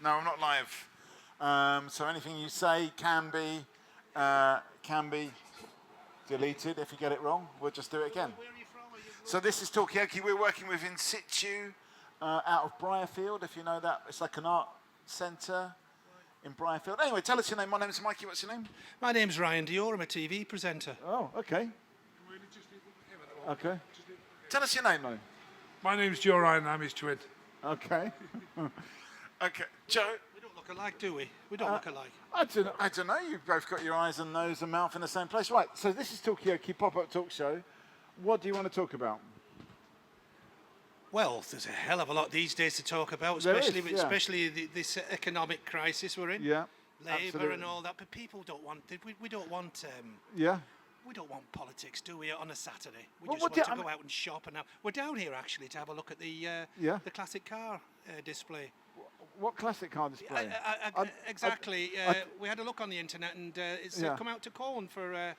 No, I'm not live. So anything you say can be deleted if you get it wrong. We'll just do it again. Where are you from? So this is Talkaoke. We're working with In Situ out of Briarfield, if you know that. It's like an art centre in Briarfield. Anyway, tell us your name. My name's Mikey. What's your name? My name's Ryan Dior. I'm a TV presenter. Oh, okay. Okay. Tell us your name, though. My name's Joe Ryan, I'm his twin. Okay. Okay. Joe? We don't look alike, do we? We don't look alike. I don't know. You've both got your eyes and nose and mouth in the same place. Right, so this is Talkaoke Pop-Up Talk Show. What do you want to talk about? Well, there's a hell of a lot these days to talk about, There especially is, yeah. this economic crisis we're in. Yeah. Labour absolutely. and all that, but people don't want. We don't want. Yeah. We don't want politics, do we? On a Saturday, we Well, just what want do- to I go out and shop. And we're down here actually to have a look at the classic car display. What classic car display? Exactly. We had a look on the internet, and it's Yeah. come out to Colne for.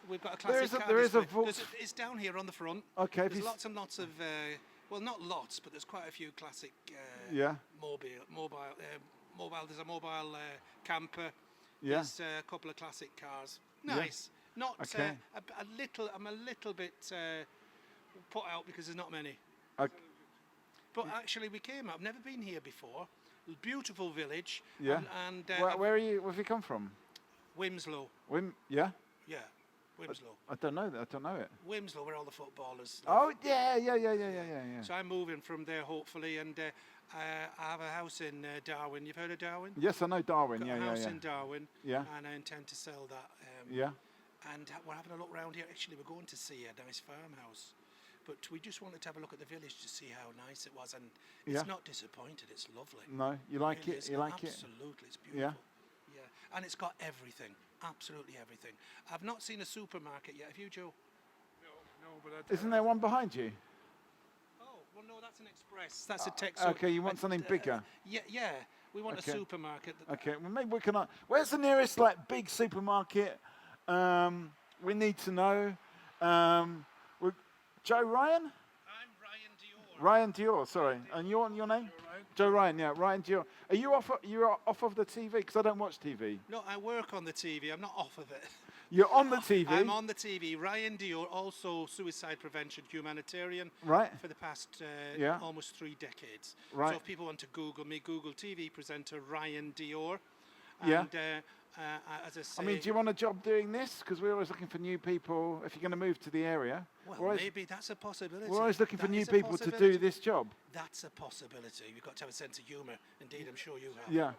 We've got a There classic is a- car there is a display. Volks- It's down here on the front. Okay, if There's you lots and lots of. Well, not lots, but there's quite a few classic. Yeah. Mobile. There's a mobile camper. Yeah. There's a couple of classic cars. Nice. Not Okay. a little. I'm a little bit put out because there's not many. Okay. But actually, we came up. I've never been here before. Beautiful village. Yeah. And Where are you? Where have you come from? Wimslow. Yeah. Yeah. Wimslow. I don't know that. I don't know it. Wimslow, where all the footballers live. Oh yeah. So I'm moving from there hopefully, and I have a house in Darwin. You've heard of Darwin? Yes, I know Darwin. Got Yeah, a yeah, house yeah. in Darwin. Yeah. And I intend to sell that. Yeah. And we're having a look around here. Actually, we're going to see a nice farmhouse. But we just wanted to have a look at the village to see how nice it was. And it's Yeah. not disappointed. It's lovely. No, you like Really it? is. You like it? Absolutely. It's beautiful. Yeah. Yeah. And it's got everything. Absolutely everything. I've not seen a supermarket yet. Have you, Joe? No, but Isn't there one behind you? Oh, well, no, that's an express. That's a tech. Okay, you want something bigger? Yeah. We want Okay. a supermarket. Okay, well maybe we can. Where's the nearest like big supermarket? We need to know. Joe Ryan? I'm Ryan Dior. Ryan Dior, sorry. And your name? Ryan. Joe Ryan, yeah, Ryan Dior. Are you off? You're off of the TV because I don't watch TV. No, I work on the TV. I'm not off of it. You're on the TV. I'm on the TV. Ryan Dior, also suicide prevention humanitarian. Right. For the past Yeah. almost 3 decades. Right. So if people want to Google me, Google TV presenter Ryan Dior. Yeah. And as I say, I mean, do you want a job doing this? Because we're always looking for new people. If you're going to move to the area, well, we're always, maybe that's a possibility. we're always looking for That new is a people to do possibility. this job. That's a possibility. You've got to have a sense of humour. Indeed, I'm sure you have. Yeah.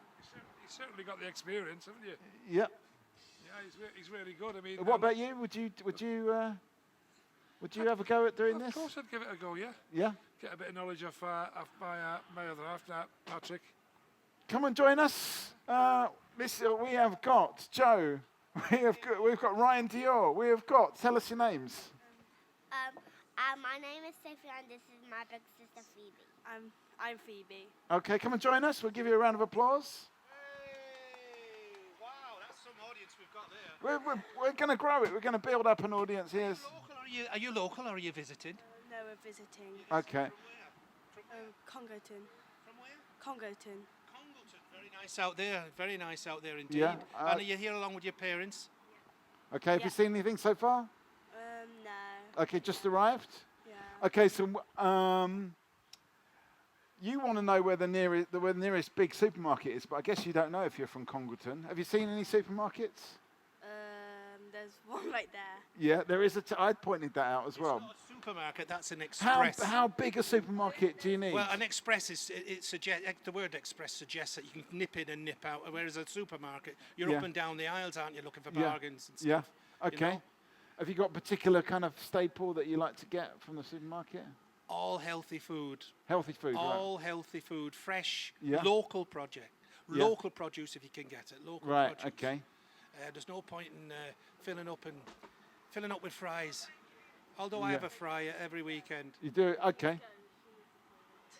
You've certainly got the experience, haven't you? Yeah. Yeah, he's really good. I mean, What about you? Would you have a go at doing Of this? course, I'd give it a go. Yeah, Yeah. get a bit of knowledge of my other half, Patrick. Come and join us. We have got Joe. We've got Ryan Dior. We have got. Tell us your names. My name is Sophie and this is my big sister Phoebe. I'm Phoebe. Okay, come and join us. We'll give you a round of applause. Hey, wow, that's some audience we've got there. We're going to grow it. We're going to build up an audience here. Are you local or are you visiting? No, we're visiting. Okay. Congoton. From where? Congoton. Congleton. Very nice out there. Very nice out there indeed. Yeah, And are you here along with your parents? Okay, have you Yeah. seen anything so far? No. Okay, just arrived? Yeah. Okay, so you want to know where the nearest big supermarket is, but I guess you don't know if you're from Congleton. Have you seen any supermarkets? There's one right there. Yeah, there is I pointed that out as well. It's not a supermarket, that's an How express. how big a supermarket do you need? Well, an express the word express suggests that you can nip in and nip out, whereas a supermarket, you're Yeah. up and down the aisles, aren't you, looking for Yeah. bargains and Yeah. stuff. Okay. know? Have you got a particular kind of staple that you like to get from the supermarket? All healthy food. Healthy food, All healthy food, fresh, Yeah. local project. Yeah. Local produce if you can get it. Local right? Right. produce. Okay. There's no point in filling up with fries. Although I Yeah. have a fryer every weekend. You do it. Okay.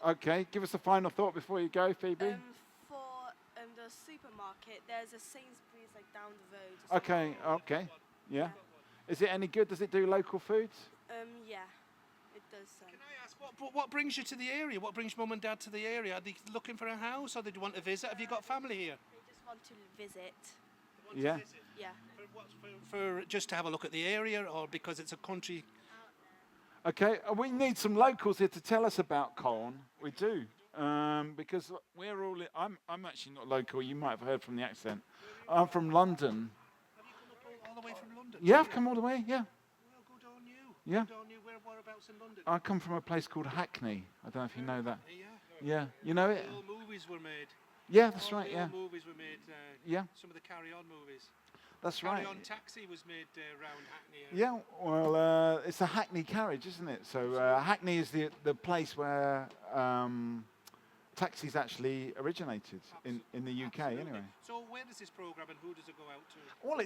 Okay. Give us a final thought before you go, Phoebe. For the supermarket, there's a Sainsbury's like down the road. Okay. Okay. Yeah. Is it any good? Does it do local foods? Yeah. It does. Can I ask, what brings you to the area? What brings Mum and Dad to the area? Are they looking for a house, or they want to visit? Have you got family here? They just want to visit. Yeah. Yeah. For just to have a look at the area, or because it's a country? Okay, we need some locals here to tell us about Colne. We do, because we're all. I'm actually not local. You might have heard from the accent. I'm from London. Have you come up all the way from London? Yeah, I've come all the way. Yeah, Well, good on you. Yeah. Good on you. Whereabouts in London? I come from a place called Hackney. I don't know if you know that. Yeah. Yeah, you know it. All movies were made. Yeah, that's All right. the Yeah, old movies were made. Yeah. Some of the Carry On movies. that's right. Carry On Taxi was made round Hackney. Yeah, well, it's a Hackney carriage, isn't it? So Hackney is the place where taxis actually originated in the UK, Absolutely. anyway. So where does this program and who does it go out to? Well,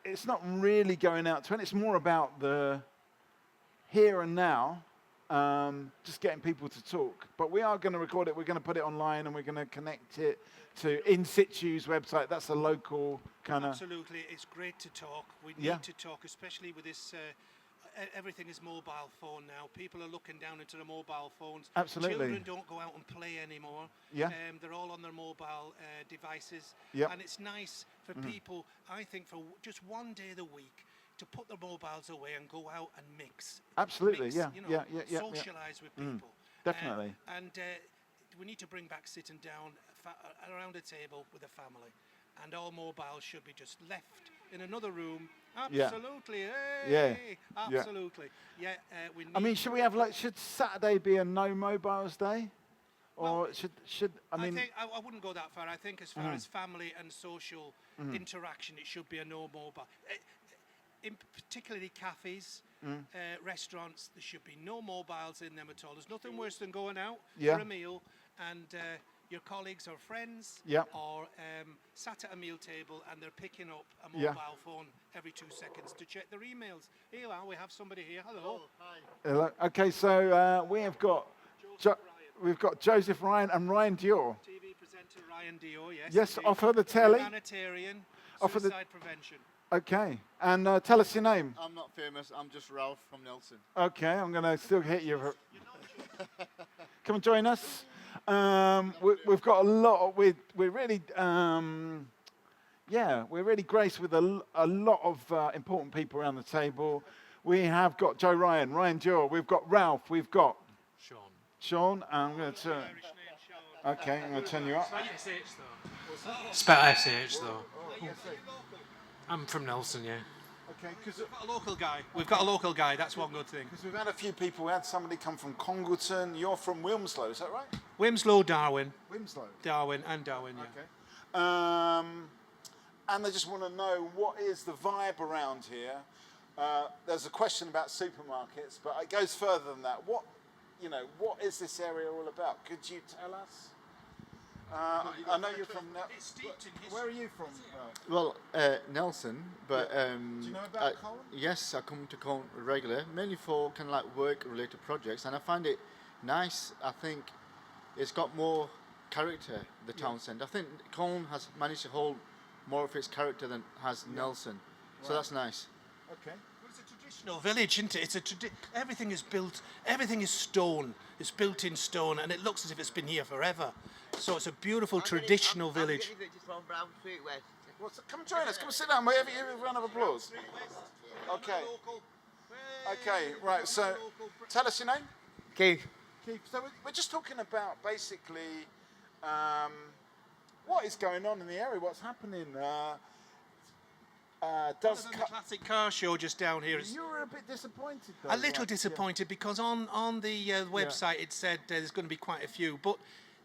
it's not really going out to it. It's more about the here and now, just getting people to talk. But we are going to record it. We're going to put it online, and we're going to connect it to In Situ's website. That's a local kind of. Absolutely, it's great to talk. We need Yeah. to talk, especially with this. Everything is mobile phone now. People are looking down into the mobile phones. Absolutely. Children don't go out and play anymore. Yeah. They're all on their mobile devices. Yep. And it's nice for people, I think, for just one day of the week to put their mobiles away and go out and mix. Absolutely, Mix, yeah, you know, yeah. socialise with people. Definitely. And we need to bring back sitting down around a table with a family. And all mobiles should be just left in another room. Yeah. Absolutely. Yeah. Hey, Yeah. absolutely. Yeah. We need I mean, should Saturday be a no mobiles day, or should I mean? think I wouldn't go that far. I think as far as family and social interaction, it should be a no mobile. In particularly cafes, restaurants, there should be no mobiles in them at all. There's nothing worse than going out Yeah. for a meal and your colleagues or friends Yeah. or sat at a meal table and they're picking up a Yeah. mobile phone every 2 seconds to check their emails. Here you are, we have somebody here. Hello. Hello. Okay, so we have got we've got Joseph Ryan and Ryan Dior. TV presenter Ryan Dior, yes. Yes, indeed. off of the telly. Humanitarian, Off of the- suicide prevention. Okay, and tell us your name. I'm not famous. I'm just Ralph from Nelson. Okay, I'm going to still hit you. Come and join us. We've got a lot. We're really, we're really graced with a lot of important people around the table. We have got Joe Ryan, Ryan Dior. We've got Ralph. We've got Sean. I'm going to turn. Irish name, Sean. Okay, I'm going to turn you up. SH though. Spell SH though. I'm from Nelson, yeah. Okay, because We've got a local guy. We've got a local guy. That's one good thing. we've had a few people. We had somebody come from Congleton. You're from Wilmslow, is that right? Wimslow, Darwin. Winslow. Darwin, yeah. Okay. And they just want to know what is the vibe around here. There's a question about supermarkets, but it goes further than that. What is this area all about? Could you tell us? I know you're from. It's steeped in history. Where are you from? Well, Nelson, but Do you know about Colne? yes, I come to Colne regular, mainly for kind of like work-related projects, and I find it nice. I think it's got more character. The town centre. I think Colne has managed to hold more of its character than has Nelson, so that's nice. Okay. Well, it's a traditional village, isn't it? It's everything is built. Everything is stone. It's built in stone, and it looks as if it's been here forever. So it's a beautiful traditional village. Come join us. Come sit down. We'll give you a round of applause. Okay. Okay. Right. So, tell us your name. Keith. Keith. So we're just talking about basically what is going on in the area. What's happening? Does The classic car show just down here. you were a bit disappointed? Though, A little right? disappointed because on the website it said there's going to be quite a few, but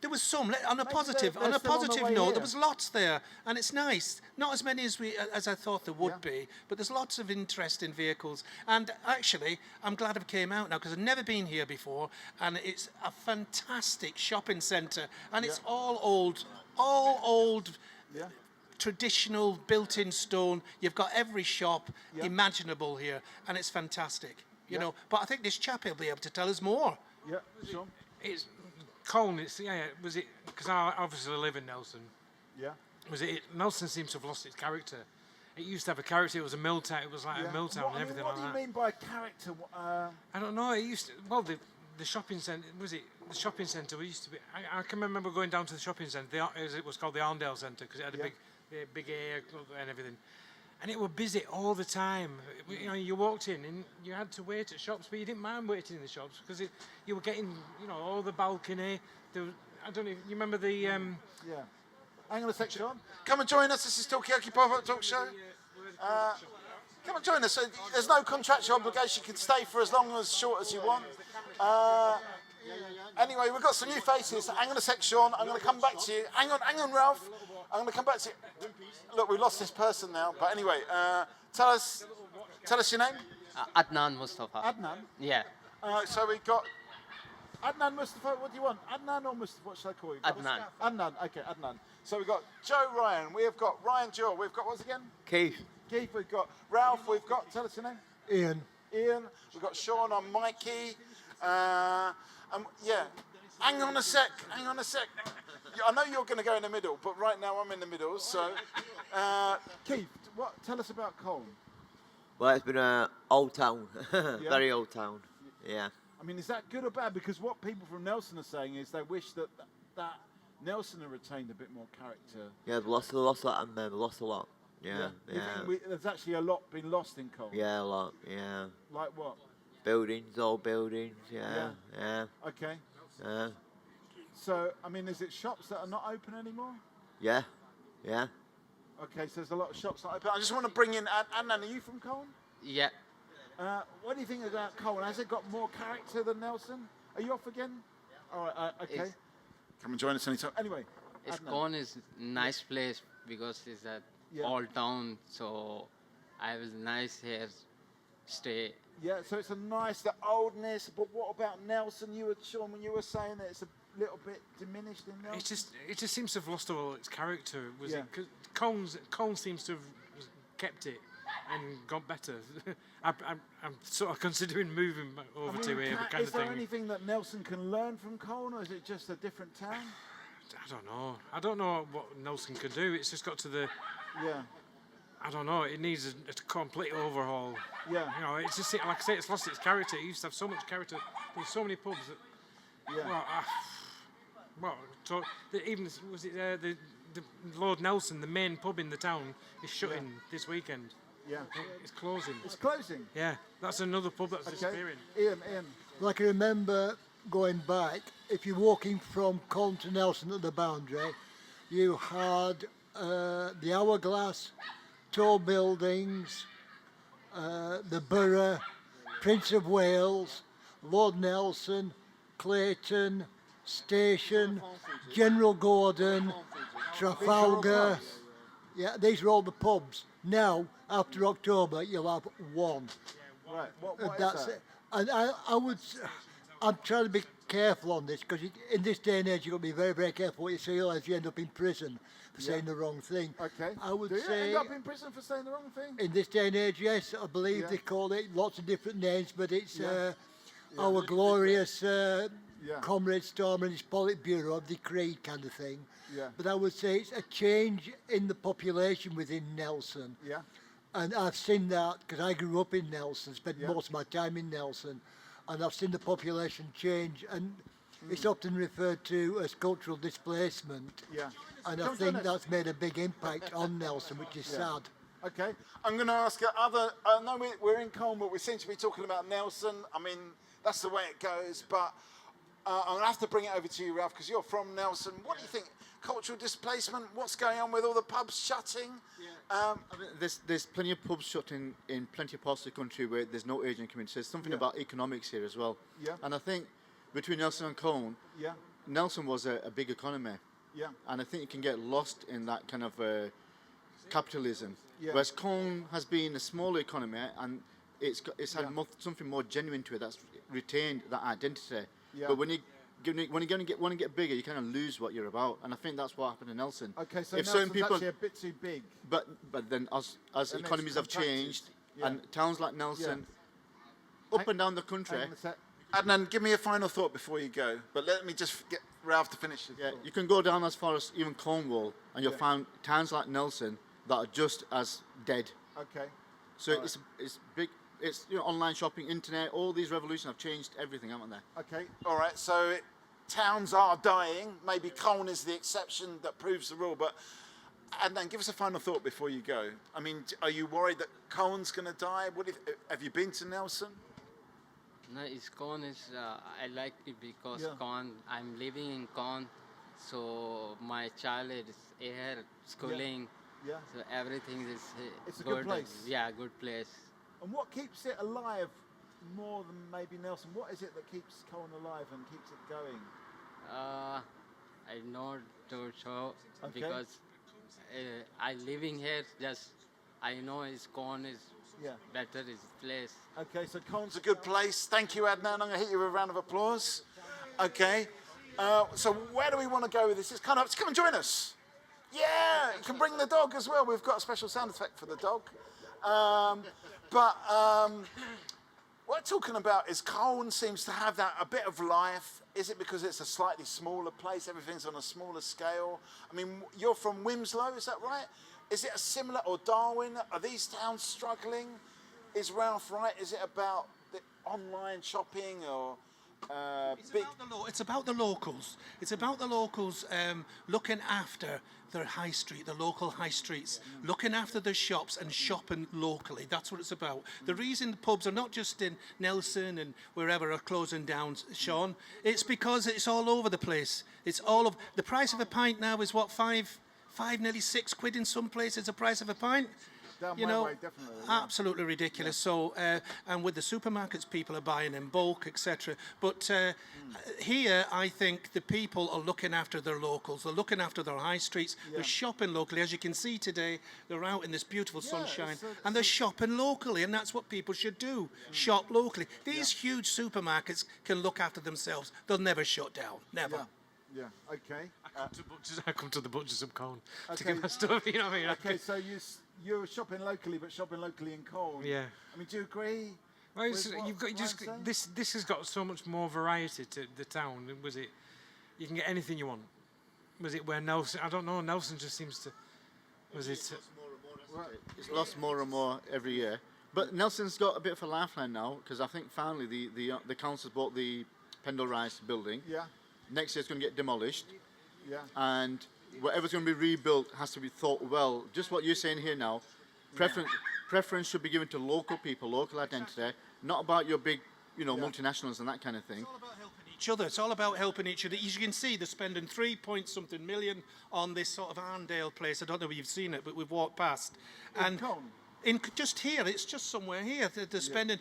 there was some. On a Maybe positive, they're on a still on the positive way note, here. there was lots there, and it's nice. Not as many as I thought there would Yeah. be, but there's lots of interesting vehicles. And actually, I'm glad I came out now because I've never been here before, and it's a fantastic shopping centre, and it's all old. Yeah. Traditional built-in stone. You've got every shop Yeah. imaginable here, and it's fantastic. You Yeah. know, but I think this chap will be able to tell us more. Yeah. Sean. It's Colne. It's Was it? Because I obviously live in Nelson. Yeah. Was it? Nelson seems to have lost its character. it used to have a character. It was a mill town. It was like a mill town and everything what like do you that. mean by character? I don't know. It used to, well, the shopping centre, was it the shopping centre? We used to be. I can remember going down to the shopping centre. As it was called the Arndale Centre because it had a big area club and everything. And it were busy all the time. You know, you walked in and you had to wait at shops, but you didn't mind waiting in the shops because you were getting, you know, all the balcony. I don't know. You remember the? Yeah. Hang on a sec, Sean. Come and join us. This is Talkaoke Pop-Up Talk Show. Come and join us. So there's no contractual obligation. You can stay for as long or as short as you want. Anyway, we've got some new faces. Hang on a sec, Sean. I'm going to come back to you. Hang on, Ralph. I'm going to come back to you. Look, we lost this person now. But anyway, tell us your name. Adnan Mustafa. Adnan. Yeah, So we got Adnan Mustafa. What do you want? Adnan or Mustafa? What should I call you? Adnan. Adnan. Okay, Adnan. So we've got Joe Ryan. We have got Ryan Jewell. We've got what's again? Keith. Keith. We've got Ralph. We've got. Tell us your name. Ian. Ian. We've got Sean on Mikey. Yeah. Hang on a sec. I know you're going to go in the middle, but right now I'm in the middle. So, Keith, tell us about Colne. Well, it's been an old town, very old town. Yeah. I mean, is that good or bad? Because what people from Nelson are saying is they wish that Nelson had retained a bit more character. Yeah, they lost a lot, and they lost a lot. Yeah, You think there's actually a lot been lost in Colne? Yeah, a lot. Yeah. Like what? Buildings, old buildings. Yeah. Okay. Yeah. So, I mean, is it shops that are not open anymore? Yeah. Okay, so there's a lot of shops not open. I just want to bring in Adnan. Are you from Colne? Yeah. What do you think about Colne? Has it got more character than Nelson? Are you off again? All right, okay. It's- Come and join us anytime. Anyway, Adnan. Colne is nice place because it's a old town, so I was nice here stay. Yeah, so it's a nice, the oldness, but what about Nelson? Sean, when you were saying that it's a little bit diminished in Nelson? It just seems to have lost all its character. Yeah. It? Because Colne seems to have kept it and got better. I'm sort of considering moving over to here, kind is of there thing. anything that Nelson can learn from Colne, or is it just a different town? I don't know. I don't know what Nelson can do. It's just got to the. Yeah. I don't know. It needs a complete overhaul. Yeah. You know, it's just like I say, it's lost its character. It used to have so much character. There's so many pubs that. Yeah. Even was it the Lord Nelson, the main pub in the town, is shutting this weekend. Yeah. It's closing. It's closing. Yeah, that's another pub that's disappearing. Ian. Well, I can remember going back, if you're walking from Colne to Nelson at the boundary, you had the Hourglass, tall buildings, the Borough, Prince of Wales, Lord Nelson, Clayton, Station, General Gordon, Trafalgar. Yeah, these are all the pubs. Now, after October, you'll have one. Right. What is That's that? it. And I'm trying to be careful on this because in this day and age, you've got to be very, very careful what you say, otherwise you end up in prison for saying the wrong thing. Okay. I would Do you say end up in prison for saying the wrong thing? in this day and age, yes, I believe Yeah. they call it lots of different names, but it's Yeah. our glorious Yeah. Comrade Stormer and his Politburo have decreed kind of thing. Yeah. But I would say it's a change in the population within Nelson. Yeah. And I've seen that because I grew up in Nelson, spent Yeah. most of my time in Nelson, and I've seen the population change. And it's often referred to as cultural displacement. Yeah. And I Come think join us. that's made a big impact on Nelson, which is sad. Okay, I'm going to ask no, we're in Colne, but we seem to be talking about Nelson. I mean, that's the way it goes, but I'm going to have to bring it over to you, Ralph, because you're from Nelson. What do you think? Cultural displacement? What's going on with all the pubs shutting? I mean, there's plenty of pubs shut in plenty of parts of the country where there's no Asian community. There's something about economics here as well. Yeah. And I think between Nelson and Colne, Yeah, Nelson was a big economy. yeah, And I think you can get lost in that kind of capitalism. Yeah. Whereas Colne has been a smaller economy and it's had something more genuine to it that's retained that identity. Yeah. But when you want to get bigger, you kind of lose what you're about. And I think that's what happened in Nelson. Okay, so if Nelson's certain people, actually a bit too big. but then as it's economies have contracted. changed Yeah. and towns like Nelson, up and down the country, Hang on a sec. Adnan, give me a final thought before you go, but let me just get Ralph to finish his thought. you can go down as far as even Cornwall and you'll find towns like Nelson that are just as dead. Okay. So it's big. It's online shopping, internet. All these revolutions have changed everything, haven't they? Okay. All right. So towns are dying. Maybe Colne is the exception that proves the rule. But and then give us a final thought before you go. I mean, are you worried that Colne's going to die? Have you been to Nelson? No, it's Colne is I like it because Yeah. Colne. I'm living in Colne, so my child is here schooling. Yeah. So everything is It's a good place. Yeah, good place. And what keeps it alive more than maybe Nelson? What is it that keeps Colne alive and keeps it going? I'm not too sure Okay. because I living here. Just I know it's Colne is Yeah. better is place. Okay, so Colne's a good place. Thank you, Adnan. I'm going to hit you with a round of applause. Okay. So where do we want to go with this? It's kind of, come and join us. Yeah, you can bring the dog as well. We've got a special sound effect for the dog. What we're talking about is Colne seems to have that a bit of life. Is it because it's a slightly smaller place? Everything's on a smaller scale. I mean, you're from Wimslow, is that right? Is it a similar, or Darwin? Are these towns struggling? Is Ralph right? Is it about the online shopping or big? It's about the locals. It's about the locals looking after their high street, the local high streets, looking after their shops and shopping locally. That's what it's about. The reason the pubs are not just in Nelson and wherever are closing down, Sean, it's because it's all over the place. It's all of the price of a pint now is what, five, nearly £6 in some places. The price of a pint. Down You my know, way, definitely. Yeah. absolutely ridiculous. So, and with the supermarkets, people are buying in bulk, etc. But here, I think the people are looking after their locals. They're looking after their high streets. They're shopping locally. As you can see today, they're out in this beautiful sunshine, and they're shopping locally, and that's what people should do. Shop locally. These huge supermarkets can look after themselves. They'll never shut down. Never. Yeah. Okay. I come to the butchers of Colne to Okay. get my stuff. You know what I mean? Okay. So you're shopping locally, but shopping locally in Colne. Yeah. I mean, do you agree? Well, with what you've got just Ryan's saying? this has got so much more variety to the town. Was it? You can get anything you want. Was it where Nelson? I don't know. Nelson just seems to. Was it? It's lost more and more every year. But Nelson's got a bit of a lifeline now because I think finally the council's bought the Pendle Rise building. Yeah. Next year it's going to get demolished, Yeah. and whatever's going to be rebuilt has to be thought well. Just what you're saying here now, preference should be given to local people, local identity, not about your big, multinationals and that kind of thing. It's all about helping each other. It's all about helping each other. As you can see, they're spending 3-point-something million on this sort of Arndale place. I don't know if you've seen it, but we've walked past. And Colne? just here, it's just somewhere here. They're spending.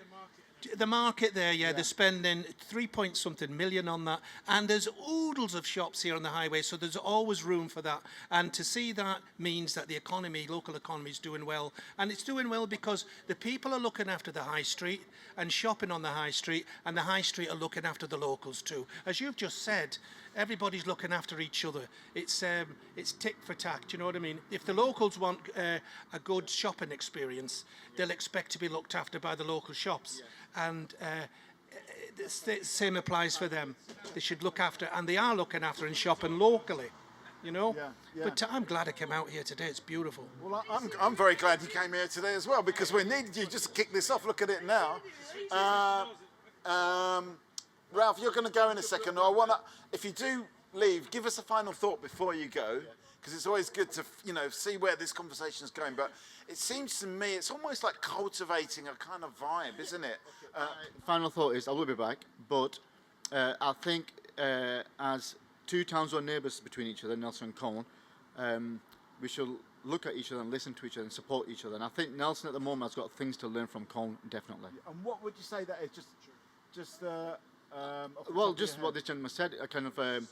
The market there, they're spending 3-point-something million on that, and there's oodles of shops here on the highway, so there's always room for that. And to see that means that the economy, local economy, is doing well, and it's doing well because the people are looking after the high street and shopping on the high street, and the high street are looking after the locals too. As you've just said, everybody's looking after each other. It's tick for tack. Do you know what I mean? If the locals want a good shopping experience, they'll expect to be looked after by the local shops. And the same applies for them. They should look after, and they are looking after and shopping locally, Yeah. But I'm glad I came out here today. It's beautiful. Well, I'm very glad you came here today as well because we needed you just to kick this off. Look at it now. Ralph, you're going to go in a second. If you do leave, give us a final thought before you go, because it's always good to see where this conversation is going. But it seems to me it's almost like cultivating a kind of vibe, isn't it? Final thought is I will be back, but I think as two towns who are neighbours between each other, Nelson and Colne, we should look at each other and listen to each other and support each other. And I think Nelson at the moment has got things to learn from Colne, definitely. And what would you say that is? Just Well, just what this gentleman said, a kind of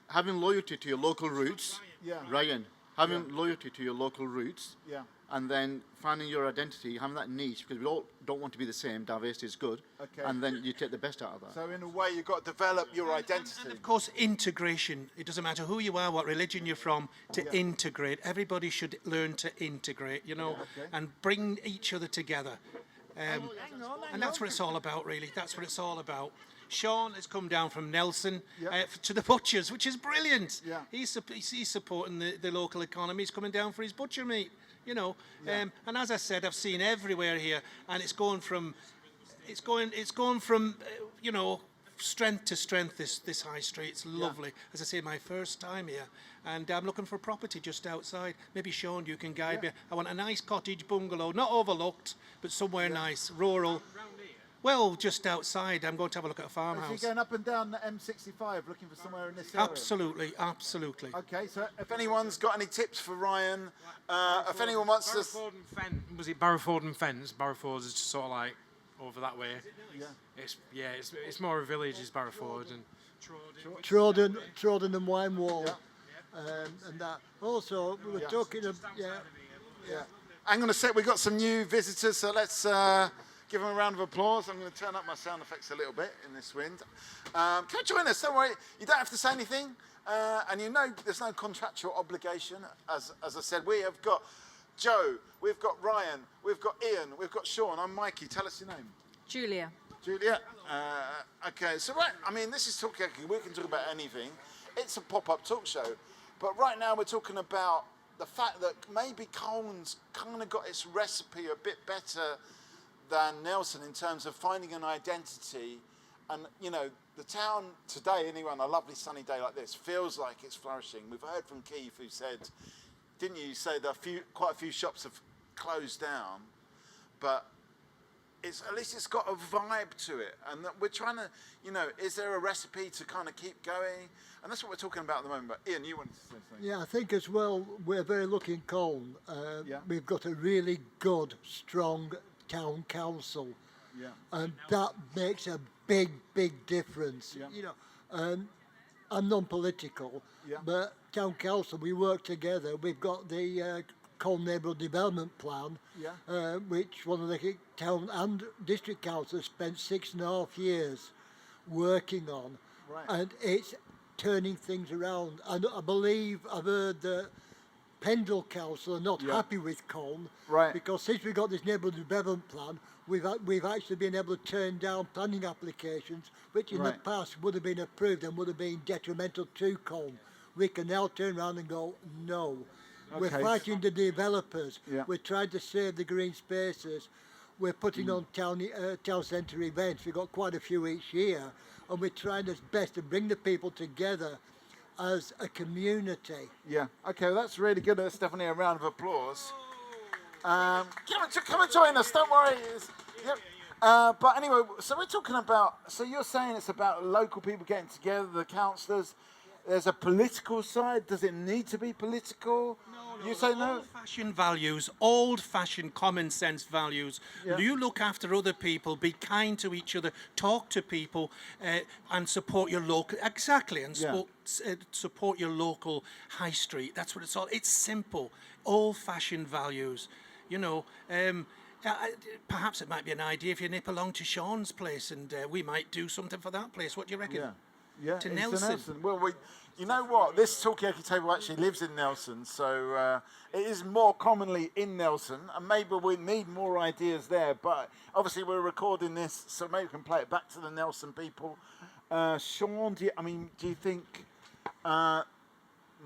having loyalty to your local roots. Yeah. Ryan, having loyalty to your local roots. Yeah. And then finding your identity, having that niche, because we all don't want to be the same. Diversity is good. Okay. And then you take the best out of that. So in a way, you've got to develop your identity. And of course, integration. It doesn't matter who you are, what religion you're from, to integrate. Everybody should learn to integrate, and bring each other together. And that's what it's all about, really. That's what it's all about. Sean has come down from Nelson Yeah. to the butchers, which is brilliant. Yeah. He's supporting the local economy. He's coming down for his butcher meat, you know. Yeah. And as I said, I've seen everywhere here, and it's going from you know, strength to strength. This high street, it's lovely. As I say, my first time here, and I'm looking for property just outside. Maybe Sean, you can guide me. I want a nice cottage bungalow, not overlooked, but somewhere nice, rural. Well, just outside. I'm going to have a look at a Is farmhouse. he going up and down the M65 looking for somewhere in this area? Absolutely, absolutely. Okay, so if anyone's got any tips for Ryan, if anyone wants to... Barrowford and Fen, was it Barrowford and Fens? Barrowford is just sort of like over that way. Yeah. It's more a village is Barrowford and Trodden and Winewall, and that. Also, we were talking of Yeah. I'm going to say we've got some new visitors, so let's give them a round of applause. I'm going to turn up my sound effects a little bit in this wind. Come join us, don't worry. You don't have to say anything, and you know there's no contractual obligation. As I said, we have got Joe, we've got Ryan, we've got Ian, we've got Sean. I'm Mikey. Tell us your name. Julia. Julia. Okay, so right, I mean, this is Talkaoke. We can talk about anything. It's a pop-up talk show, but right now we're talking about the fact that maybe Colne's kind of got its recipe a bit better than Nelson in terms of finding an identity. And, you know, the town today, anyway, on a lovely sunny day like this, feels like it's flourishing. We've heard from Keith, who said, didn't you say that quite a few shops have closed down, but at least it's got a vibe to it. And that we're trying to, you know, is there a recipe to kind of keep going? And that's what we're talking about at the moment. But Ian, you wanted to say something? Yeah, I think as well, we're very lucky in Colne. Yeah. We've got a really good, strong town council. Yeah. And that makes a big, big difference. Yeah. You know, I'm non-political, Yeah. but town council, we work together. We've got the Colne Neighbourhood Development Plan, Yeah. which one of the town and district councils spent 6.5 years working on. Right. And it's turning things around. And I believe I've heard that Pendle Council are not happy with Colne, Right. because since we got this neighbourhood development plan, we've actually been able to turn down planning applications which in the Right. past would have been approved and would have been detrimental to Colne. We can now turn around and go, no. We're Okay. fighting the developers. Yeah. We're trying to save the green spaces. We're putting on town centre events. We've got quite a few each year, and we're trying as best to bring the people together as a community. Yeah. Okay, well, that's really good. That's definitely a round of applause. Come and join us. Don't worry. Yep. But anyway, so we're talking about. So you're saying it's about local people getting together, the councillors. There's a political side. Does it need to be political? No. You say no. Old-fashioned values, old-fashioned common sense values. Yeah. You look after other people, be kind to each other, talk to people, and support your local. Exactly, and Yeah. support your local high street. That's what it's all. It's simple, old-fashioned values. You know. Perhaps it might be an idea if you nip along to Sean's place, and we might do something for that place. What do you reckon? Yeah. Yeah, To it's Nelson. Well, you know what? This Talkaoke table actually lives in Nelson, so it is more commonly in Nelson, and maybe we need more ideas there. But obviously, we're recording this, so maybe we can play it back to the Nelson people. Sean, do you think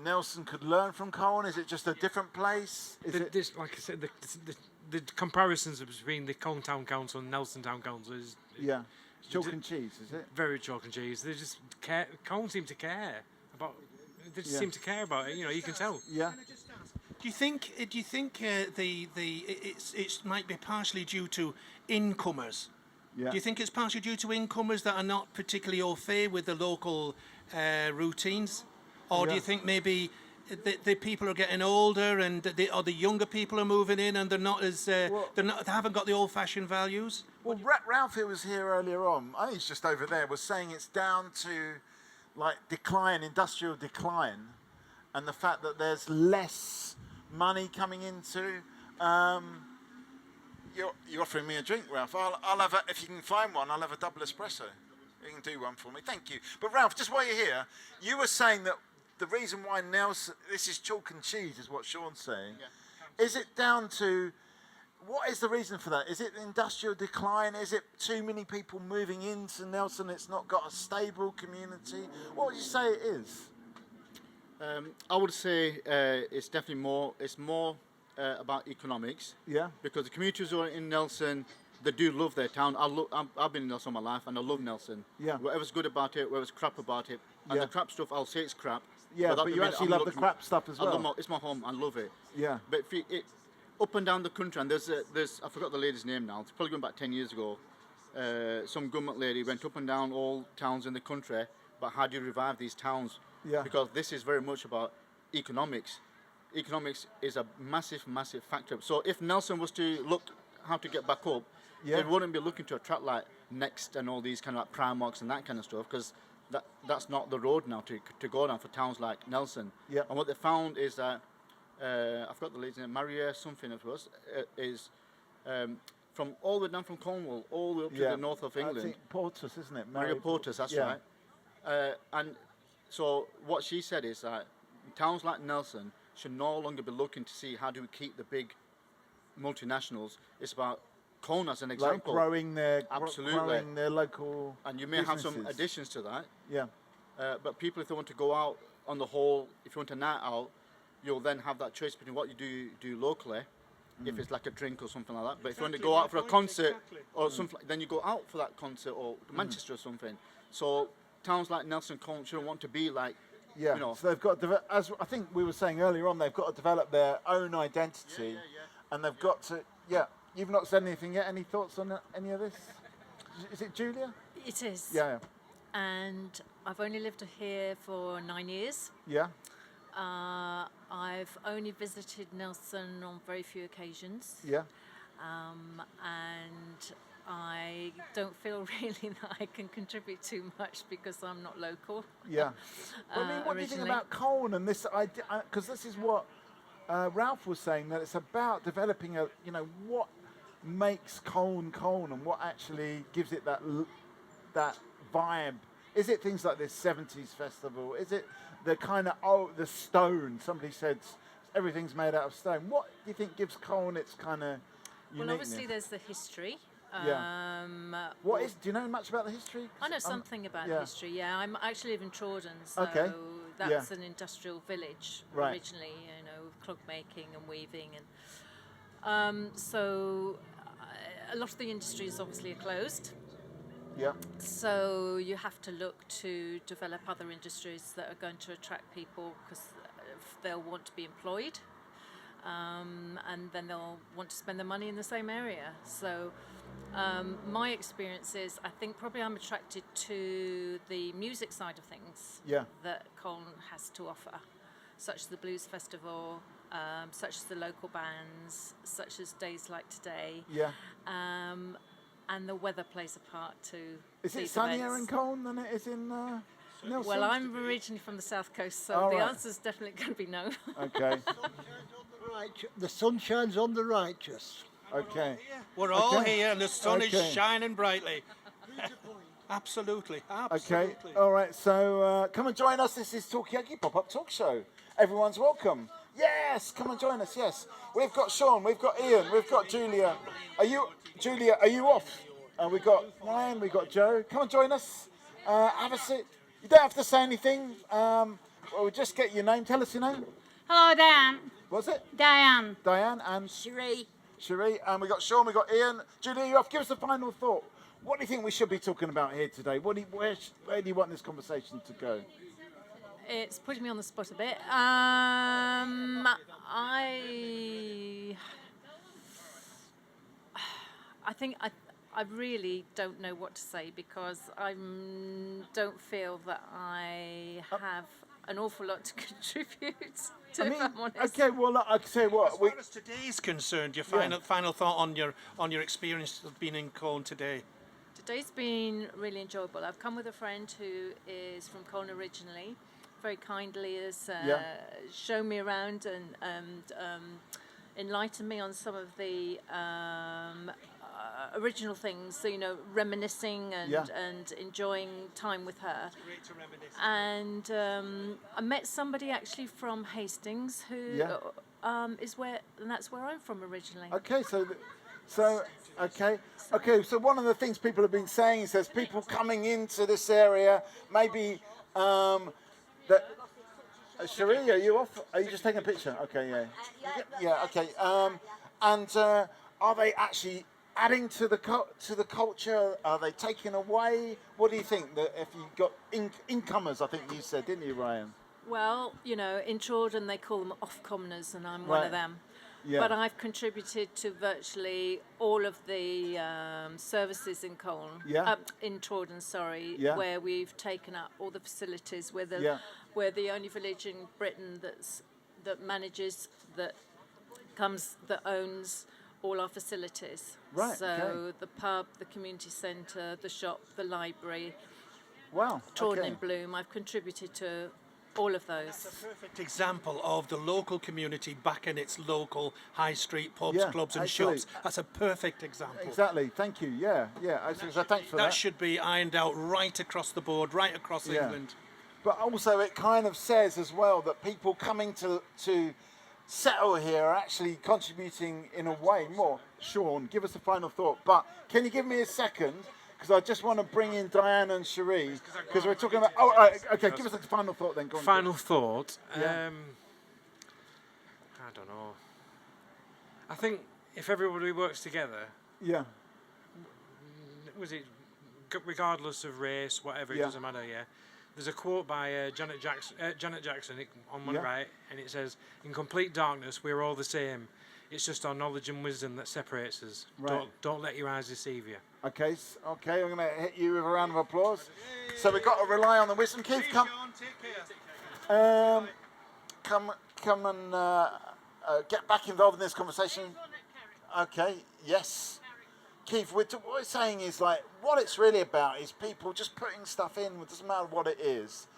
Nelson could learn from Colne? Is it just a different place? This, like I said, the comparisons between the Colne Town Council and Nelson Town Council is Yeah. Chalk and cheese, is it? very chalk and cheese. They just care. Colne seem to care about. They just Yeah. seem to care about it. You know, you can tell. Yeah. Do you think it might be partially due to incomers? Yeah. Do you think it's partially due to incomers that are not particularly au fait with the local routines, or do Yeah. you think maybe the people are getting older and the younger people are moving in and they're not as they haven't got the old-fashioned values? Well, Ralph, who was here earlier on, I think he's just over there, was saying it's down to like decline, industrial decline, and the fact that there's less money coming into. You're offering me a drink, Ralph. I'll have if you can find one, I'll have a double espresso. You can do one for me, thank you. But Ralph, just while you're here, you were saying that the reason why Nelson, this is chalk and cheese, is what Sean's saying. Yeah. Is it down to what is the reason for that? Is it the industrial decline? Is it too many people moving into Nelson? It's not got a stable community. What would you say it is? I would say it's definitely more. It's more about economics. Yeah. Because the commuters who are in Nelson, they do love their town. I've been in Nelson all my life, and I love Nelson. Yeah. Whatever's good about it, whatever's crap about it, and Yeah. the crap stuff, I'll say it's crap. Yeah, but that you means actually I'm love the looking- crap stuff as I love well. it's my home. I love it. Yeah. But if up and down the country, and there's I forgot the lady's name now. It's probably going back 10 years ago. Some government lady went up and down all towns in the country. But how do you revive these towns? Yeah. Because this is very much about economics. Economics is a massive, massive factor. So if Nelson was to look how to get back up, Yeah. it wouldn't be looking to attract like Next and all these kind of like Primarks and that kind of stuff, because that's not the road now to go down for towns like Nelson. Yeah. And what they found is that I forgot the lady's name, Maria something it was, is from all the way down from Cornwall all the way up to the north of England. I think Portus, isn't it? Maria Portas, that's Yeah. right. And so what she said is that towns like Nelson should no longer be looking to see how do we keep the big multinationals. It's about Colne as an example. Like growing their local. And you may have some businesses. additions to that. Yeah. But people, if they want to go out on the whole, if you want a night out, you'll then have that choice between what you do locally, if it's like a drink or something like that. But if you want to go out for a concert or something, then you go out for that concert or Manchester or something. So towns like Nelson Colne shouldn't want to be like, Yeah, you know. so they've got, as I think we were saying earlier on, they've got to develop their own identity, and they've got to. Yeah, you've not said anything yet. Any thoughts on any of this? Is it Julia? It is. Yeah. And I've only lived here for 9 years. Yeah. I've only visited Nelson on very few occasions. Yeah. And I don't feel really that I can contribute too much because I'm not local. Yeah. But I mean, what do you think originally. about Colne and this idea? Because this is what Ralph was saying, that it's about developing what makes Colne Colne and what actually gives it that vibe. Is it things like this 70s festival? Is it the kind of the stone? Somebody said everything's made out of stone. What do you think gives Colne its kind of uniqueness? Well, obviously there's the history. Yeah. Do you know much about the history? I know something about yeah. history. Yeah, I'm actually live in Trawden, so Okay. that's an industrial village Right. originally. With clog making and weaving, and so a lot of the industries obviously are closed. Yeah. So you have to look to develop other industries that are going to attract people because they'll want to be employed, and then they'll want to spend their money in the same area. So my experience is, I think probably I'm attracted to the music side of things that Colne has to offer, such as the Blues Festival, such as the local bands, such as days like today. Yeah. And the weather plays a part too. Is it sunnier in Colne than it is in Nelson? Well, I'm originally from the south coast, so Oh, the right. answer's definitely going to be no. Okay. The sun shines on the righteous. Okay. We're all Okay. here and the sun Okay. is shining brightly. Absolutely. Okay. All right. So come and join us. This is Talkaoke Pop-Up Talk Show. Everyone's welcome. Yes. Come and join us. Yes. We've got Sean. We've got Ian. We've got Julia. Julia, are you off? We've got Ryan. We've got Joe. Come and join us. Have a seat. You don't have to say anything. We'll just get your name. Tell us your name. Hello, Dan. What's it? Diane. Diane and Cherie. Cherie. And we got Sean. We got Ian. Julia, you off. Give us a final thought. What do you think we should be talking about here today? Where do you want this conversation to go? It's putting me on the spot a bit. I think I really don't know what to say because I don't feel that I have an awful lot to contribute to, if I'm honest. Okay, well, I can say what. As far as today's concerned, your final thought on your experience of being in Colne today. Today's been really enjoyable. I've come with a friend who is from Colne originally. Very kindly has shown me around and enlightened me on some of the original things. So, reminiscing and enjoying time with her. Great to reminisce. And I met somebody actually from Hastings who and that's where I'm from originally. Okay, so one of the things people have been saying is there's people coming into this area, maybe that. Cherie, are you off? Are you just taking a picture? Okay, yeah, okay. And are they actually adding to the culture? Are they taking away? What do you think? That if you got incomers, I think you said, didn't you, Ryan? Well, in Trawden they call them off-commoners, and I'm one of them. Yeah. But I've contributed to virtually all of the services in Colne, in Trawden, where we've taken up all the facilities. We're the only village in Britain that manages, that owns all our facilities. Right. So the pub, the community centre, the shop, the library. Wow. Trawden in Bloom. I've contributed to all of those. That's a perfect example of the local community backing its local high street pubs, clubs and shops. That's a perfect example. Exactly. Thank you. Yeah. So thanks for that. That should be ironed out right across the board, right across England. But also it kind of says as well that people coming to settle here are actually contributing in a way more. Sean, give us a final thought. But can you give me a second? Because I just want to bring in Diana and Cherie, because we're talking about... Oh, okay, give us a final thought then. Go on. Final thought? Yeah. I don't know. I think if everybody works together... Yeah. Regardless of race, whatever, it doesn't matter, There's a quote by Janet Jackson on one right, and it says, "In complete darkness, we're all the same. It's just our knowledge and wisdom that separates us. Right. Don't let your eyes deceive you." Okay, I'm going to hit you with a round of applause. So we've got to rely on the wisdom. Keith, come and get back involved in this conversation. Okay, yes. Keith, what we're saying is like, what it's really about is people just putting stuff in, it doesn't matter what it is,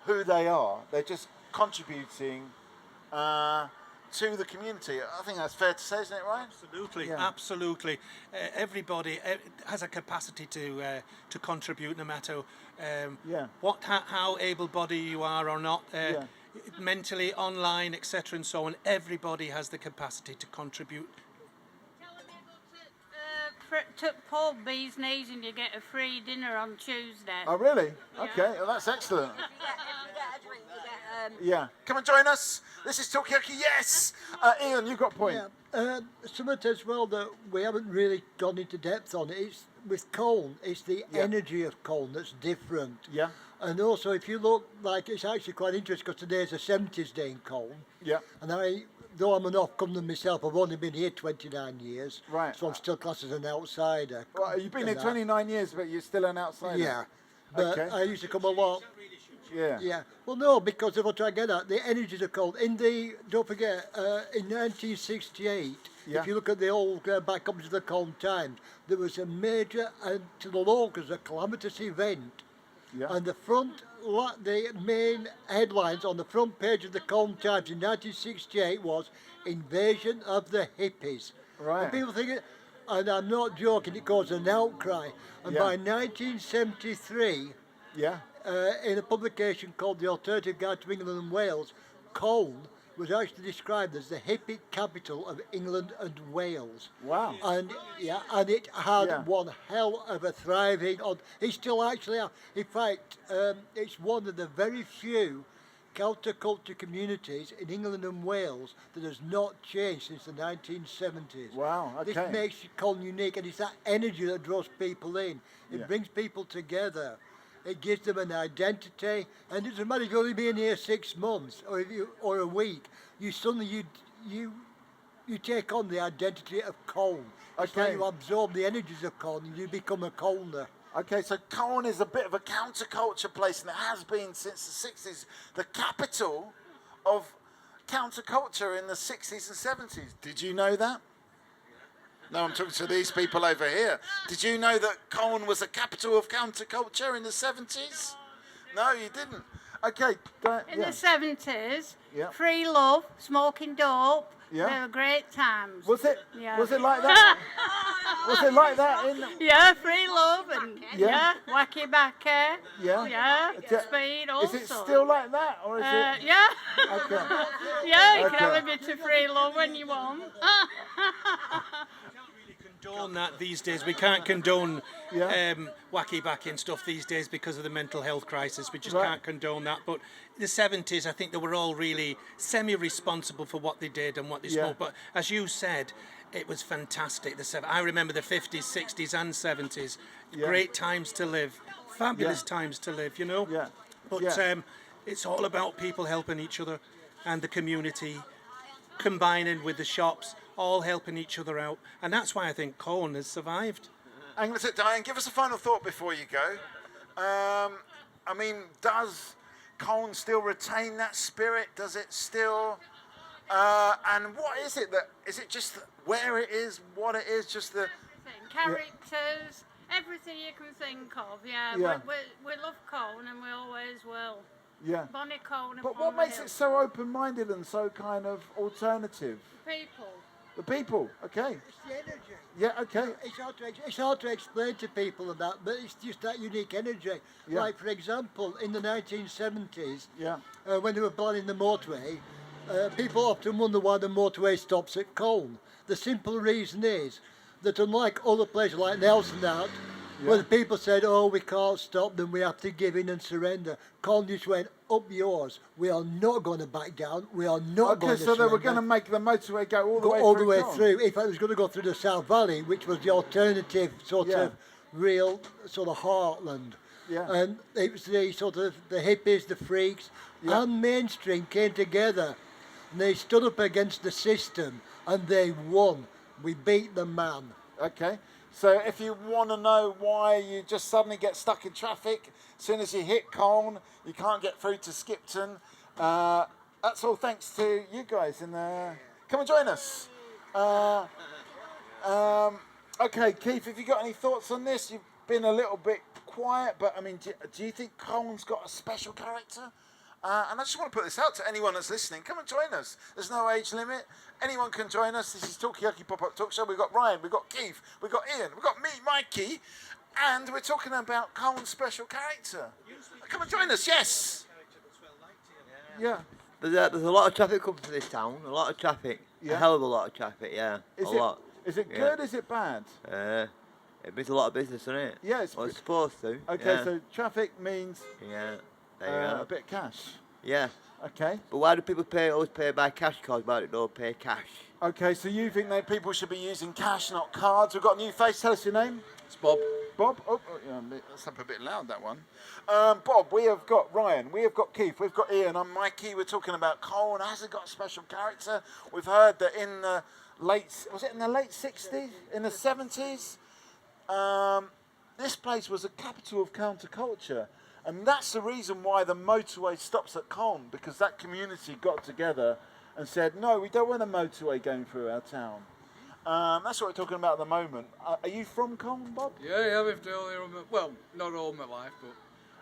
who they are, they're just contributing to the community. I think that's fair to say, isn't it, Ryan? Absolutely, absolutely. Everybody has a capacity to contribute, no matter how able-bodied you are or not, mentally, online, etc., and so on. Everybody has the capacity to contribute. Took Paul B's knees and you get a free dinner on Tuesday. Oh, really? Yeah. Okay, well, that's excellent. If you get a drink, you get Yeah, come and join us. This is Talkaoke. Yes, Ian, you've got a point. Something as well that we haven't really gone into depth on. It's with Colne. It's the energy of Colne that's different. Yeah. And also, if you look, like, it's actually quite interesting because today's a 70s day in Colne. Yeah. And though I'm an off-comer myself, I've only been here 29 years. Right. So I'm still classed as an outsider. Well, you've been here 29 years, but you're still an outsider. Yeah. But I used to come a lot. Yeah. Yeah. Well, no, because if I try to get at the energies are called. Don't forget, in 1968, if you look at the old back up to the Colne Times, there was a major, to the locals, a calamitous event. Yeah. And the main headlines on the front page of the Colne Times in 1968 was "Invasion of the Hippies." Right. And people think, and I'm not joking, it caused an outcry. And by 1973, in a publication called The Alternative Guide to England and Wales, Colne was actually described as the hippie capital of England and Wales. Wow. And it had one hell of a thriving. It's still actually, in fact, it's one of the very few counterculture communities in England and Wales that has not changed since the 1970s. Wow, okay. This makes Colne unique, and it's that energy that draws people in. It brings people together. It gives them an identity, and it doesn't matter if you've only been here 6 months or a week. You suddenly you take on the identity of Colne. It's like you absorb the energies of Colne, and you become a Colner. Okay, so Colne is a bit of a counterculture place, and it has been since the 60s. The capital of counterculture in the 60s and 70s. Did you know that? No, I'm talking to these people over here. Did you know that Colne was a capital of counterculture in the 70s? No, you didn't. Okay. In the 70s, Yeah. free love, smoking dope. Yeah. They were great times. Was it? Yeah. Was it like that? Was it like that in? Yeah, free love and Yeah. wacky backy. Yeah. Yeah, Yeah. speed Is also. it still like that, or is it? Yeah. Okay. Yeah, you can have Okay. a bit of free love when you want. Condone that these days. We can't condone wacky backy and stuff these days because of the mental health crisis. We just Right. can't condone that. But in the 70s, I think they were all really semi-responsible for what they did and what they Yeah. smoked. But as you said, it was fantastic. I remember the 50s, 60s and 70s. Yeah. Great times to live. Fabulous times to live, you know? Yeah. But Yeah. it's all about people helping each other and the community combining with the shops, all helping each other out. And that's why I think Colne has survived. And let's Diane, give us a final thought before you go. I mean, does Colne still retain that spirit? Does it still? And what is it that? Is it just where it is, what it is, just the? Characters, everything you can think of. Yeah, Yeah. we love Colne and we always will. Yeah. Bonnie Colne. But what makes it so open-minded and so kind of alternative? People. The people. Okay. It's the energy. Yeah. Okay. It's hard to explain to people and that, but it's just that unique energy. Yeah. Like, for example, in the 1970s, Yeah. when they were planning the motorway, people often wonder why the motorway stops at Colne. The simple reason is that unlike other places like Nelson out, where the people said, oh, we can't stop them, we have to give in and surrender, Colne just went, up yours. We are not going to back down. We are not going to Okay, so they were surrender. going to make the motorway go all the Go way all through. the way Colne. through. In fact, it was going to go through the South Valley, which was the alternative sort Yeah. of real sort of heartland. Yeah. And it was the sort of the hippies, the freaks, Yeah. and mainstream came together, and they stood up against the system, and they won. We beat the man. Okay. So if you want to know why you just suddenly get stuck in traffic, as soon as you hit Colne, you can't get through to Skipton. That's all thanks to you guys. And come and join us. Okay, Keith, have you got any thoughts on this? You've been a little bit quiet, but I mean, do you think Colne's got a special character? And I just want to put this out to anyone that's listening. Come and join us. There's no age limit. Anyone can join us. This is Talkaoke Pop-Up Talk Show. We've got Ryan, we've got Keith, we've got Ian, we've got me, Mikey, and we're talking about Colne's special character. Come and join us, yes. Yeah. There's a lot of traffic coming to this town. A lot of traffic. Yeah. A hell of a lot of traffic. Yeah. Is a it, lot. Is it Yeah. good? Is it bad? It means a lot of business, doesn't it? Yeah, it's well, it's supposed to. Okay, yeah. so traffic means Yeah. There you a go. bit of cash. Yeah. Okay. But why do people always pay by cash cards, but they don't pay cash? Okay, so you think that people should be using cash, not cards. We've got a new face. Tell us your name. It's Bob. Bob? Oh, yeah, that's up a bit loud, that one. Bob, we have got Ryan, we have got Keith, we've got Ian, I'm Mikey. We're talking about Colne. Has it got a special character? We've heard that in the late 60s? In the 70s? This place was a capital of counterculture. And that's the reason why the motorway stops at Colne, because that community got together and said, no, we don't want a motorway going through our town. That's what we're talking about at the moment. Are you from Colne, Bob? Yeah, I've lived all here. Well, not all my life, but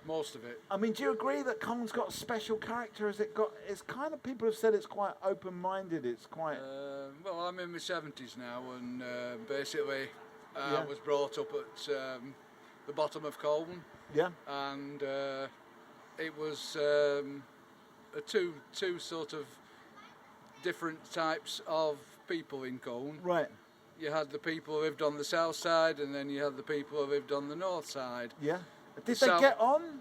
most of it. I mean, do you agree that Colne's got a special character? Has it got? It's kind of, people have said it's quite open-minded. It's quite. Well, I'm in my 70s now, and basically, Yeah. I was brought up at the bottom of Colne. Yeah. And it was a two sort of different types of people in Colne. Right. You had the people who lived on the south side, and then you had the people who lived on the north side. Yeah. Did they get on?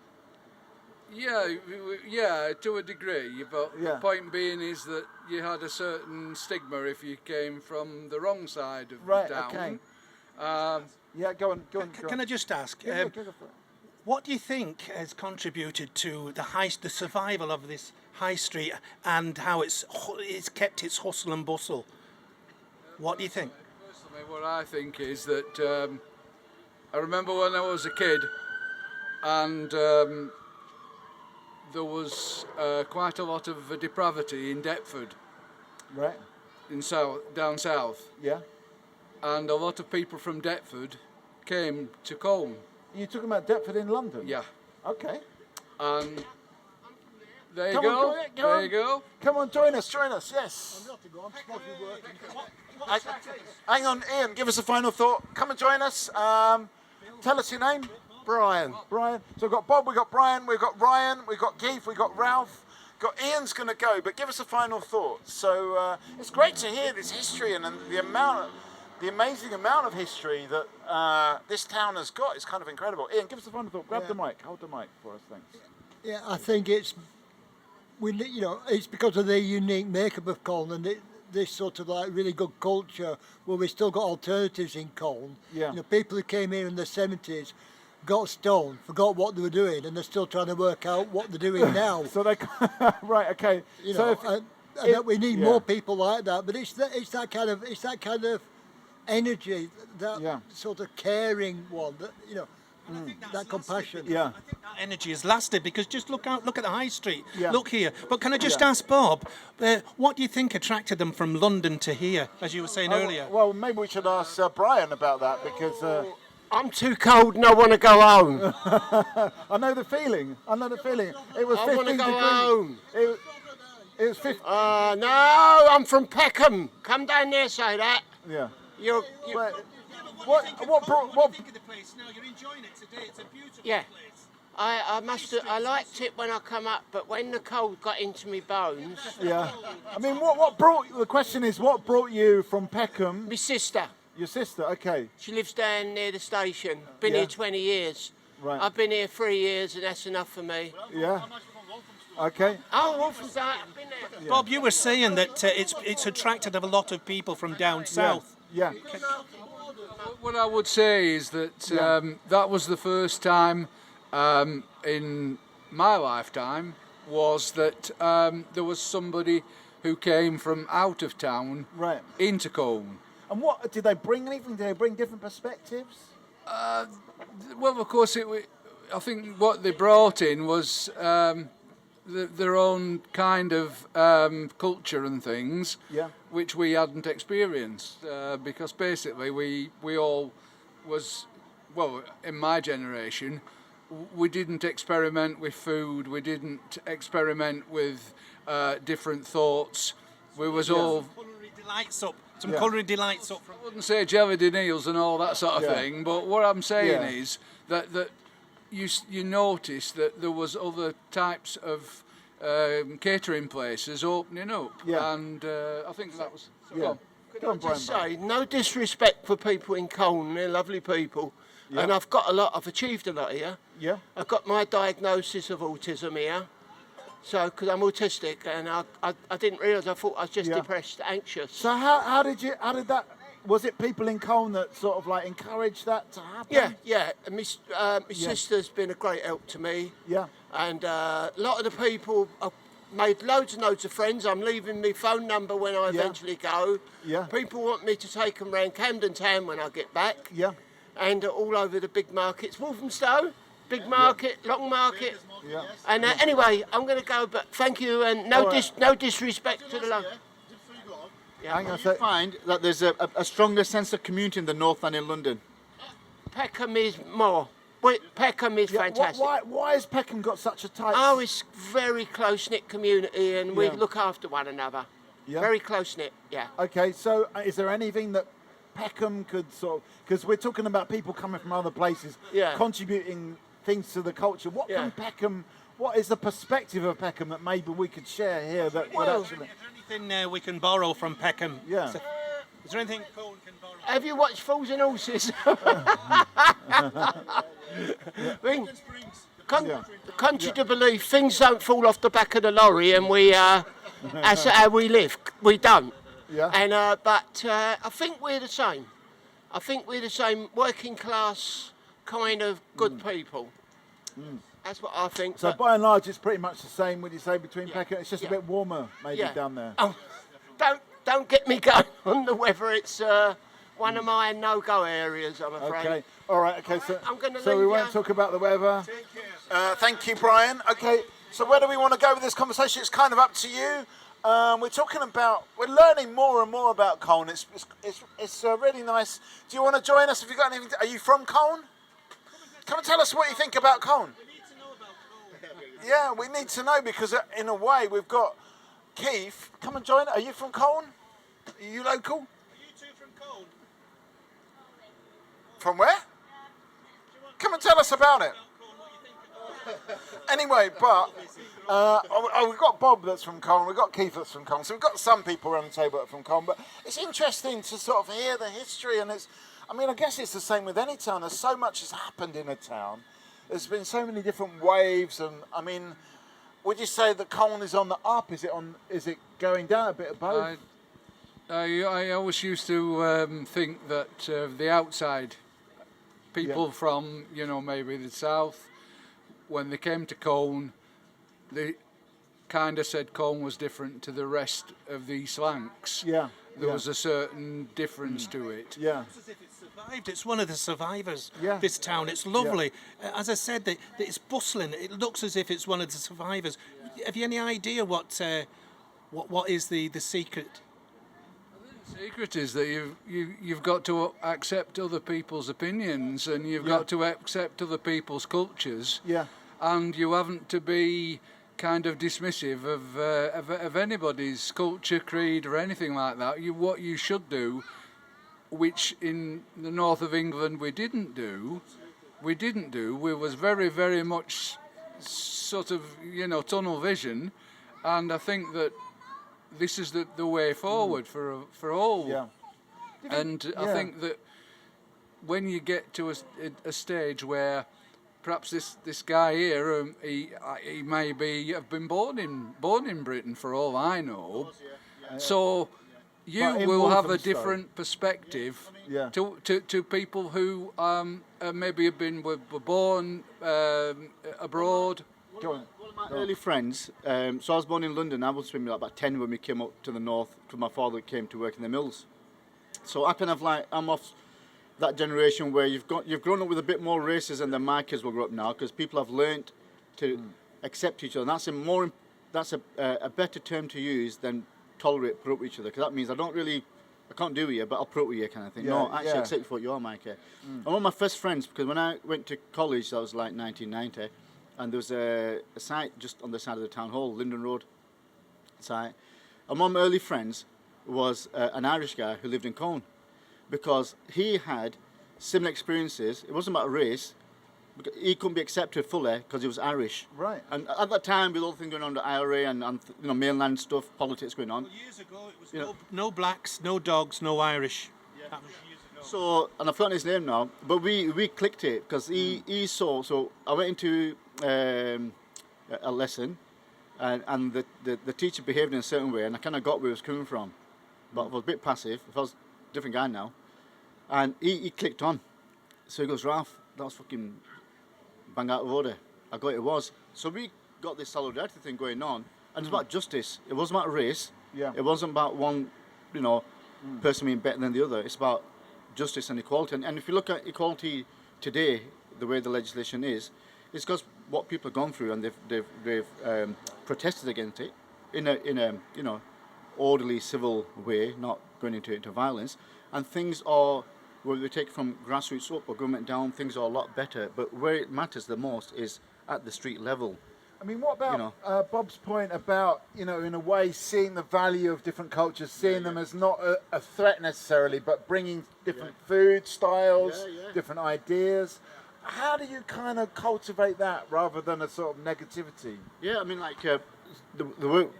Yeah, to a degree. But Yeah. the point being is that you had a certain stigma if you came from the wrong side of Right. the town. Okay. Yeah. Go on. Can I just ask? Yeah, go for it. What do you think has contributed to the survival of this high street and how it's kept its hustle and bustle? What do you think? Personally, what I think is that I remember when I was a kid, and there was quite a lot of depravity in Deptford. Right. Down south. Yeah. And a lot of people from Deptford came to Colne. You're talking about Deptford in London? Yeah. Okay. And There you Come go. on, There you go. Come on, join us, yes. Hang on, Ian, give us a final thought. Come and join us. Tell us your name. Brian. Brian. So we've got Bob, we've got Brian, we've got Ryan, we've got Keith, we've got Ralph. Got Ian's going to go, but give us a final thought. So it's great to hear this history and the amazing amount of history that this town has got. It's kind of incredible. Ian, give us a final thought. Grab the mic. Hold the mic for us, thanks. Yeah, I think it's because of the unique makeup of Colne and this sort of like really good culture where we still got alternatives in Colne. Yeah. People who came here in the 70s got stoned, forgot what they were doing, and they're still trying to work out what they're doing now. So they, right, okay. That we need more people like that. But it's that kind of energy, that sort of caring one, that that compassion. Yeah. I think that energy has lasted because just look at the high street. Yeah. Look here. But can I just ask Bob, what do you think attracted them from London to here, as you were saying earlier? Well, maybe we should ask Brian about that because. I'm too cold and I want to go home. I know the feeling. It was 15 I want to go degrees. home. It was 50. No, I'm from Peckham. Come down there, say that. Yeah. You're what do you think of the place now? You're enjoying it today. It's a beautiful place. I liked it when I come up, but when the cold got into me bones. Yeah. I mean, what brought? The question is, what brought you from Peckham? My sister. Your sister, okay. She lives down near the station. Been here 20 years. Right. I've been here 3 years, and that's enough for me. Yeah. Okay. Oh, Walthamstow, I've been there. Yeah. Bob, you were saying that it's attracted a lot of people from down south. Yeah. What I would say is that that was the first time in my lifetime was that there was somebody who came from out of town into Colne. And what did they bring? Anything? Did they bring different perspectives? Well, of course, I think what they brought in was their own kind of culture and things, which we hadn't experienced. Because basically, we all was, well, in my generation, we didn't experiment with food. We didn't experiment with different thoughts. We was all Culinary delights up. Some culinary delights up from. I wouldn't say jelly Daniels and all that sort of thing, but what I'm saying is that you notice that there was other types of catering places opening up, and I think that was. Can I just say, no disrespect for people in Colne, they're lovely people, and I've achieved a lot here. Yeah. I've got my diagnosis of autism here. So, because I'm autistic, and I didn't realise. I thought I was just depressed, anxious. So how did that? Was it people in Colne that sort of like encouraged that to happen? Yeah. And my sister's been a great help to me. Yeah. And a lot of the people, I've made loads and loads of friends. I'm leaving my phone number when I eventually go. Yeah. People want me to take them round Camden Town when I get back. Yeah. And all over the big markets, Walthamstow, Big Market, Long Market. Yeah. And anyway, I'm going to go, but thank you, and no disrespect to the local. Hang on, you find that there's a stronger sense of community in the north than in London? Peckham is more. Peckham is fantastic. Why has Peckham got such a tight... Oh, it's very close-knit community, and we look after one another. Yeah. Very close-knit, yeah. Okay, so is there anything that Peckham could sort of... Because we're talking about people coming from other places, contributing things to the culture. What can Peckham... What is the perspective of Peckham that maybe we could share here that would actually... Is there anything we can borrow from Peckham? Yeah. Is there anything Colne can borrow? Have you watched Fools and Horses? Contrary to belief, things don't fall off the back of the lorry, and that's how we live. We don't. Yeah. And but I think we're the same. I think we're the same working class kind of good people. That's what I think. So by and large, it's pretty much the same. Would you say between Peckham? It's just a bit warmer, maybe down there. Oh, don't get me going on the weather. It's one of my no-go areas, I'm afraid. Okay. All right. Okay. So I'm going to so we won't talk about the weather. Thank you, Brian. Okay. So where do we want to go with this conversation? It's kind of up to you. We're learning more and more about Colne. It's really nice. Do you want to join us? Have you got anything? Are you from Colne? Come and tell us what you think about Colne. Yeah, we need to know because in a way we've got Keith. Come and join. Are you from Colne? Are you local? Are you two from Colne? From where? Come and tell us about it. Anyway, but we've got Bob that's from Colne, we've got Keith that's from Colne, so we've got some people around the table that are from Colne, but it's interesting to sort of hear the history, and I guess it's the same with any town. There's so much has happened in a town. There's been so many different waves, and would you say that Colne is on the up? Is it going down a bit of both? I always used to think that the outside people from, maybe the south, when they came to Colne, they kind of said Colne was different to the rest of the East Lancs. Yeah. There was a certain difference to it. Yeah. It's as if it's survived. It's one of the survivors, Yeah. this town. It's lovely. As I said, it's bustling. It looks as if it's one of the survivors. Have you any idea what is the secret? The secret is that you've got to accept other people's opinions, and you've got to accept other people's cultures. Yeah. And you haven't to be kind of dismissive of anybody's culture, creed, or anything like that. What you should do, which in the north of England we didn't do. We was very, very much sort of tunnel vision, and I think that this is the way forward for all. Yeah. And I think that when you get to a stage where perhaps this guy here, he may have been born in Britain for all I know. So you will have a different perspective to people who maybe were born abroad. Go on. My early friends, so I was born in London. I was swimming about 10 when we came up to the north because my father came to work in the mills. So I kind of I'm off that generation where you've grown up with a bit more racism than my kids will grow up now, because people have learnt to accept each other. And that's a better term to use than tolerate, put up with each other, because that means I can't do with you, but I'll put up with you kind of thing. No, actually accept you for what you are, Mike. And one of my first friends, because when I went to college, that was like 1990, and there was a site just on the side of the town hall, Linden Road site. And one of my early friends was an Irish guy who lived in Colne, because he had similar experiences. It wasn't about race. He couldn't be accepted fully because he was Irish. Right. And at that time, with all the things going on, the IRA and mainland stuff, politics going on. Well, years ago, it was no blacks, no dogs, no Irish. Yeah. That was years ago. So, and I've forgotten his name now, but we clicked it because he saw. So I went into a lesson, and the teacher behaved in a certain way, and I kind of got where he was coming from, but I was a bit passive. I was a different guy now, and he clicked on. So he goes, Ralph, that was fucking bang out of order. I got it was. So we got this solidarity thing going on, and it's about justice. It wasn't about race. Yeah. It wasn't about one, person being better than the other. It's about justice and equality. And if you look at equality today, the way the legislation is, it's because what people have gone through, and they've protested against it in a orderly, civil way, not going into violence. And things are, whether we take from grassroots up or government down, things are a lot better. But where it matters the most is at the street level. I mean, what about Bob's point about, in a way, seeing the value of different cultures, seeing them as not a threat necessarily, but bringing different food styles, different ideas. How do you kind of cultivate that rather than a sort of negativity? Yeah, I mean, like the work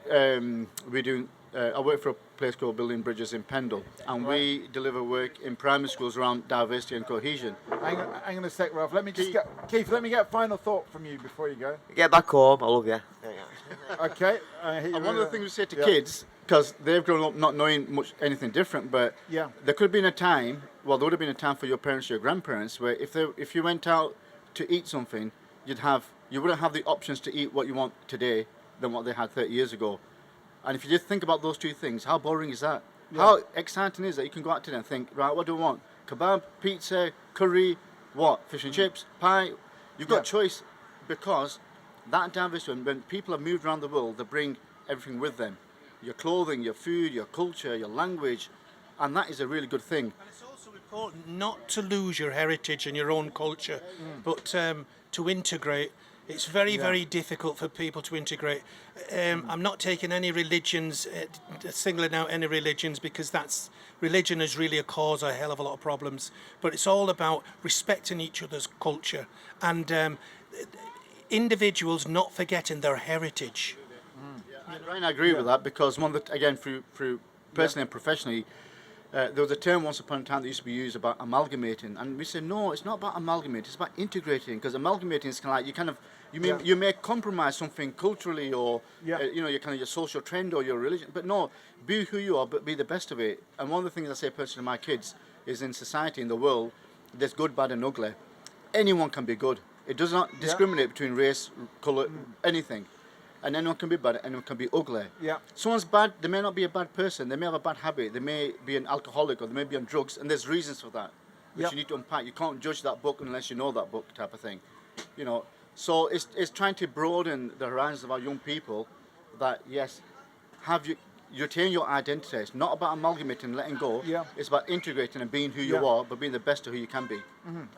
we're doing, I work for a place called Building Bridges in Pendle, and we deliver work in primary schools around diversity and cohesion. Hang on a sec, Ralph. Let me just Keith, let me get a final thought from you before you go. Get back home, I love you. Okay. And one of the things we say to kids, because they've grown up not knowing anything different, but there could have been a time, there would have been a time for your parents, your grandparents, where if you went out to eat something, you wouldn't have the options to eat what you want today than what they had 30 years ago. And if you just think about those two things, how boring is that? Yeah. How exciting is that you can go out today and think, right, what do I want? Kebab, pizza, curry, what? Fish and chips, pie? You've got choice, because that diversity, when people have moved around the world, they bring everything with them. Your clothing, your food, your culture, your language, and that is a really good thing. And it's also important not to lose your heritage and your own culture, but to integrate. It's very, very difficult for people to integrate. I'm not taking any religions, singling out any religions, because religion is really a cause of a hell of a lot of problems. But it's all about respecting each other's culture and individuals not forgetting their heritage. Ryan, I agree with that, because again, through personally and professionally, there was a term once upon a time that used to be used about amalgamating, and we said no, it's not about amalgamating, it's about integrating, because amalgamating is kind of like you may compromise something culturally or your kind of your social trend or your religion, but no, be who you are, but be the best of it. And one of the things I say personally to my kids is, in society, in the world, there's good, bad, and ugly. Anyone can be good. It does not discriminate between race, colour, anything. And anyone can be bad, anyone can be ugly. Yeah. Someone's bad, they may not be a bad person, they may have a bad habit, they may be an alcoholic, or they may be on drugs, and there's reasons for that, which you need to unpack. You can't judge that book unless you know that book, type of thing. You know, so it's trying to broaden the horizons of our young people, that yes, retain your identity. It's not about amalgamating and letting go. It's about integrating and being who you are, but being the best of who you can be.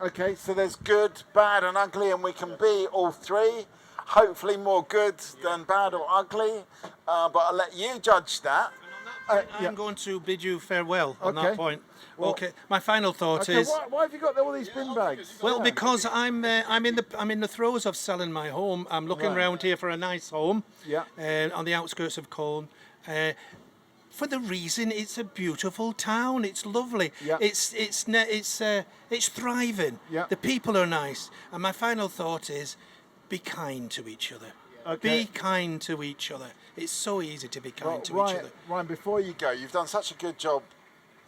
Okay, so there's good, bad, and ugly, and we can be all three. Hopefully more good than bad or ugly, but I'll let you judge that. I'm going to bid you farewell on that point. Well, okay, my final thought is. Why have you got all these bin bags? Well, because I'm in the throes of selling my home. I'm looking around here for a nice home. On the outskirts of Colne. For the reason it's a beautiful town. It's lovely. It's thriving. The people are nice. And my final thought is, be kind to each other. Be kind to each other. It's so easy to be kind to each other. Ryan, before you go, you've done such a good job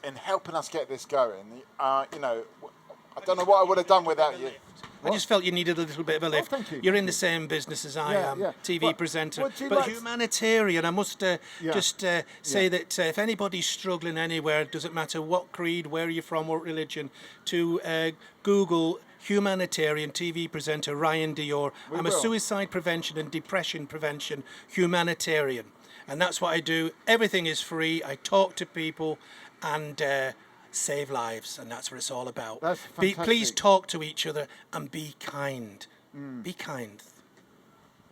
in helping us get this going. I don't know what I would have done without you. I just felt you needed a little bit of a lift. Thank you. You're in the same business as I am, TV presenter, but humanitarian. I must just say that if anybody's struggling anywhere, it doesn't matter what creed, where you're from, what religion, to Google humanitarian TV presenter Ryan Dior. I'm a suicide prevention and depression prevention humanitarian, and that's what I do. Everything is free. I talk to people and save lives, and that's what it's all about. That's fantastic. Please talk to each other and be kind. Be kind.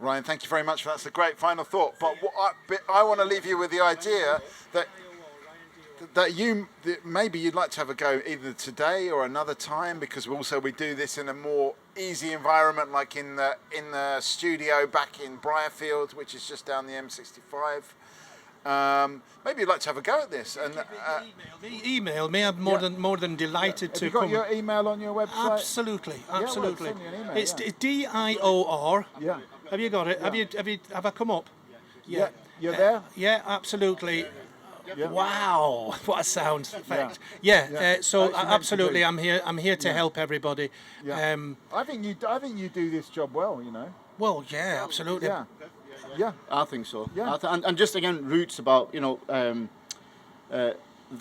Ryan, thank you very much for that. That's a great final thought. But I want to leave you with the idea that maybe you'd like to have a go either today or another time, because we do this in a more easy environment, like in the studio back in Briarfield, which is just down the M65. Maybe you'd like to have a go at this, and email me. I'm more than delighted to. Have you got your email on your website? Absolutely. Well, send me an email, It's DIOR. Yeah. Have you got it? Have I come up? Yeah. You're there? Yeah, absolutely. Yeah. Wow, what a sound effect! So absolutely, I'm here to help everybody. Yeah. I think you do this job well. You know. Well, yeah, absolutely. Yeah, I think so. Yeah. And just again, roots about the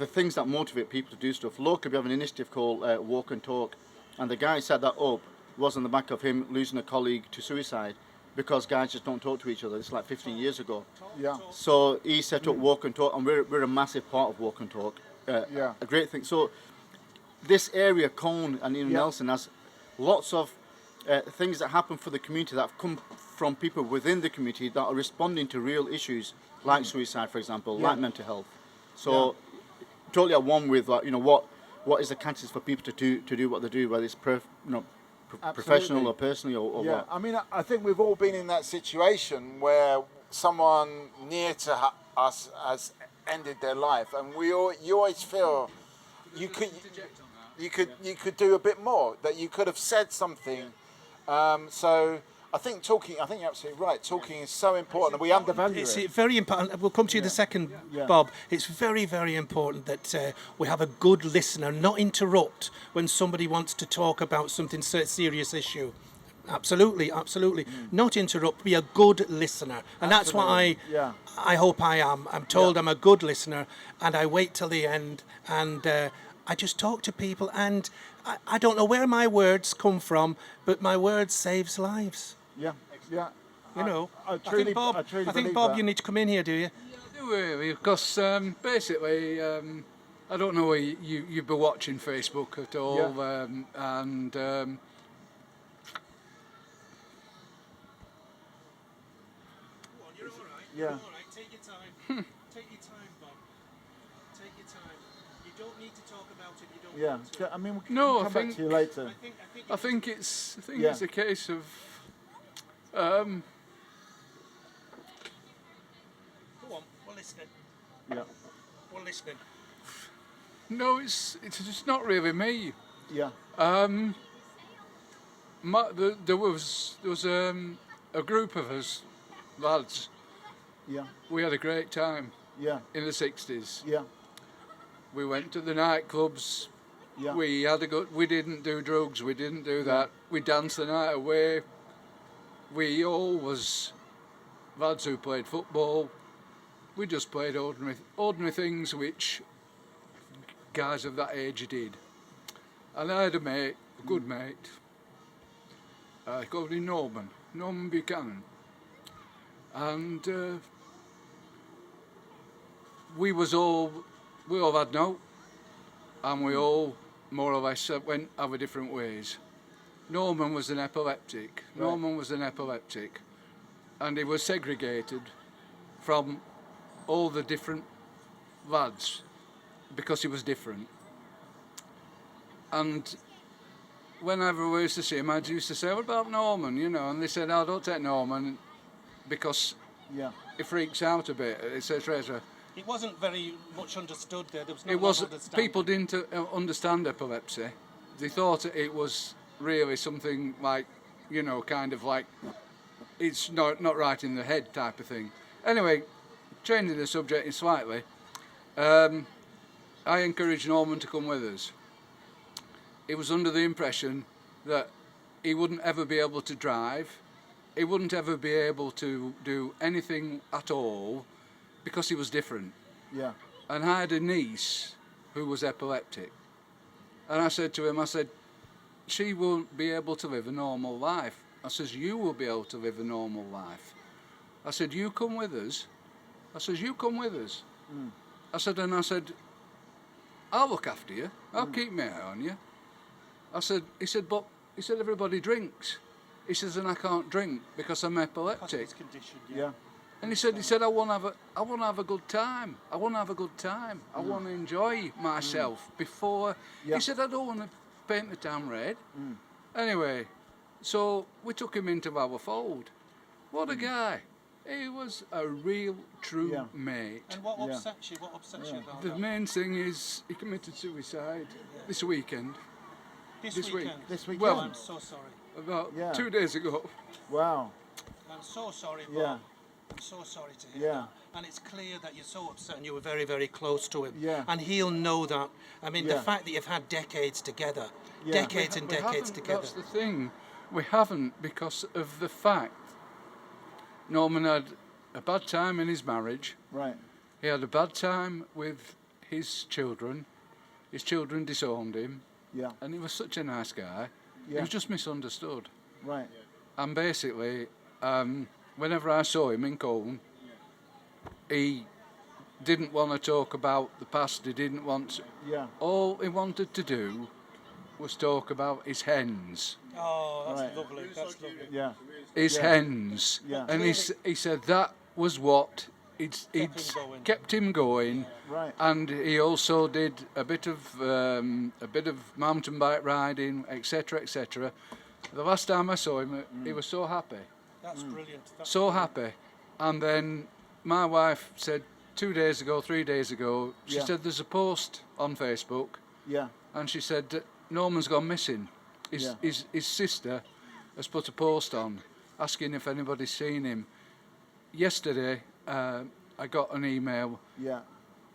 things that motivate people to do stuff. Locally, we have an initiative called Walk and Talk, and the guy set that up was on the back of him losing a colleague to suicide, because guys just don't talk to each other. It's like 15 years ago. Yeah. So he set up Walk and Talk, and we're a massive part of Walk and Talk. A great thing. So this area, Colne and even Nelson, has lots of things that happen for the community that have come from people within the community that are responding to real issues like suicide, for example, like mental health. So totally at one with what is the chances for people to do what they do, whether it's professional or personally or what. I mean, I think we've all been in that situation where someone near to us has ended their life, and you always feel you could do a bit more, that you could have said something. So I think you're absolutely right. Talking is so important, and we undervalue it. It's very important. We'll come to you in a second, Bob. It's very, very important that we have a good listener, not interrupt when somebody wants to talk about something serious issue. Absolutely. Not interrupt. Be a good listener, and that's what I hope I am. I'm told I'm a good listener, and I wait till the end, and I just talk to people, and I don't know where my words come from, but my words saves lives. Yeah. You know, I think Bob, you need to come in here, do you? Yeah, I do really, because basically, I don't know where you've been watching Facebook at all, and Yeah. All right, take your time. Take your time, Bob. Take your time. You don't need to talk about it. You don't. Yeah. Want to. I mean, we can No, come back to you later. I think it's Yeah. it's a case of Go on, we're listening. Yeah. We're listening. no, it's just not really me. Yeah. There was a group of us lads. Yeah. We had a great time. Yeah. In the 60s. Yeah. We went to the nightclubs. Yeah. We had a good. We didn't do drugs. We didn't do that. We danced the night away. We all was lads who played football. We just played ordinary things which guys of that age did. And I had a mate, a good mate. Called him Norman Buchanan. And we all had no, and we all more or less went our different ways. Norman was an epileptic. Right. Norman was an epileptic, and he was segregated from all the different lads because he was different. And whenever we used to see him, I used to say, "What about Norman?" You know, and they said, "Oh, don't take Norman because he freaks out a bit," etc. It wasn't very much understood there. There was It not was understanding. people didn't understand epilepsy. They thought it was really something like, you know, kind of like it's not right in the head type of thing. Anyway, changing the subject slightly, I encouraged Norman to come with us. He was under the impression that he wouldn't ever be able to drive, he wouldn't ever be able to do anything at all because he was different. Yeah. And I had a niece who was epileptic. And I said to him, I said, she won't be able to live a normal life. I says, you will be able to live a normal life. I said, you come with us. I says, you come with us. Mm. I said, I'll look after you. I'll keep my eye on you. He said, everybody drinks. He says, and I can't drink because I'm epileptic. His condition, Yeah. And he said, I want to have a good time. I want to have a good time. I want to enjoy myself before. Yeah. He said, I don't want to paint the town red. Anyway, so we took him into our fold. What a guy. He was a real, true mate. And what upsets you? What upsets you about The that? main thing is he committed suicide this weekend. This week. This weekend? Well, I'm so sorry. about 2 days ago. Wow. I'm so sorry, Bob. Yeah. I'm so sorry to hear Yeah. that. And it's clear that you're so upset and you were very, very close to him. Yeah. And he'll know that. I mean, the Yeah. fact that you've had decades together, Yeah. decades and We decades haven't, together. That's the thing. We haven't because of the fact Norman had a bad time in his marriage. Right. He had a bad time with his children. His children disowned him. Yeah. And he was such a nice guy. He Yeah. was just misunderstood. Right. And basically, whenever I saw him in Colne, he didn't want to talk about the past. He didn't want to, Yeah. all he wanted to do was talk about his hens. Oh, that's Right. lovely. That's lovely. Yeah. His Yeah. hens. Yeah. And he said that was what kept him going. Right. And he also did a bit of mountain bike riding, etc., etc. The last time I saw him, he was so happy. That's brilliant. That's So happy. And then my wife said 3 days ago, she Yeah. said there's a post on Facebook, Yeah. and she said that Norman's gone missing. Yeah. His sister has put a post on asking if anybody's seen him. Yesterday, I got an email. Yeah.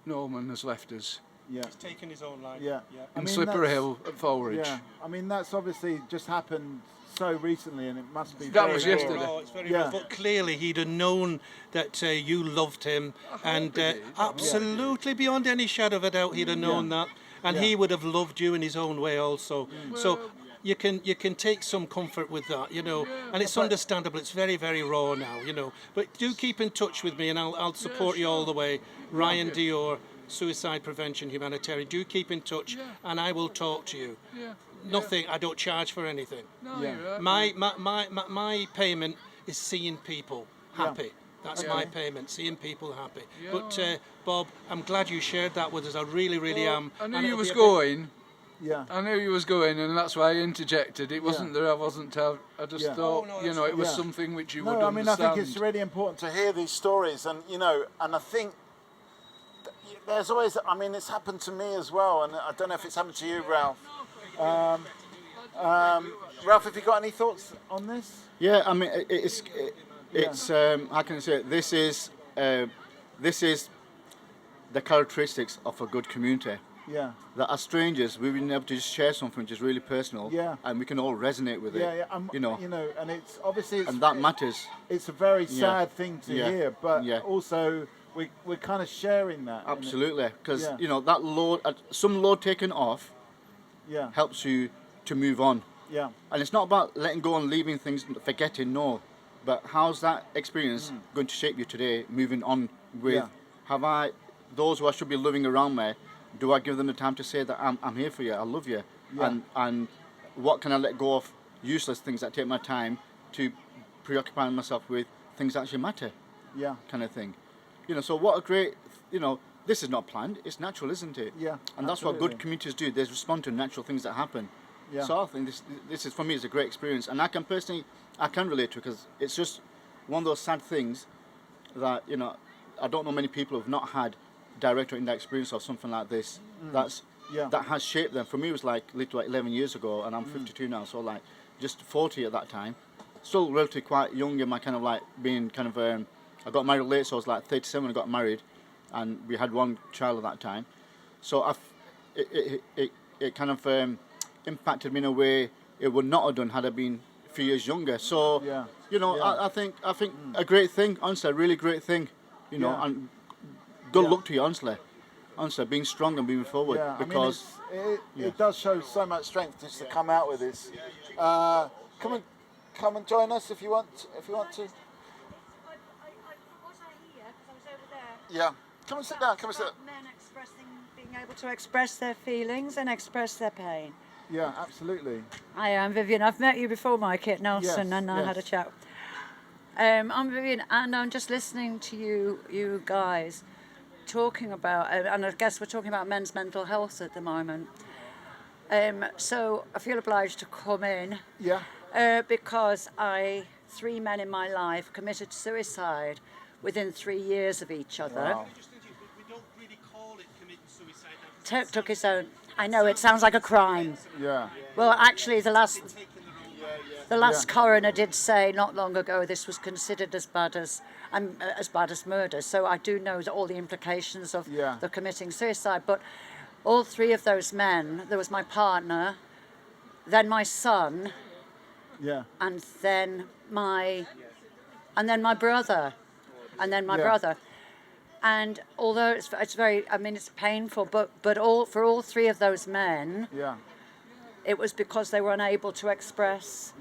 Norman has left us. Yeah. He's taken his own life. Yeah. In Slippery that's- Hill at Foulridge. Yeah. I mean, that's obviously just happened so recently, and it must be. That very was raw. yesterday. Oh, it's very Yeah. rough. But clearly he'd have known that you loved him, and he did. absolutely beyond any shadow of a doubt, he'd have known that, and Yeah. he would have loved you in his own way also. So Well- you can take some comfort with that, you know, and it's understandable. It's very, very raw now, you know. But do keep in touch with me, and I'll support you all the way. Ryan Dior, Suicide Prevention Humanitarian. Do keep in touch, and I will talk to you. Yeah. Nothing. I don't charge for anything. No, Yeah. you're right. My payment is seeing people happy. That's Yeah. my payment, seeing people happy. Yeah. But Bob, I'm glad you shared that with us. I really, really am. I knew And you it'll was be a going. Yeah. I knew you was going, and that's why I interjected. It wasn't that I wasn't. I just Yeah. thought, Oh, no, you that's know, it was fine. something which you No, would I mean, understand. I think it's really important to hear these stories, and and I think there's always. I mean, it's happened to me as well, and I don't know if it's happened to you, Ralph. Ralph, have you got any thoughts on this? Yeah, I mean, it's how can I say it? This is the characteristics of a good community. Yeah. That as strangers, we've been able to just share something which is really personal, Yeah. and we can all resonate with it. Yeah, yeah. And it's obviously and that matters. It's a very Yeah. sad thing to Yeah. hear, but Yeah. also we're kind of sharing that. Absolutely, because Yeah. that load, some load taken off, Yeah. helps you to move on. Yeah. And it's not about letting go and leaving things, forgetting, no. But how's that experience going to shape you today, moving on with, Yeah. have I, those who I should be loving around me, do I give them the time to say that I'm here for you, I love you? Yeah. And what can I let go of useless things that take my time to preoccupy myself with things that actually matter? Yeah. Kind of thing. So what a great, this is not planned, it's natural, isn't it? Yeah, And that's what good communities do, they respond to natural things that happen. Yeah. So I think this is, for me, is a great experience, and I can relate to it, because it's just one of those sad things that I don't know many people who have not had direct or indirect experience of something like this. That has shaped them. For me, it was like 11 years ago, and I'm 52 now, so like just 40 at that time. Still relatively quite young in my kind of like being kind of. I got married late, so I was like 37 when I got married, and we had one child at that time. So it kind of impacted me in a way it would not have done had I been a few years younger. So I think a great thing, honestly, a really great thing, and good luck to you, honestly, being strong and moving forward. Yeah, because it does show so much strength just to come out with this. Come and join us if you want to. Yeah, come and sit down. Come and sit. Men being able to express their feelings and express their pain. Yeah, absolutely. Hi, I'm Vivian. I've met you before, Mike, at Nelson, Yes, and I had a yes. chat. I'm Vivian, and I'm just listening to you guys talking about, and I guess we're talking about men's mental health at the moment. So I feel obliged to come in. Yeah. Because 3 men in my life committed suicide within 3 years of each other. Wow. We don't really call it committing suicide. Took his own. I know it sounds like a crime. Yeah. Well, actually, the last coroner did say not long ago this was considered as bad as murder. So I do know all the implications of the committing suicide. But all 3 of those men, there was my partner, then my son, and then my brother, and then my brother. And although it's very, I mean, it's painful, but for all 3 of those men, it was because they were unable to express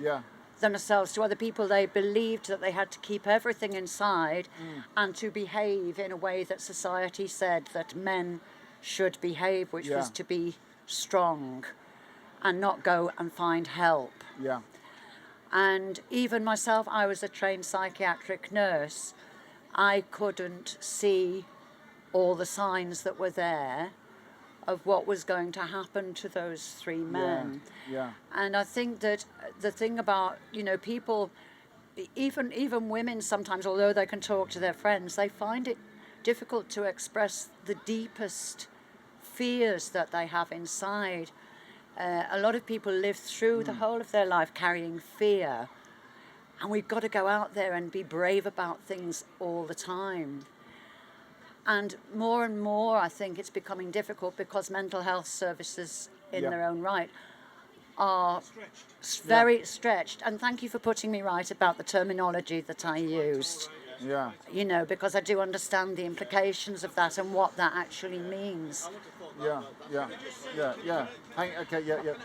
themselves to other people. They believed that they had to keep everything inside and to behave in a way that society said that men should behave, which was to be strong and not go and find help. Yeah. And even myself, I was a trained psychiatric nurse. I couldn't see all the signs that were there of what was going to happen to those 3 men. Yeah. And I think that the thing about, people, even women sometimes, although they can talk to their friends, they find it difficult to express the deepest fears that they have inside. A lot of people live through the whole of their life carrying fear, and we've got to go out there and be brave about things all the time. And more, I think it's becoming difficult because mental health services in their own right are very stretched. And thank you for putting me right about the terminology that I used. Yeah. Because I do understand the implications of that and what that actually means. Yeah.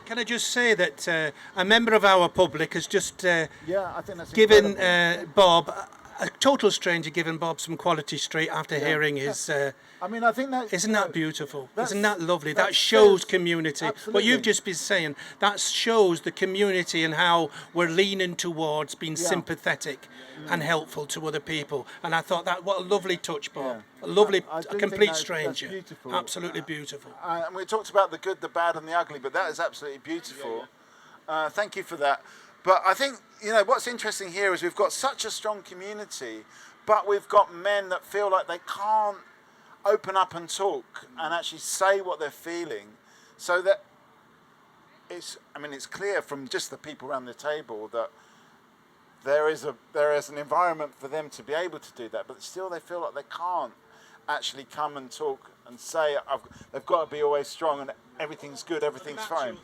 Can I just say that a member of our public has just I think that's given incredible. Bob a total stranger giving Bob some quality street after hearing his. I mean, I think that isn't that beautiful? Isn't that lovely? that That shows says- community. What absolutely. you've just been saying, that shows the community and how we're leaning towards being sympathetic and helpful to other people. And I thought that what a lovely touch, Bob. A lovely, I do a think complete that's stranger. beautiful. Absolutely beautiful. And we talked about the good, the bad, and the ugly, but that is absolutely beautiful. Thank you for that. But I think, you know, what's interesting here is we've got such a strong community, but we've got men that feel like they can't open up and talk and actually say what they're feeling, so that it's clear from just the people around the table that there is an environment for them to be able to do that, but still they feel like they can't actually come and talk and say they've got to be always strong and everything's good, everything's fine.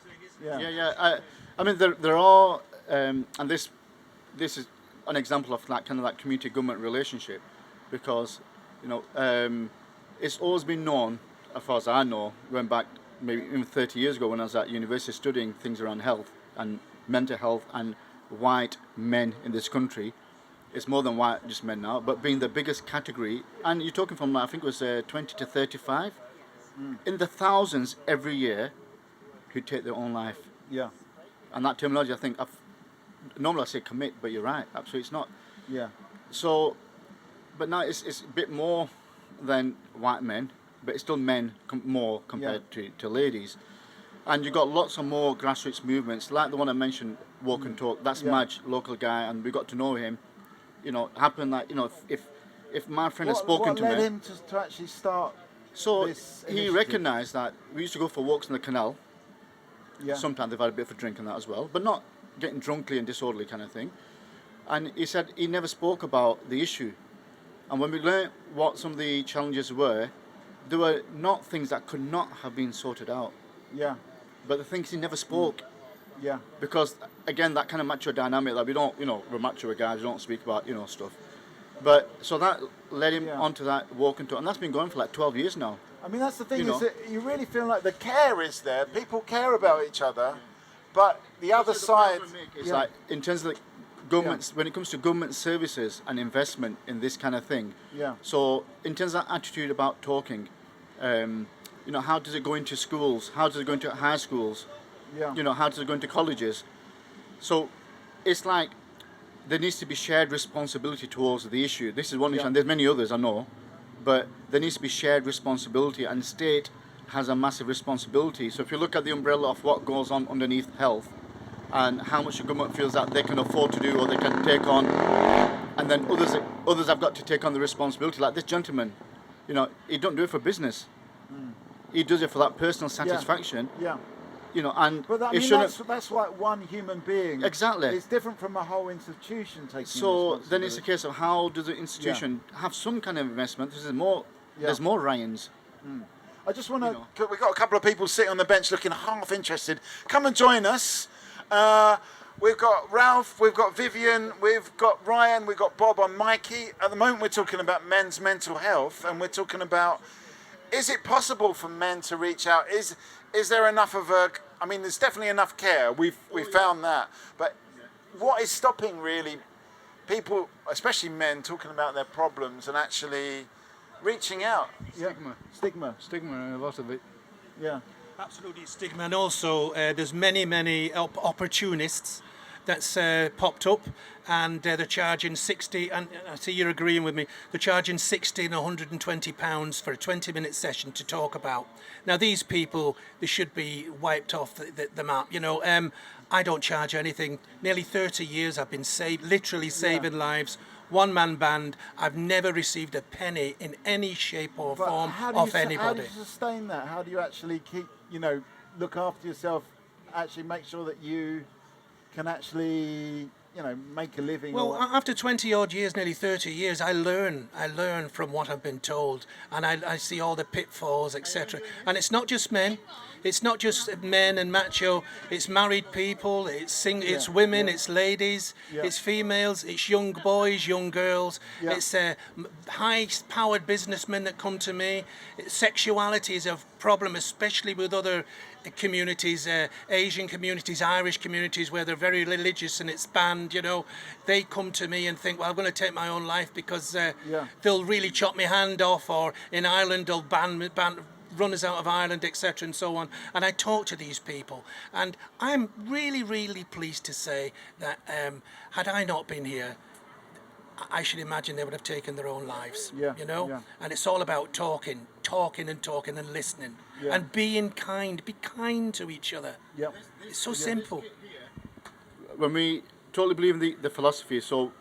I mean, there are, and this is an example of that kind of that community-government relationship, because, you know, it's always been known, as far as I know, going back maybe even 30 years ago when I was at university studying things around health and mental health and white men in this country. It's more than white, just men now, but being the biggest category, and you're talking from, I think it was 20 to 35, in the thousands every year who take their own life. Yeah. And that terminology, I think, normally I say commit, but you're right, absolutely it's not. Yeah. So, but now it's a bit more than white men, but it's still men more compared to ladies. And you've got lots of more grassroots movements, like the one I mentioned, Walk and Talk. That's Madge, local guy, and we got to know him. You know, happened like, you know, if my friend had spoken to me. What led him to actually start? So this he initiative? recognised that we used to go for walks in the canal. Yeah. Sometimes they've had a bit of a drink and that as well, but not getting drunkly and disorderly kind of thing. And he said he never spoke about the issue. And when we learned what some of the challenges were, there were not things that could not have been sorted out. Yeah. But the things he never spoke. Yeah. Because, again, that kind of macho dynamic that we don't, you know, we're macho guys, we don't speak about, you know, stuff. But, so that led him onto that walk and talk, and that's been going for like 12 years now. I mean, that's the thing, You is know. that you really feel like the care is there, people care about each other, but the other side... It's like, in terms of the governments, when it comes to government services and investment in this kind of thing, so in terms of that attitude about talking, you know, how does it go into schools? How does it go into high schools? Yeah. You know, how does it go into colleges? So it's like there needs to be shared responsibility towards the issue. This is one issue, and there's many others, I know, but there needs to be shared responsibility, and the state has a massive responsibility. So if you look at the umbrella of what goes on underneath health and how much the government feels that they can afford to do or they can take on, and then others have got to take on the responsibility, like this gentleman, you know, he don't do it for business. He does it for that personal satisfaction. Yeah. You know, and But I it mean, shouldn't. that's like one human being. Exactly. It's different from a whole institution taking So then it's a responsibility. case of how does the institution have some kind of investment? There's more Ryans. I just want to. We've got a couple of people sitting on the bench looking half interested. Come and join us. We've got Ralph, we've got Vivian, we've got Ryan, we've got Bob and Mikey. At the moment, we're talking about men's mental health, and we're talking about: is it possible for men to reach out? Is there enough of a? I mean, there's definitely enough care. We've found that, but what is stopping really people, especially men, talking about their problems and actually reaching out? Stigma, a lot of it. Yeah. Absolutely stigma, and also there's many opportunists that's popped up, and they're charging 60, and I see you're agreeing with me, they're charging 60 and 120 pounds for a 20-minute session to talk about. Now these people, they should be wiped off the map, you know. I don't charge anything. Nearly 30 years I've been literally saving lives. One-man band. I've never received a penny in any shape or form off anybody. How do you sustain that? How do you actually keep, you know, look after yourself, actually make sure that you can actually, you know, make a living? Well, after 20 odd years, nearly 30 years, I learn from what I've been told, and I see all the pitfalls, etc. And it's not just men. It's not just men and macho. It's married people. It's women. It's ladies. It's females. It's young boys, young girls. It's high-powered businessmen that come to me. Sexuality is a problem, especially with other communities, Asian communities, Irish communities, where they're very religious and it's banned. and they come to me and think, well, I'm going to take my own life because they'll really chop my hand off, or in Ireland they'll ban run us out of Ireland, etc., and so on. And I talk to these people, and I'm really, really pleased to say that had I not been here, I should imagine they would have taken their own lives. And it's all about talking and listening, and being kind. Be kind to each other. It's so simple. When we totally believe in the philosophy, so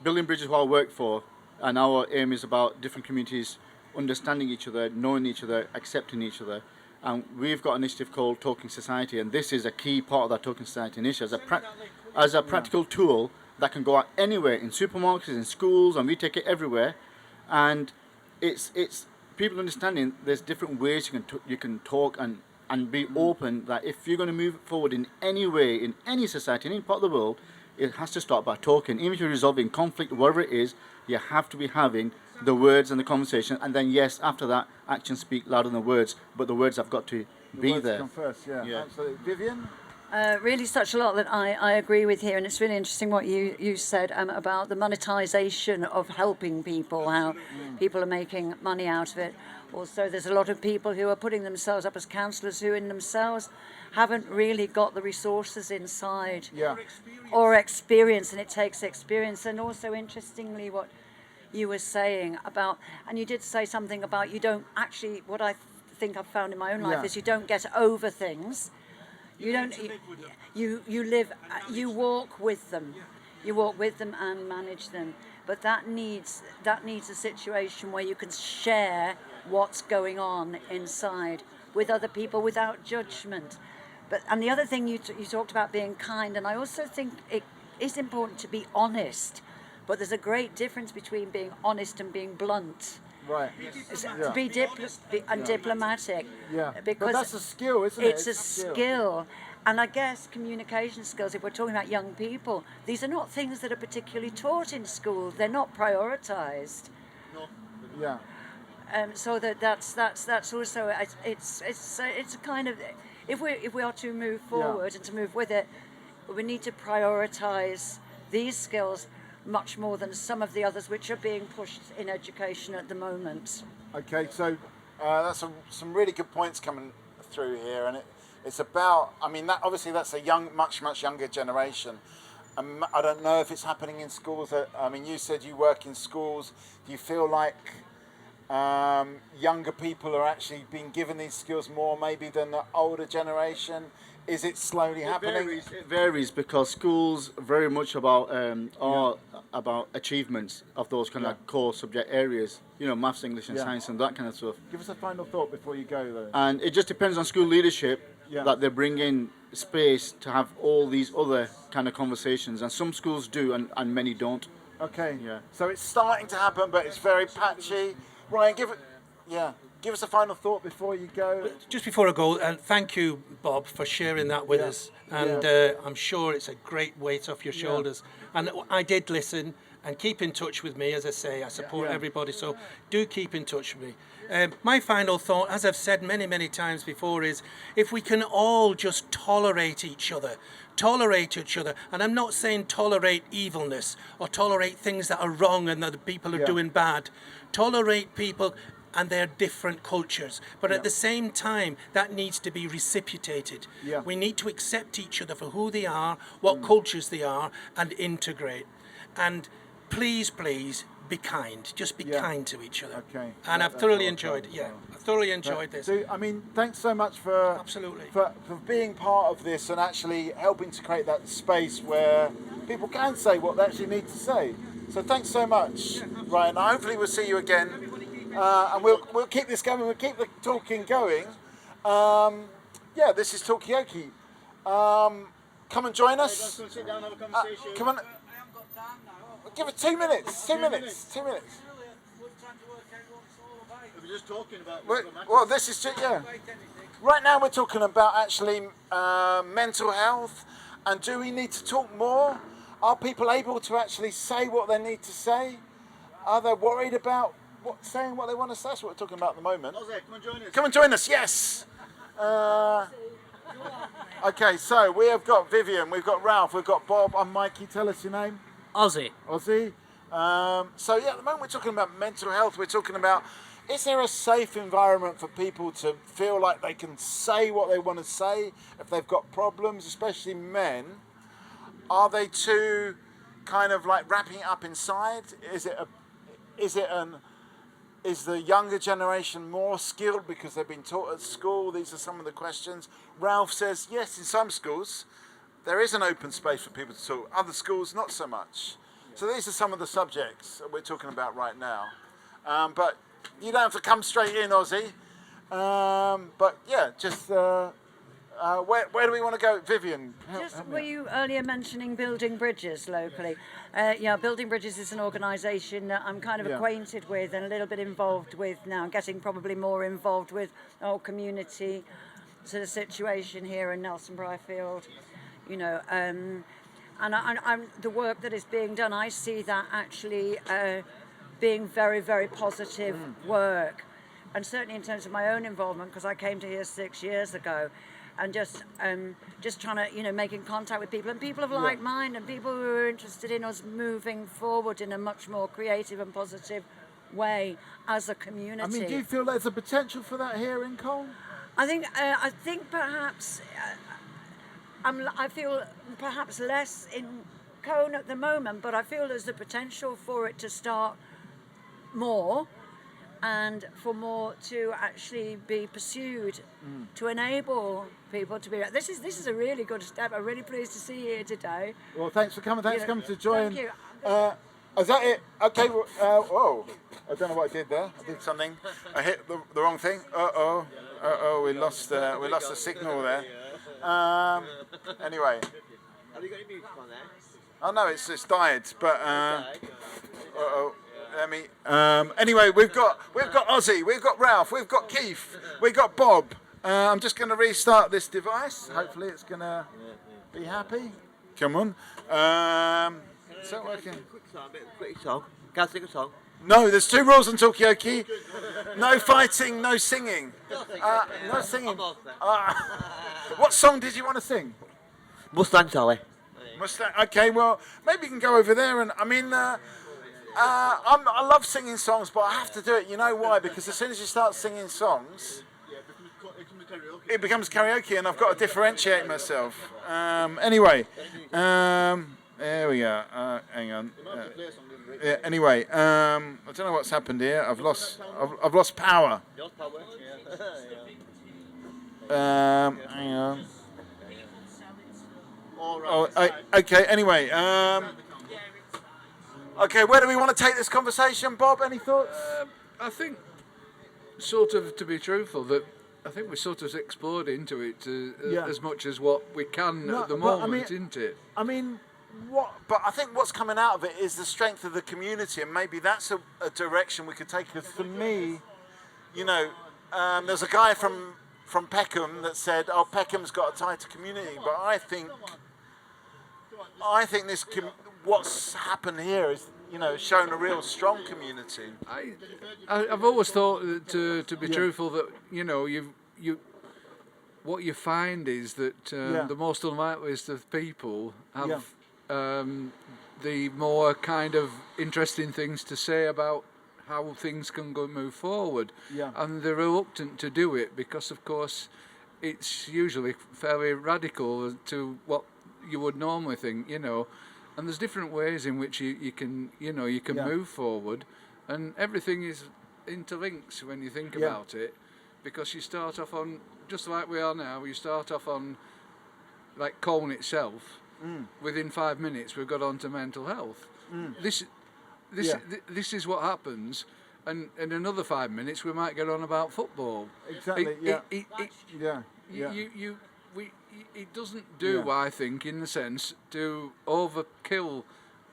Building Bridges, what I work for, and our aim is about different communities understanding each other, knowing each other, accepting each other. And we've got an initiative called Talking Society, and this is a key part of that Talking Society initiative as a practical tool that can go out anywhere, in supermarkets, in schools, and we take it everywhere. And it's people understanding there's different ways you can talk and be open, that if you're going to move forward in any way, in any society, in any part of the world, it has to start by talking. Even if you're resolving conflict, whatever it is, you have to be having the words and the conversation, and then yes, after that, actions speak louder than words, but the words have got to be words there. Come first, yeah. Absolutely. Vivian? Really such a lot that I agree with here, and it's really interesting what you said about the monetisation of helping people, how people are making money out of it. Also, there's a lot of people who are putting themselves up as counsellors who in themselves haven't really got the resources inside or experience, and it takes experience. And also, interestingly, what you were saying about, and you did say something about you don't actually, what I think I've found in my own life is you don't get over things. You live, you walk with them. You walk with them and manage them. But that needs a situation where you can share what's going on inside with other people without judgment. And the other thing you talked about being kind, and I also think it is important to be honest. But there's a great difference between being honest and being blunt. Right. Be diplomatic. Yeah. Because but that's a skill, isn't it? It's a skill. And I guess communication skills, if we're talking about young people, these are not things that are particularly taught in school. They're not prioritised. No. Yeah. So that's also it's a kind of, if we are to move forward and to move with it, we need to prioritise these skills much more than some of the others which are being pushed in education at the moment. Okay, so that's some really good points coming through here, and it's about, I mean, that obviously that's a much younger generation. I don't know if it's happening in schools. I mean, you said you work in schools. Do you feel like younger people are actually being given these skills more maybe than the older generation? Is it slowly happening? It varies because schools are very much about are about achievements of those kind of core subject areas. Maths, English, and science, and that kind of stuff. Give us a final thought before you go, though. And it just depends on school leadership that they bring in space to have all these other kind of conversations, and some schools do, and many don't. Okay. Yeah. So it's starting to happen, but it's very patchy. Ryan, give us a final thought before you go. Just before I go, and thank you, Bob, for sharing that with us. And I'm sure it's a great weight off your shoulders. And I did listen, and keep in touch with me. As I say, I support everybody, so do keep in touch with me. My final thought, as I've said many times before, is if we can all just tolerate each other, and I'm not saying tolerate evilness or tolerate things that are wrong and that people are doing bad. Tolerate people and their different cultures, but at the same time that needs to be reciprocated. We need to accept each other for who they are, what cultures they are, and integrate. And please be kind. Just be kind to each other. Okay. And I've thoroughly enjoyed it. I thoroughly enjoyed this. So, I mean, thanks so much for being part of this and actually helping to create that space where people can say what they actually need to say. So thanks so much, Ryan. Hopefully we'll see you again, and we'll keep this going. We'll keep the talking going. This is Talkaoke. Come and join us. Sit down and have a conversation. Come on. Give it 2 minutes. 2 minutes. 2 minutes. We're just talking about. Well, this is just, Right now we're talking about actually mental health, and do we need to talk more? Are people able to actually say what they need to say? Are they worried about saying what they want to say? That's what we're talking about at the moment. Jose, come and join us. Come and join us, yes. Okay, so we have got Vivian, we've got Ralph, we've got Bob. I'm Mikey. Tell us your name. Ozzy. Ozzy. So yeah, at the moment we're talking about mental health. We're talking about, is there a safe environment for people to feel like they can say what they want to say if they've got problems, especially men? Are they too kind of like wrapping it up inside? Is the younger generation more skilled because they've been taught at school? These are some of the questions. Ralph says, yes, in some schools there is an open space for people to talk. Other schools, not so much. So these are some of the subjects that we're talking about right now. But you don't have to come straight in, Ozzy. But yeah, just where do we want to go? Vivian, help me Were out. you earlier mentioning building bridges locally? Yeah, Building Bridges is an organisation that I'm kind of acquainted with and a little bit involved with now, getting probably more involved with our community sort of situation here in Nelson Bryfield, you know. And I'm the work that is being done, I see that actually being very, very positive work. And certainly in terms of my own involvement, because I came to here 6 years ago, and just trying to, you know, making contact with people, and people of like mind, and people who are interested in us moving forward in a much more creative and positive way as a community. I mean, do you feel there's a potential for that here in Colne? I think perhaps I feel perhaps less in Colne at the moment, but I feel there's the potential for it to start more, and for more to actually be pursued to enable people to be. This is a really good step. I'm really pleased to see you here today. Well, thanks for coming. Thanks for coming to join. Thank you. Is that it? Okay. Whoa! I don't know what I did there. I did something. I hit the wrong thing. We lost the signal there. Anyway. Have you got any music on there? Oh no, it's died. But let me. Anyway, we've got Ozzy, we've got Ralph, we've got Keith, we've got Bob. I'm just going to restart this device. Hopefully, it's going to be happy. Come on. Is that working? Quick song. Can I sing a song? No, there's 2 rules on Talkaoke. No fighting, no singing. No singing. What song did you want to sing? Mustang Sally. Mustang. Okay, well, maybe you can go over there. And I mean, I love singing songs, but I have to do it. You know why? Because as soon as you start singing songs, it becomes karaoke, and I've got to differentiate myself. Anyway, there we go. Hang on. Yeah, anyway, I don't know what's happened here. I've lost power. Hang on. Okay. Anyway, okay. Where do we want to take this conversation, Bob? Any thoughts? I think, sort of, to be truthful, that I think we sort of explored into it as much as what we can at the moment, isn't it? I mean, but I think what's coming out of it is the strength of the community, and maybe that's a direction we could take. Because for me, you know, there's a guy from Peckham that said, "Oh, Peckham's got a tighter community," but I think this what's happened here is, you know, shown a real strong community. I've always thought that, to be truthful, that, you know, what you find is that the most unlikeliest of people have the more kind of interesting things to say about how things can move forward, and they're reluctant to do it because, of course, it's usually fairly radical to what you would normally think, you know. And there's different ways in which you can move forward, and everything is interlinks when you think about it, because you start off on, just like we are now, you start off on like Colne itself. Within 5 minutes we've got on to mental health. This is what happens, and in another 5 minutes we might get on about football. Exactly. It doesn't do, I think, in the sense to overkill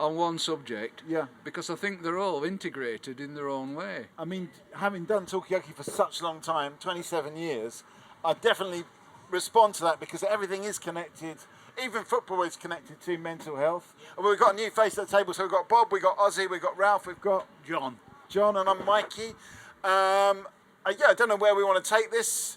on one subject. Because I think they're all integrated in their own way. I mean, having done Talkaoke for such a long time, 27 years, I definitely respond to that, because everything is connected. Even football is connected to mental health. And we've got a new face at the table, so we've got Bob, we've got Ozzy, we've got Ralph, we've got John, and I'm Mikey. I don't know where we want to take this.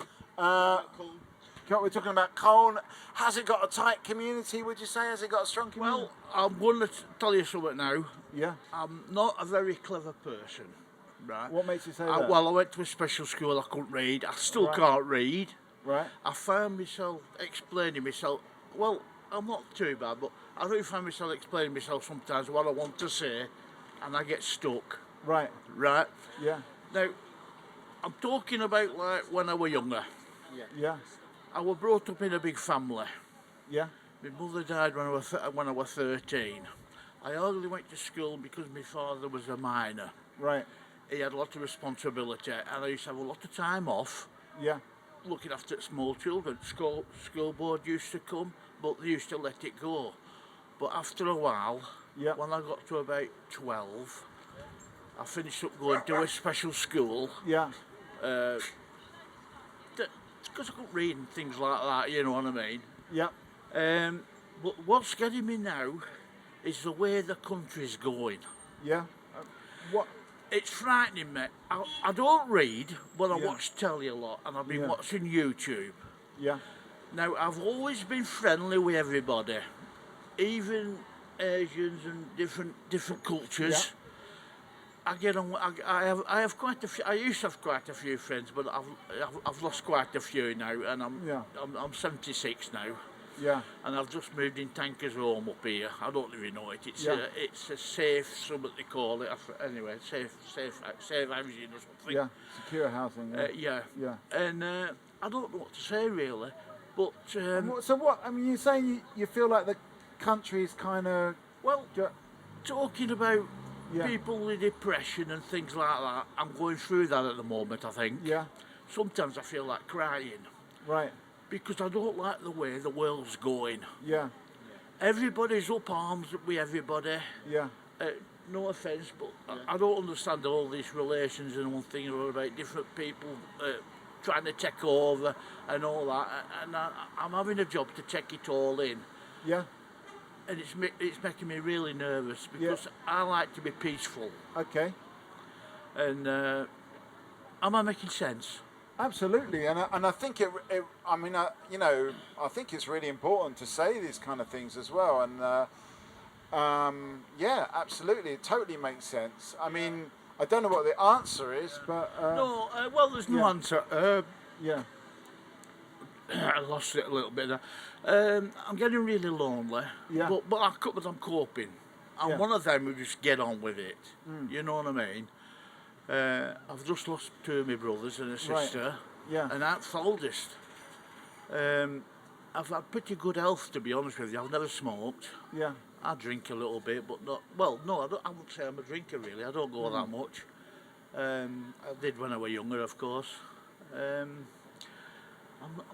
We're talking about Colne. Has it got a tight community, would you say? Has it got a strong community? Well, I'm going to tell you something now. Yeah. I'm not a very clever person, right? What makes you say that? Well, I went to a special school, I couldn't read. I still Right. can't read. Right. I found myself explaining myself. Well, I'm not too bad, but I do find myself explaining myself sometimes what I want to say, and I get stuck. Right. Right? Yeah. Now, I'm talking about like when I was younger. Yeah. I was brought up in a big family. Yeah. My mother died when I was 13. I hardly went to school because my father was a miner. Right. He had a lot of responsibility, and I used to have a lot of time off. Yeah. Looking after small children. School board used to come, but they used to let it go. But after a while, when I got to about 12, I finished up going to a special school. Yeah. Because I couldn't read and things like that, you know what I mean? Yeah. But what's getting me now is the way the country's going. Yeah. What? It's frightening me. I don't read, but I watch telly a lot, and I've been watching YouTube. Yeah. Now, I've always been friendly with everybody, even Asians and different cultures. I get on. I have quite a few. I used to have quite a few friends, but I've lost quite a few now, and I'm 76 now. Yeah. And I've just moved in Tankers Home up here. I don't even know it. It's a safe, something they call it. Anyway, safe housing or something. Yeah. Secure housing. Yeah. Yeah. And I don't know what to say really, but. So what? I mean, you're saying you feel like the country's kind of. Well, talking about Yeah. people with depression and things like that, I'm going through that at the moment, I think. Yeah. Sometimes I feel like crying. Right. Because I don't like the way the world's going. Yeah. Everybody's up arms with everybody. Yeah. No offence, but I don't understand all these relations and one thing or about different people trying to take over and all that. And I'm having a job to take it all in. Yeah. And it's making me really nervous because I like to be peaceful. Okay. And am I making sense? Absolutely, and I think I think it's really important to say these kind of things as well, and yeah, absolutely, it totally makes sense. I mean, I don't know what the answer is, but well, there's no answer. Yeah. I lost it a little bit there. I'm getting really lonely, but I'm coping. I'm one of them who just get on with it. You know what I mean? I've just lost two of my brothers and a sister, and that's the oldest. I've had pretty good health, to be honest with you. I've never smoked. Yeah. I drink a little bit, but not. Well, no, I wouldn't say I'm a drinker really. I don't go that much. I did when I was younger, of course. I'm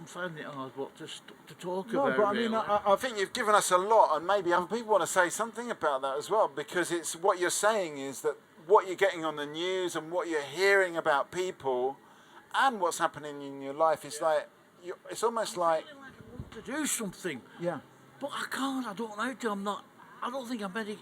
finding it hard what to talk about. No, but I really. mean, I think you've given us a lot, and maybe other people want to say something about that as well, because it's what you're saying is that what you're getting on the news and what you're hearing about people and what's happening in your life is like, it's almost like... I want to do something. Yeah. But I can't, I don't know to, I don't think I'm ready.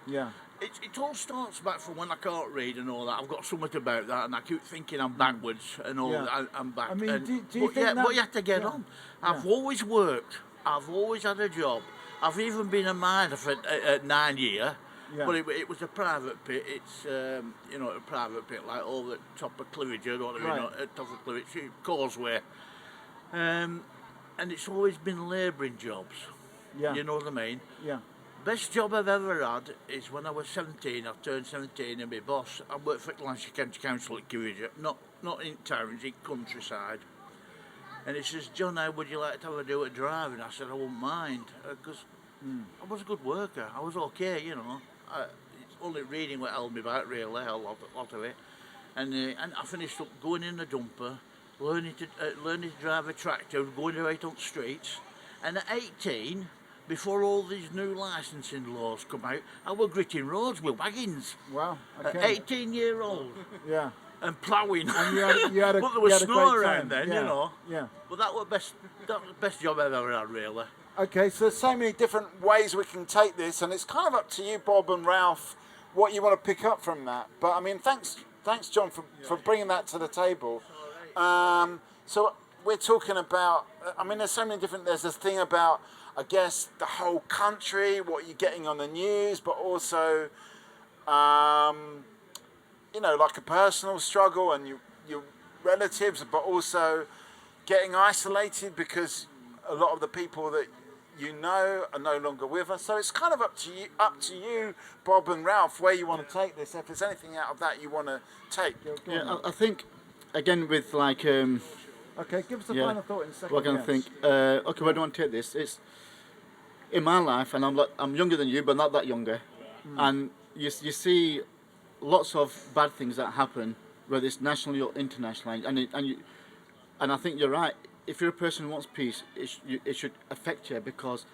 Yeah. It all starts back from when I can't read and all that. I've got something about that, and I keep thinking I'm backwards and all that. I'm back. I mean, and, do you think that... But you have to get on. I've always worked. I've always had a job. I've even been a miner for 9 years. Yeah. But it was a private pit. It's a private pit like all the top of Clividge, I don't know, top of Clividge, Causeway, and it's always been labouring jobs. Yeah. You know what I mean? Yeah. Best job I've ever had is when I was 17. I turned 17, and my boss. I worked for Lancashire County Council at Clividge, not in towns, in countryside. And he says, "John, how would you like to have a do at driving?" I said, "I wouldn't mind, because I was a good worker. I was okay, you know." It's only reading what held me back, really, a lot of it. And I finished up going in the dumper, learning to drive a tractor, going out on the streets. And at 18, before all these new licensing laws come out, I was gritting roads with wagons. Wow. Okay. At 18-year-old. Yeah. And ploughing. And you had but there was snow around time. then, yeah. you know. Yeah. But that was the best job I've ever had, really. Okay, so there's so many different ways we can take this, and it's kind of up to you, Bob and Ralph, what you want to pick up from that. But I mean, thanks, John, for bringing that to the table. So we're talking about, I mean, there's so many different, there's this thing about, I guess, the whole country, what you're getting on the news, but also, you know, like a personal struggle and your relatives, but also getting isolated because a lot of the people that you know are no longer with us. So it's kind of up to you, Bob and Ralph, where you want to take this. If there's anything out of that you want to take. Yeah, I think, again, with like... okay, give us a final thought in a second. What can I think? Okay, where do I want to take this? It's in my life, and I'm younger than you, but not that younger. And you see lots of bad things that happen, whether it's nationally or internationally, and I think you're right. If you're a person who wants peace, it should affect you, because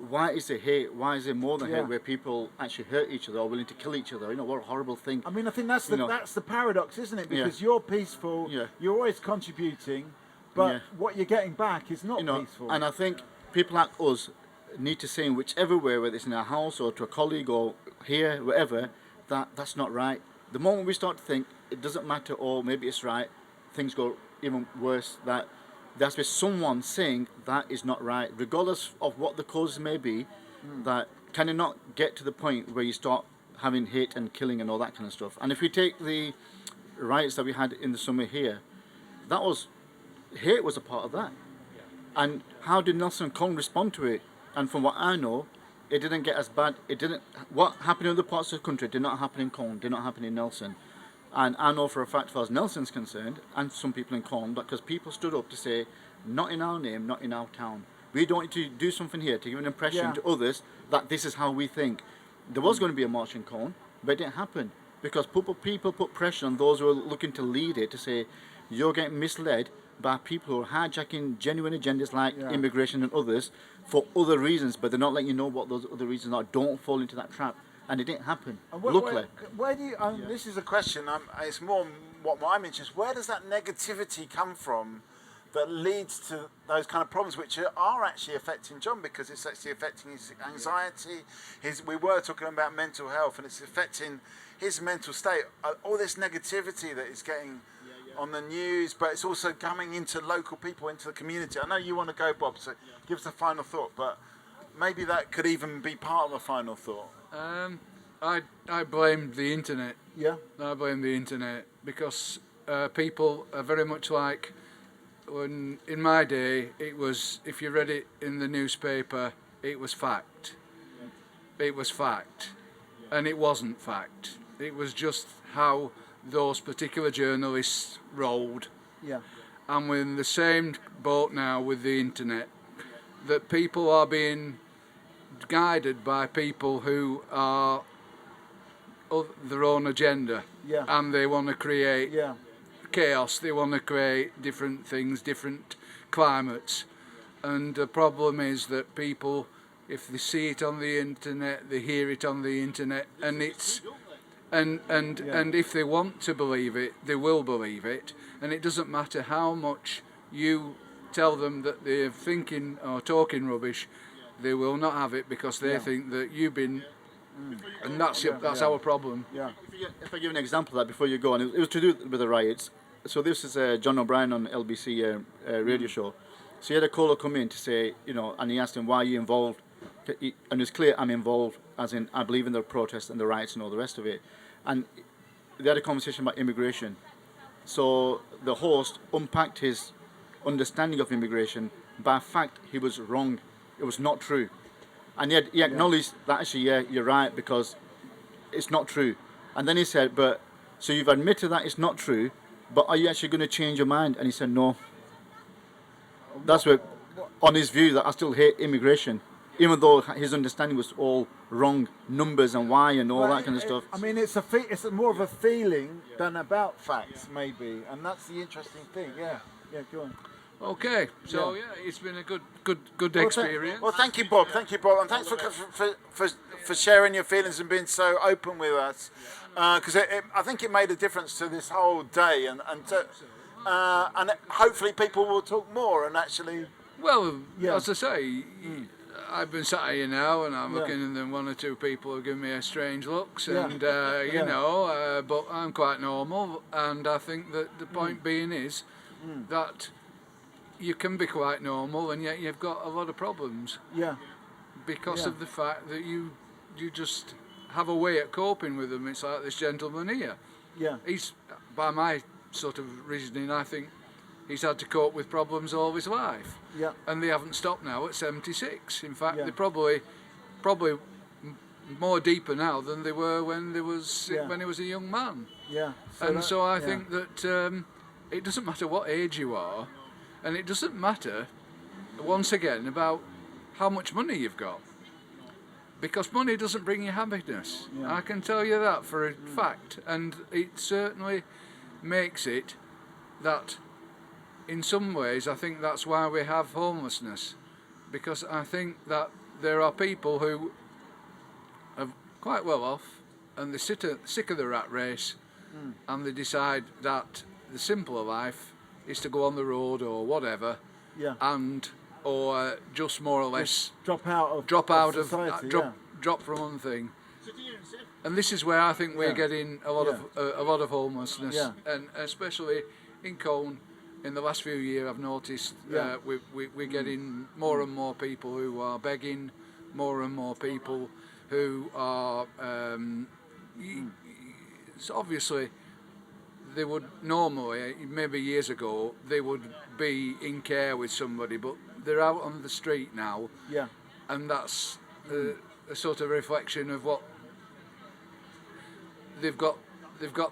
why is there hate? Why is there more than hate, where people actually hurt each other or willing to kill each other? You know, what a horrible thing. I mean, I think that's the paradox, isn't it? Because you're peaceful, you're always contributing, but what you're getting back is not peaceful. And I think people like us need to say in whichever way, whether it's in our house or to a colleague or here, wherever, that's not right. The moment we start to think it doesn't matter, or maybe it's right, things go even worse. That there has to be someone saying that is not right, regardless of what the causes may be. That can it not get to the point where you start having hate and killing and all that kind of stuff? And if we take the riots that we had in the summer here, that was hate was a part of that. And how did Nelson and Colne respond to it? And from what I know, it didn't get as bad. It didn't. What happened in other parts of the country did not happen in Colne, did not happen in Nelson. And I know for a fact, as far as Nelson's concerned, and some people in Colne, because people stood up to say, not in our name, not in our town. We don't need to do something here to give an impression to others that this is how we think. There was going to be a march in Colne, but it didn't happen, because people put pressure on those who are looking to lead it to say, you're getting misled by people who are hijacking genuine agendas like immigration and others for other reasons, but they're not letting you know what those other reasons are. Don't fall into that trap. And it didn't happen, luckily. Where do you, this is a question, it's more what I'm interested in. Where does that negativity come from that leads to those kind of problems, which are actually affecting John, because it's actually affecting his anxiety, we were talking about mental health, and it's affecting his mental state. All this negativity that is getting on the news, but it's also coming into local people, into the community. I know you want to go, Bob, so give us a final thought, but maybe that could even be part of a final thought. I blame the internet. Yeah. I blame the internet, because people are very much like when in my day it was, if you read it in the newspaper, it was fact. It was fact, and it wasn't fact. It was just how those particular journalists rolled. Yeah. And we're in the same boat now with the internet, that people are being guided by people who are their own agenda, and they want to create chaos. They want to create different things, different climates, and the problem is that people, if they see it on the internet, they hear it on the internet, and it's and if they want to believe it, they will believe it, and it doesn't matter how much you tell them that they're thinking or talking rubbish. They will not have it, because they think that you've been, and that's our problem. Yeah. If I give an example of that before you go on, it was to do with the riots. So this is John O'Brien on LBC radio show. So he had a caller come in to say, and he asked him, why are you involved? And it's clear I'm involved, as in I believe in the protests and the riots and all the rest of it. And they had a conversation about immigration. So the host unpacked his understanding of immigration. By fact, he was wrong. It was not true. And yet he acknowledged that actually, you're right, because it's not true. And then he said, so you've admitted that it's not true, but are you actually going to change your mind? And he said, no. That's where, on his view, that I still hate immigration, even though his understanding was all wrong, numbers and why and all that kind of stuff. I mean, it's more of a feeling than about facts, maybe. And that's the interesting thing, Yeah, go on. Okay, so it's been a good experience. Well, thank you, Bob. Thank you, Bob, and thanks for sharing your feelings and being so open with us. Because I think it made a difference to this whole day, and hopefully people will talk more and actually. Well, as I say, I've been sat here now, and I'm looking, and then one or two people have given me a strange looks, and but I'm quite normal, and I think that the point being is that you can be quite normal, and yet you've got a lot of problems. Yeah. Because Yeah. of the fact that you just have a way at coping with them. It's like this gentleman here. Yeah. He's, by my sort of reasoning, I think he's had to cope with problems all his life. Yeah. And they haven't stopped now at 76. In fact, Yeah. they're probably more deeper now than they were when they was Yeah. when he was a young man. Yeah. So I yeah. think that it doesn't matter what age you are, and it doesn't matter, once again, about how much money you've got. Because money doesn't bring you happiness. Yeah. I can tell you that for a fact. And it certainly makes it that, in some ways, I think that's why we have homelessness. Because I think that there are people who are quite well off, and they're sick of the rat race, and they decide that the simpler life is to go on the road or whatever, Yeah. or just more or less drop out of society, drop from one thing. And this is where I think we're getting a lot of homelessness, Yeah. and especially in Colne. In the last few years, I've noticed we're getting more and more people who are begging, more and more people who are. So obviously, they would normally, maybe years ago, they would be in care with somebody, but they're out on the street now. Yeah. And that's a sort of reflection of what they've got.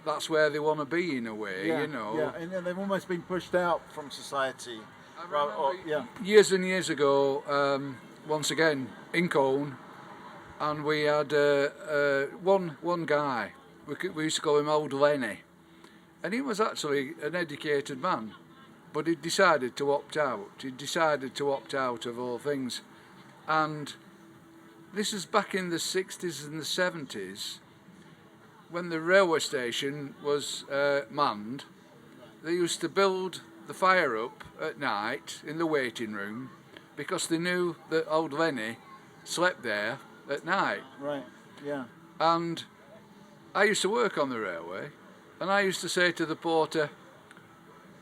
That's where they want to be in a way, Yeah. you know. Yeah. And then they've almost been pushed out from society. Yeah. Years and years ago, once again in Colne, and we had one guy. We used to call him Old Lenny, and he was actually an educated man, but he decided to opt out. He decided to opt out of all things, and this is back in the 60s and the 70s, when the railway station was manned. They used to build the fire up at night in the waiting room because they knew that Old Lenny slept there at night. Right. Yeah. And I used to work on the railway, and I used to say to the porter,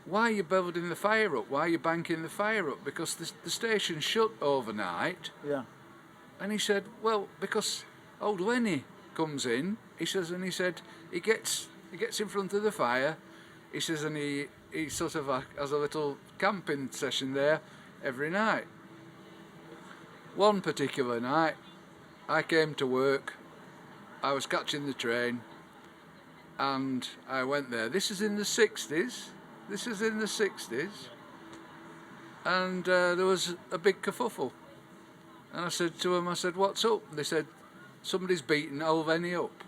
"Why are you building the fire up? Why are you banking the fire up? Because the station shut overnight." Yeah. And he said, "Well, because Old Lenny comes in," he says, and he said, he gets in front of the fire, he says, and he sort of has a little camping session there every night. One particular night, I came to work, I was catching the train, and I went there. This is in the 60s, and there was a big kerfuffle. And I said to them, I said, "What's up?" They said, "Somebody's beaten Old Lenny up."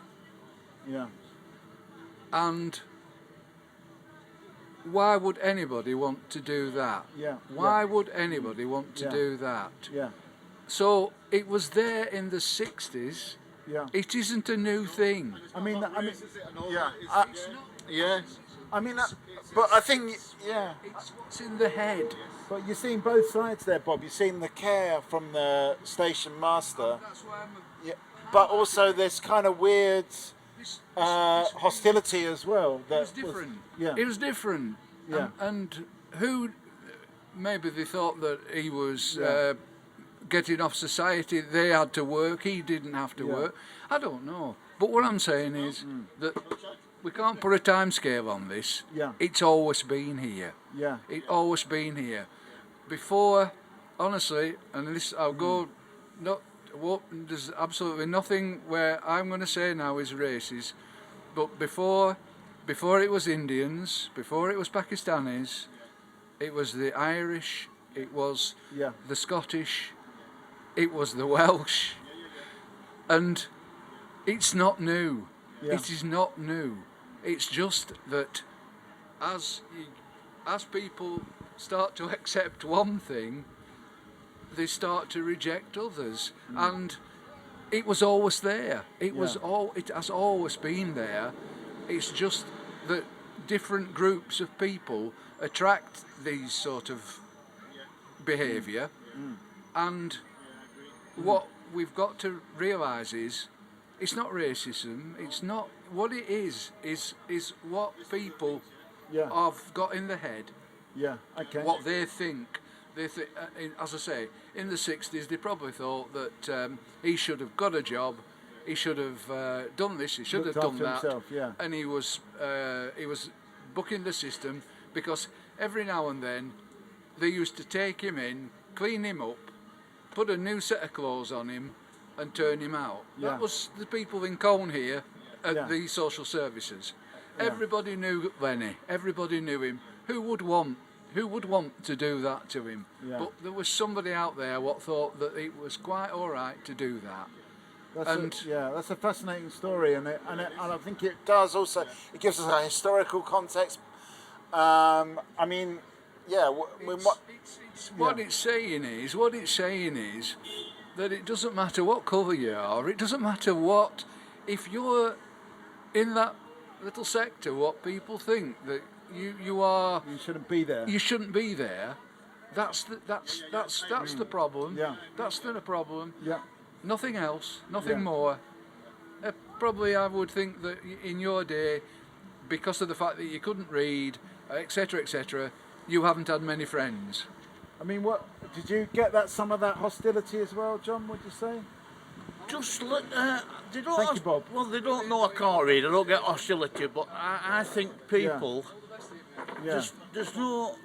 Yeah. And why would anybody want to do that? Yeah. Why would anybody want to do that? Yeah. So it was there in the 60s. Yeah. It isn't a new thing. I mean, yeah. Yeah. I mean, but I think, yeah. It's what's in the head. But you've seen both sides there, Bob. You've seen the care from the station master. That's why Yeah. But also this kind of weird hostility as well. It was different. It was different. Yeah. And who, maybe they thought that he was getting off society, they had to work, he didn't have to work. I don't know. But what I'm saying is that we can't put a time scale on this. Yeah. It's always been here. Yeah. It's always been here. Before, honestly, and this I'll go, there's absolutely nothing where I'm going to say now is racist, but before it was Indians, before it was Pakistanis, it was the Irish, it was the Scottish, it was the Welsh, and it's not new. Yeah. It is not new. It's just that as people start to accept one thing, they start to reject others, and it was always there. It has always been there. It's just that different groups of people attract these sort of behaviour, and what we've got to realise is it's not racism. It's not what it is what people have got in the head. Yeah. Okay. What they think. As I say, in the 60s, they probably thought that he should have got a job, he should have done this, he should Looked have done after that, himself, yeah. and he was bucking the system, because every now and then they used to take him in, clean him up, put a new set of clothes on him, and turn him out. Yeah. That was the people in Colne here at Yeah. the social services. Yeah. Everybody knew Lenny. Everybody knew him. Who would want to do that to him? Yeah. But there was somebody out there what thought that it was quite all right to do that. That's a fascinating story, and I think it does also. It gives us a historical context. I mean, yeah. What it's saying is that it doesn't matter what colour you are. It doesn't matter what, if you're in that little sector, what people think that you are. You shouldn't be there. You shouldn't be there. That's the problem. Yeah. That's the problem. Yeah. Nothing else. Nothing Yeah. more. Probably I would think that in your day, because of the fact that you couldn't read, etc., you haven't had many friends. I mean, what did you get some of that hostility as well, John? Would you say? Just look, they don't. Thank you, Bob. Well, they don't know I can't read. I don't get hostility, but I think people. Yeah. There's no.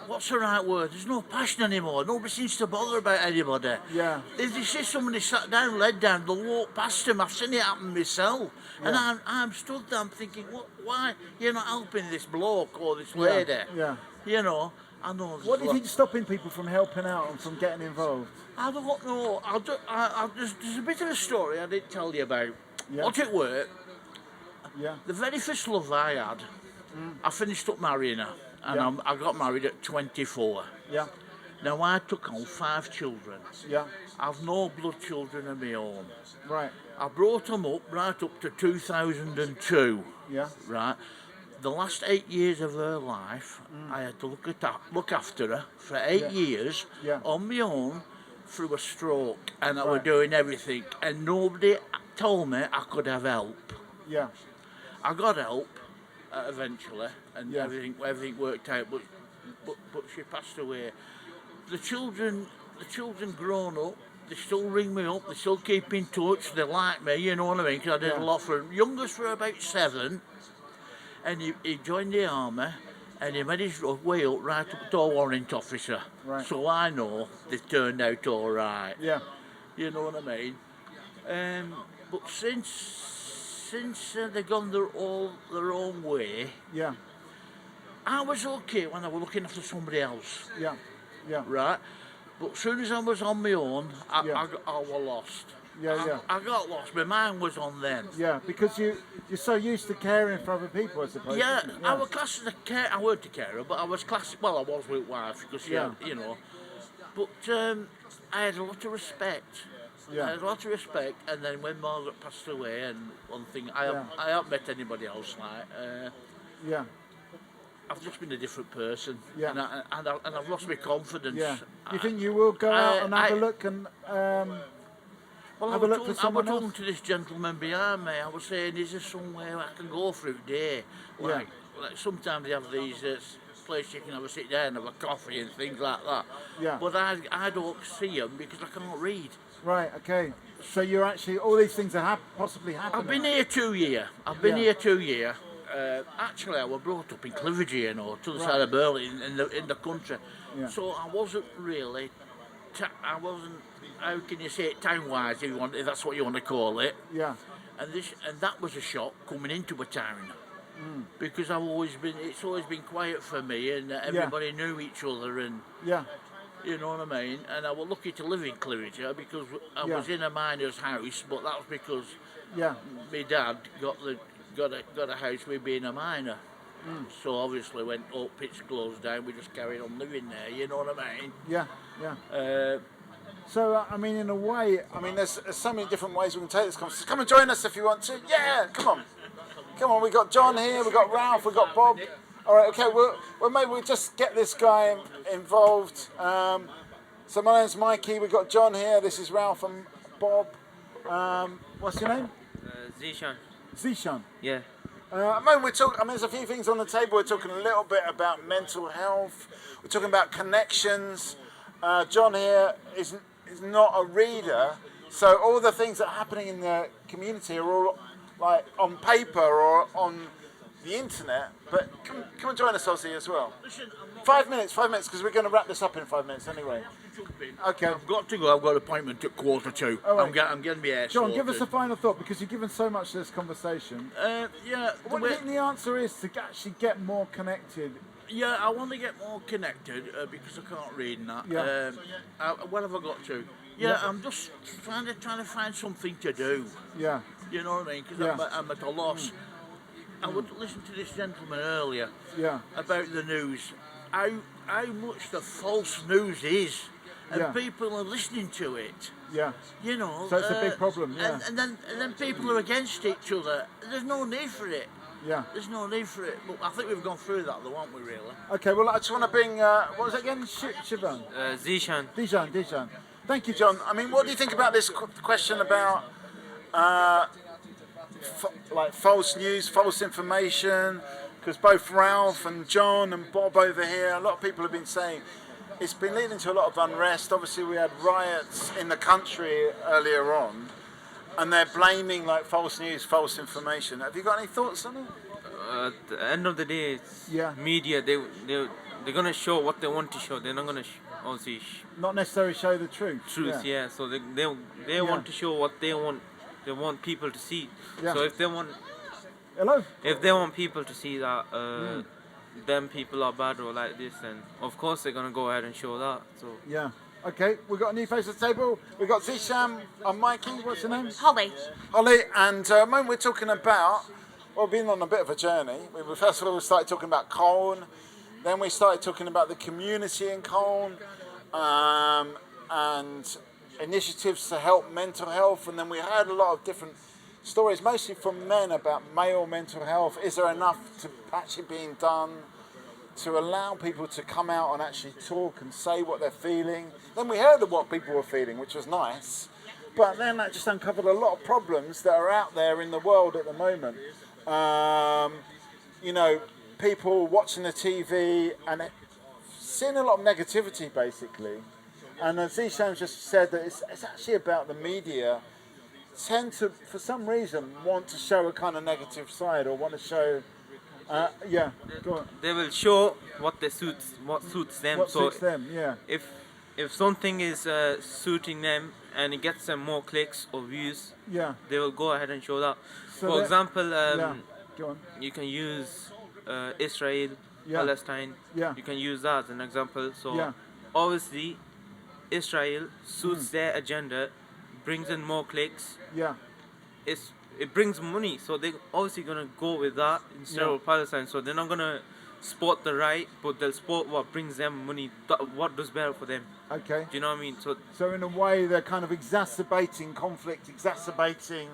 What's the right word? There's no passion anymore. Nobody seems to bother about anybody. Yeah. If they see somebody sat down, led down, they'll walk past them. I've seen it happen myself. And I'm stood there, I'm thinking, why you're not helping this bloke or this lady? Yeah. You know, I know. What do you think's stopping people from helping out and from getting involved? I don't know. There's a bit of a story I didn't tell you about. Yeah. What it were. Yeah. The very first love I had, I finished up marrying her. And I got married at 24. Yeah. Now I took on 5 children. Yeah. I've no blood children of my own. Right. I brought them up right up to 2002. Yeah. Right. The last 8 years of her life, I had to look after her for 8 years on my own through a stroke, and I was doing everything, and nobody told me I could have help. Yeah. I got help eventually, and everything worked out, but she passed away. The children grown up. They still ring me up. They still keep in touch. They like me. You know what I mean? Because I did a lot for them. Youngest were about 7, and he joined the army, and he made his way up right up to a warrant officer. Right. So I know they turned out all right. Yeah. You know what I mean? But since they've gone their own way, yeah, I was okay when I was looking after somebody else. Yeah, yeah. Right? But as soon as I was on my own, I was lost. Yeah. I got lost. My mind was on them. Yeah, because you're so used to caring for other people, I suppose. Yeah, I was classed as a care. I weren't a carer, but I was classed. Well, I was with wife because you know. But I had a lot of respect. Yeah. I had a lot of respect, and then when Margaret passed away, and one thing, I haven't met anybody else like. Yeah. I've just been a different person. Yeah. And I've lost my confidence. Yeah. You think you will go out and have a look and well, have a look for someone I was else? talking to this gentleman behind me. I was saying, is there somewhere I can go through day? Like sometimes they have these places you can have a sit down and have a coffee and things like that. Yeah. But I don't see them because I can't read. Right. Okay. So you're actually all these things are possibly happening. I've been here 2 years. Here 2 years. Actually, I was brought up in Clividge, you know, to the side of Berlin in the country. Yeah. So I wasn't really. How can you say it? Town-wise, if that's what you want to call it. Yeah. And that was a shock coming into a town. Because it's always been quiet for me, and everybody knew each other, and you know what I mean. And I was lucky to live in Clividge because I was in a miner's house, but that was because my dad got a house with being a miner. So obviously when all pits closed down, we just carried on living there. You know what I mean? Yeah, yeah. So I mean, in a way, I mean, there's so many different ways we can take this conversation. Come and join us if you want to. Yeah, come on. Come on, we got John here, we got Ralph, we got Bob. All right, okay, well maybe we'll just get this guy involved. So my name's Mikey, we've got John here, this is Ralph and Bob. What's your name? Zishan. Zishan? Yeah. We're talking. I mean, there's a few things on the table. We're talking a little bit about mental health. We're talking about connections. John here is not a reader, so all the things that are happening in the community are all like on paper or on the internet. But come and join us, Ozzy, as well. 5 minutes, because we're going to wrap this up in 5 minutes anyway. Okay. I've got to go. I've got an appointment at 1:45. Oh, right. I'm getting my hair John, sorted. give us a final thought, because you've given so much to this conversation. Yeah. What do you think the answer is to actually get more connected? Yeah, I want to get more connected because I can't read and that. Yeah. What have I got to? Yeah. I'm just trying to find something to do. Yeah. You know what I mean? Because Yeah. I'm at a loss. I would listen to this gentleman earlier Yeah. about the news. How much the false news is, and Yeah. people are listening to it. Yeah. You know. So it's a big problem. Yeah. And then people are against each other. There's no need for it. Yeah. There's no need for it. But I think we've gone through that, though, haven't we? Really. Okay. Well, I just want to bring. What was it again? Shivan. Zishan. Dijan. Thank you, John. I mean, what do you think about this question about like false news, false information? Because both Ralph and John and Bob over here, a lot of people have been saying it's been leading to a lot of unrest. Obviously, we had riots in the country earlier on, and they're blaming like false news, false information. Have you got any thoughts on it? At the end of the day, it's Yeah. media. They're gonna show what they want to show. They're not gonna obviously Not necessarily show the truth. truth. Yeah. So they want to show what they want. They want people to see. Yeah. So if they want. Hello. If they want people to see that them people are bad or like this, then of course they're gonna go ahead and show that. So. Yeah. Okay, we've got a new face at the table. We've got Zisham and Mikey. What's your name? Holly. Holly, and when we're talking about, well, we've been on a bit of a journey. First of all, we started talking about Colne, then we started talking about the community in Colne, and initiatives to help mental health, and then we heard a lot of different stories, mostly from men, about male mental health. Is there enough to actually being done to allow people to come out and actually talk and say what they're feeling? Then we heard of what people were feeling, which was nice, but then that just uncovered a lot of problems that are out there in the world at the moment. You know, people watching the TV and seeing a lot of negativity, basically. And as Zisham just said, that it's actually about the media tend to, for some reason, want to show a kind of negative side, or want to show, yeah, go on. They will show what suits them. What so suits them, yeah. If something is suiting them and it gets them more clicks or views, yeah, they will go ahead and show that. So For example, yeah, go on. you can use Israel, Yeah. Palestine. Yeah. You can use that as an example. So Yeah. obviously, Israel suits their agenda, brings in more clicks. Yeah. It brings money, so they're obviously gonna go with that instead Yeah. of Palestine. So they're not gonna support the right, but they'll support what brings them money, what does better for them. Okay. Do you know what I mean? So in a way, they're kind of exacerbating conflict, exacerbating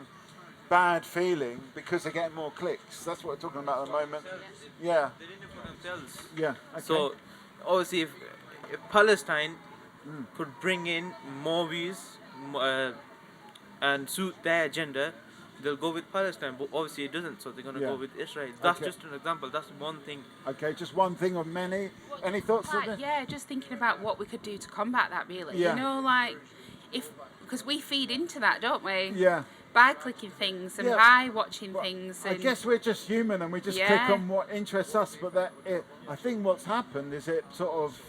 bad feeling because they're getting more clicks. That's what we're talking about at the moment. Yeah. themselves. Yeah. Okay. So obviously, if Palestine could bring in more views and suit their agenda, they'll go with Palestine. But obviously, it doesn't. So they're gonna Yeah. go with Israel. That's Okay. just an example. That's one thing. Okay, just one thing of many. Any thoughts on this? Yeah, just thinking about what we could do to combat that, really. Yeah. You know, like, because we feed into that, don't we? Yeah. By clicking things and Yeah. by watching things. I And guess we're just human and we just Yeah. click on what interests us, but I think what's happened is it sort of,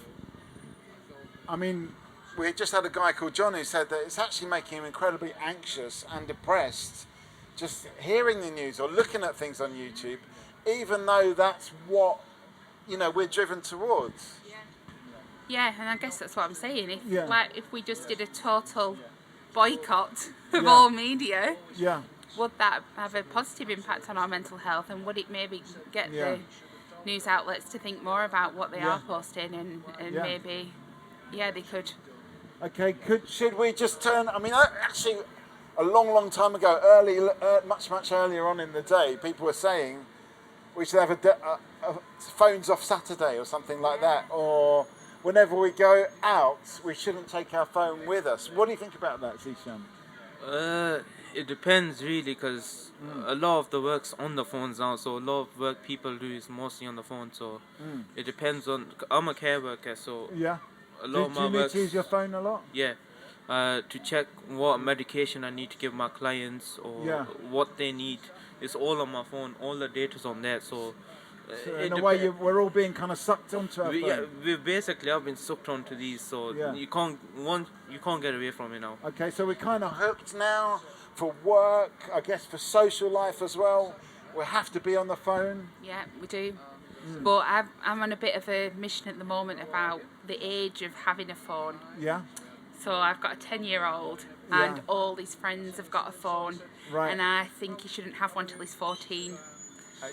I mean, we just had a guy called John who said that it's actually making him incredibly anxious and depressed just hearing the news or looking at things on YouTube, even though that's what, we're driven towards. Yeah, and I guess that's what I'm saying. Yeah. If we just did a total boycott of Yeah. all media, Yeah. would that have a positive impact on our mental health, and would it maybe get Yeah. the news outlets to think more about what they Yeah. are posting and Yeah. maybe, they could. Okay, should we just turn? I mean, actually, a long time ago, much earlier on in the day, people were saying we should have a phones off Saturday or something like that, or whenever we go out, we shouldn't take our phone with us. What do you think about that, Zisham? It depends really, because a lot of the work's on the phones now, so a lot of work people do is mostly on the phone, so it depends on... I'm a care worker, so Yeah. a lot of Do my you need work... to use your phone a lot? Yeah. To check what medication I need to give my clients or Yeah. what they need. It's all on my phone, all the data's on there, so... So in a way, we're all being kind of sucked onto our phone. Yeah, we basically have been sucked onto these, so you can't get away from it now. Okay, so we're kind of hooked now for work, I guess for social life as well. We have to be on the phone. Yeah, we do. But I'm on a bit of a mission at the moment about the age of having a phone. Yeah. So I've got a 10-year-old and all his friends have got a phone. Right. And I think he shouldn't have one till he's 14.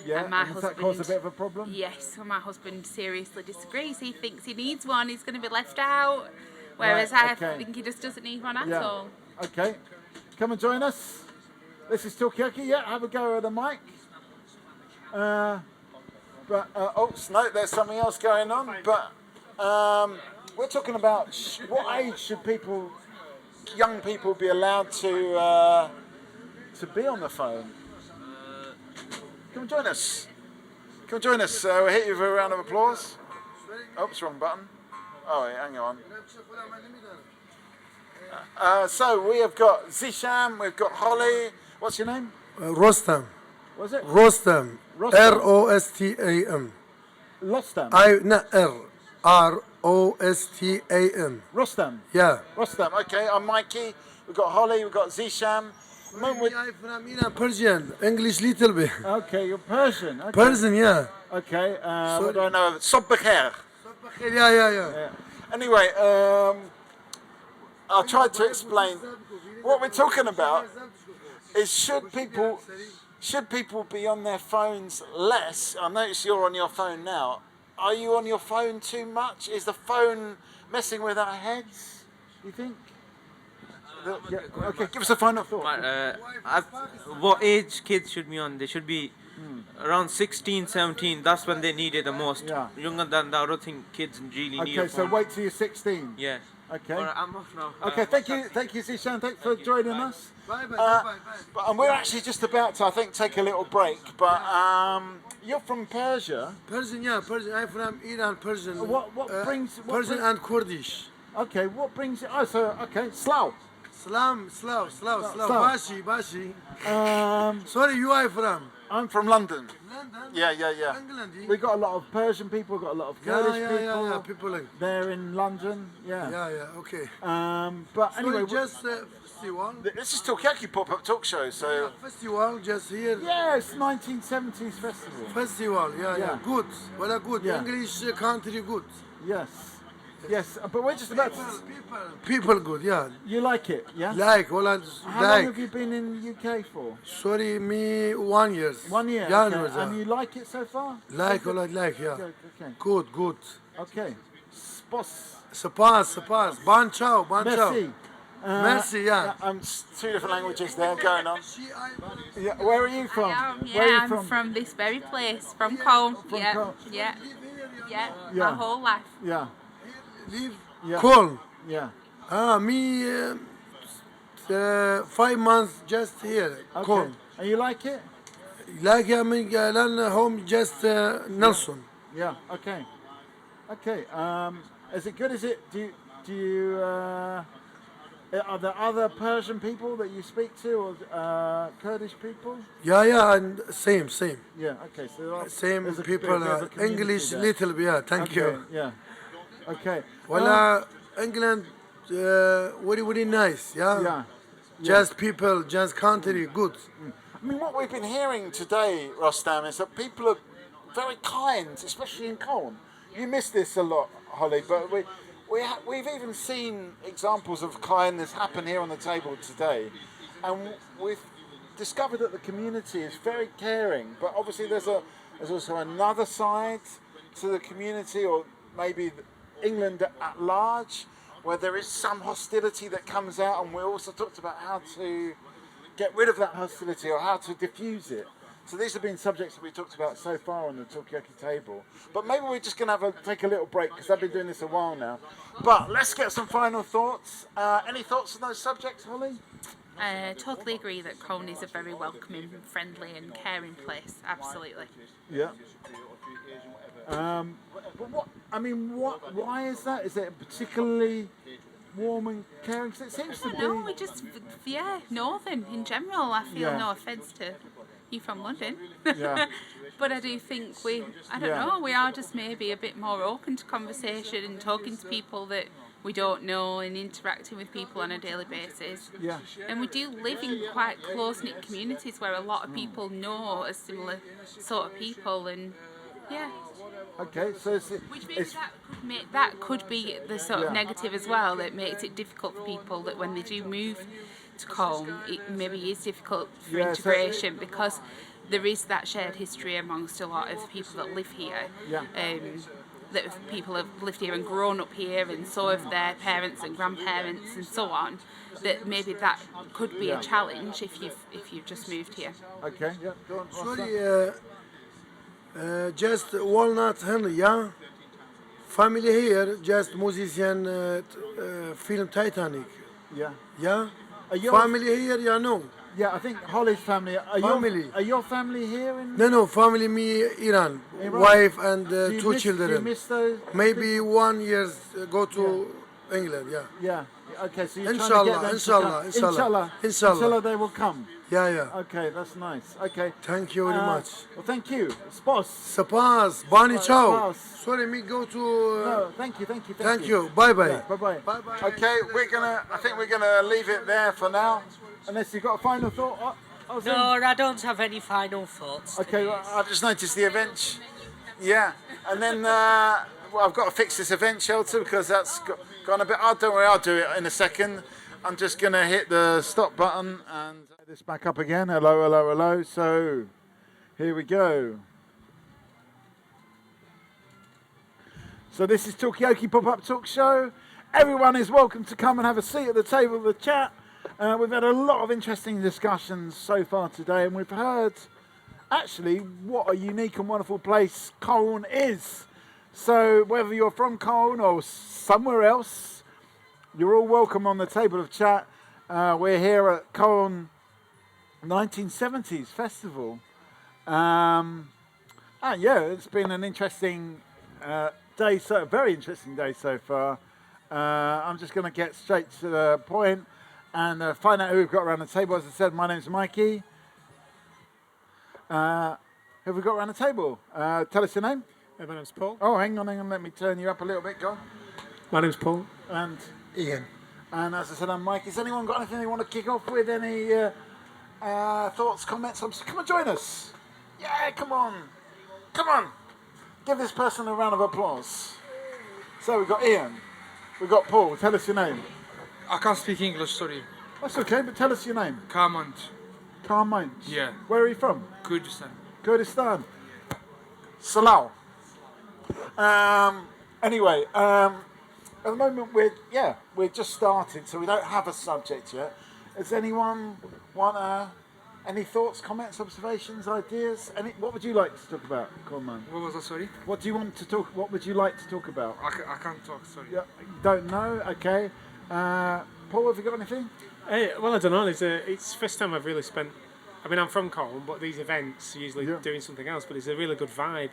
Yeah, And my does husband, that cause a bit of a problem? Yes, well, my husband seriously disagrees. He thinks he needs one, he's going to be left out. Whereas I think he just doesn't need one at all. Okay, come and join us. This is Talkaoke. Yeah, have a go at the mic. Oops, no, there's something else going on. But we're talking about what age should young people be allowed to be on the phone? Come and join us. Come and join us. We'll hit you with a round of applause. Oops, wrong button. Oh, wait, hang on. So we have got Zisham, we've got Holly. What's your name? Rostam. What's it? Rostam. Rostam. Rostam. Lostam. Rostam. Rostam. Yeah. Rostam. Okay, I'm Mikey. We've got Holly. We've got Zisham. I'm from Persian. English little bit. Okay, you're Persian. Okay. Persian, yeah. Okay. What do I know? Sobbacher. Yeah. Anyway, I tried to explain what we're talking about is should people be on their phones less? I notice you're on your phone now. Are you on your phone too much? Is the phone messing with our heads, you think? Okay, give us a final thought. What age kids should be on? They should be around 16, 17. That's when they need it the most. Younger than that, I don't think kids really need it. Okay, so wait till you're 16. Yeah. Okay. All right, I'm off now. Okay, thank you, Zishan. Thanks for joining us. Bye. And we're actually just about to, I think, take a little break. But you're from Persia. Persian, yeah, Persian. I'm from Iran, Persian. What Persian and Kurdish. Okay, what brings you? Oh, so okay, Slav. Slav. Bashi. Sorry, you are from? I'm from London. London? Yeah. England. We got a lot of Persian people, got a lot of Kurdish people. Yeah, people like. They're in London. Yeah. Yeah, okay. But anyway, so just festival. This is Talkaoke pop-up talk show. So festival just here. Yeah, it's 1970s festival. Festival, yeah. Good. Well, good. Yeah. English country good. Yes, but we're just about to... People good, yeah. You like it, yeah? Like, well, How long have you been in UK for? Sorry, me 1 year. 1 year, Yeah, okay. And you like it so far? Like, yeah. Okay. Good. Okay. Spas. Ban chao. Merci. Merci, yeah. Two different languages there going on. Yeah, where are you from? I'm from this very place, from Colne. Colne. Yeah, my whole life. Yeah. Colne. Yeah. Me 5 months just here. Okay. Colne. And you like it? Like I'm home just Nelson. Yeah. Okay. Is it good? Is it? Do you? Are there other Persian people that you speak to, or Kurdish people? Yeah, and same. Yeah. Okay. So same there's a people. bit of a community English there. little bit. Yeah. Thank you. Yeah. Okay. Well, England, very nice. Yeah. Just people, just country, good. I mean, what we've been hearing today, Rostam, is that people are very kind, especially in Colne. You miss this a lot, Holly, but we've even seen examples of kindness happen here on the table today, and we've discovered that the community is very caring. But obviously, there's also another side to the community, or maybe England at large, where there is some hostility that comes out, and we also talked about how to get rid of that hostility or how to diffuse it. So these have been subjects that we talked about so far on the Talkaoke table. But maybe we're just going to take a little break, because I've been doing this a while now. But let's get some final thoughts. Any thoughts on those subjects, Holly? Totally agree that Colne is a very welcoming, friendly and caring place, absolutely. Yeah. But why is that? Is it particularly warm and caring? 'Cause it seems to be... No, we just, northern in general, I feel, Yeah. no offence to you from London. Yeah. But I do think we are just maybe a bit more open to conversation and talking to people that we don't know and interacting with people on a daily basis. Yeah. And we do live in quite close-knit communities where a lot of people know a similar sort of people, and yeah. Okay, so Which maybe that could be the sort Yeah. of negative as well, that makes it difficult for people that when they do move to Colne, it maybe is difficult for Yeah, so integration because there is that shared history amongst a lot of people that live here. Yeah. That people have lived here and grown up here, and so have their parents and grandparents and so on. That maybe that could be Yeah. a challenge if you've just moved here. Okay, yeah, go on. Sorry, just Walnut Hill, yeah? Family here, just musician, film Titanic. Yeah. Yeah? Are your- Family here, yeah, no. Yeah, I think Holly's family. Are your family here in? No, family me Iran. Iran? Wife and Do you two miss- children. do you miss those Maybe 1 year go to England, yeah. Yeah. Okay, so you're Inshallah, trying to get them to inshallah, come. inshallah. Inshallah. Inshallah. They will come. Yeah, yeah. Okay, that's nice. Okay. Thank you very much. Well, thank you. Spos. Spas, Bani Chow. Spas. Sorry, me go to... No, thank you. Thank you. Bye-bye. Bye-bye. Okay, I think we're gonna leave it there for now. Unless you've got a final thought. No, I don't have any final thoughts. Okay, well, I've just noticed the event. Yeah, and then I've got to fix this event shelter because that's gone a bit hard. Don't worry, I'll do it in a second. I'm just going to hit the stop button and this back up again. Hello, hello, hello. So here we go. So this is Talkaoke Pop-Up Talk Show. Everyone is welcome to come and have a seat at the table of the chat. We've had a lot of interesting discussions so far today, and we've heard actually what a unique and wonderful place Colne is. So whether you're from Colne or somewhere else, you're all welcome on the table of chat. We're here at Colne 1970s Festival. And yeah, it's been an interesting day, very interesting day so far. I'm just going to get straight to the point and find out who we've got around the table. As I said, my name's Mikey. Who have we got around the table? Tell us your name. My name's Paul. Oh, hang on. Let me turn you up a little bit. Go on. My name's Paul. And Ian. And as I said, I'm Mike. Has anyone got anything they want to kick off with? Any thoughts, comments? Come and join us. Yeah, come on. Come on. Give this person a round of applause. So we've got Ian. We've got Paul. Tell us your name. I can't speak English, sorry. That's okay, but tell us your name. Carmont. Carmont. Yeah. Where are you from? Kurdistan. Kurdistan. Salau. Anyway, at the moment we're just started, so we don't have a subject yet. Does anyone want any thoughts, comments, observations, ideas? What would you like to talk about, Colman? What was that, sorry? What do you want to talk? What would you like to talk about? I can't talk, sorry. Yeah, you don't know? Okay. Paul, have you got anything? Well, I don't know. It's first time I've really spent. I mean, I'm from Colne, but these events are usually doing something else. But it's a really good vibe.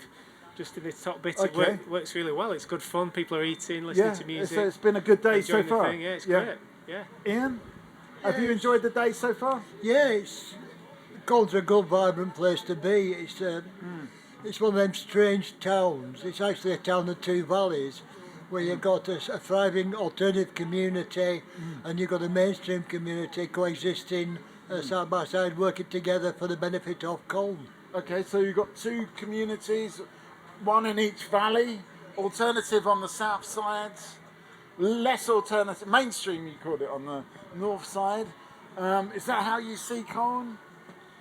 Just in the top bit, Okay. it works really well. It's good fun. People are eating, listening to music. So it's been a good day so enjoying the far. thing. Yeah, it's great. Yeah. Ian, have you enjoyed the day so far? Yeah, Colne's a good, vibrant place to be. It's one of them strange towns. It's actually a town of two valleys, where you've got a thriving alternative community and you've got a mainstream community coexisting side by side, working together for the benefit of Colne. Okay, so you've got two communities, one in each valley, alternative on the south side, less alternative, mainstream you call it on the north side. Is that how you see Colne,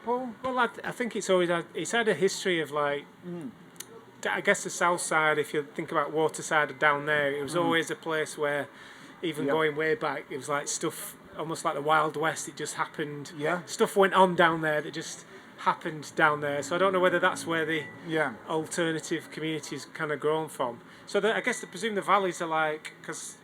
Paul? Well, I think it's had a history of like. I guess the south side, if you think about Waterside down there, it was always a place where, even going way back, it was like stuff, almost like the Wild West. It just happened. Yeah. Stuff went on down there that just happened down there. So I don't know whether that's where the alternative communities kind of grown from. So I guess I presume the valleys are like, because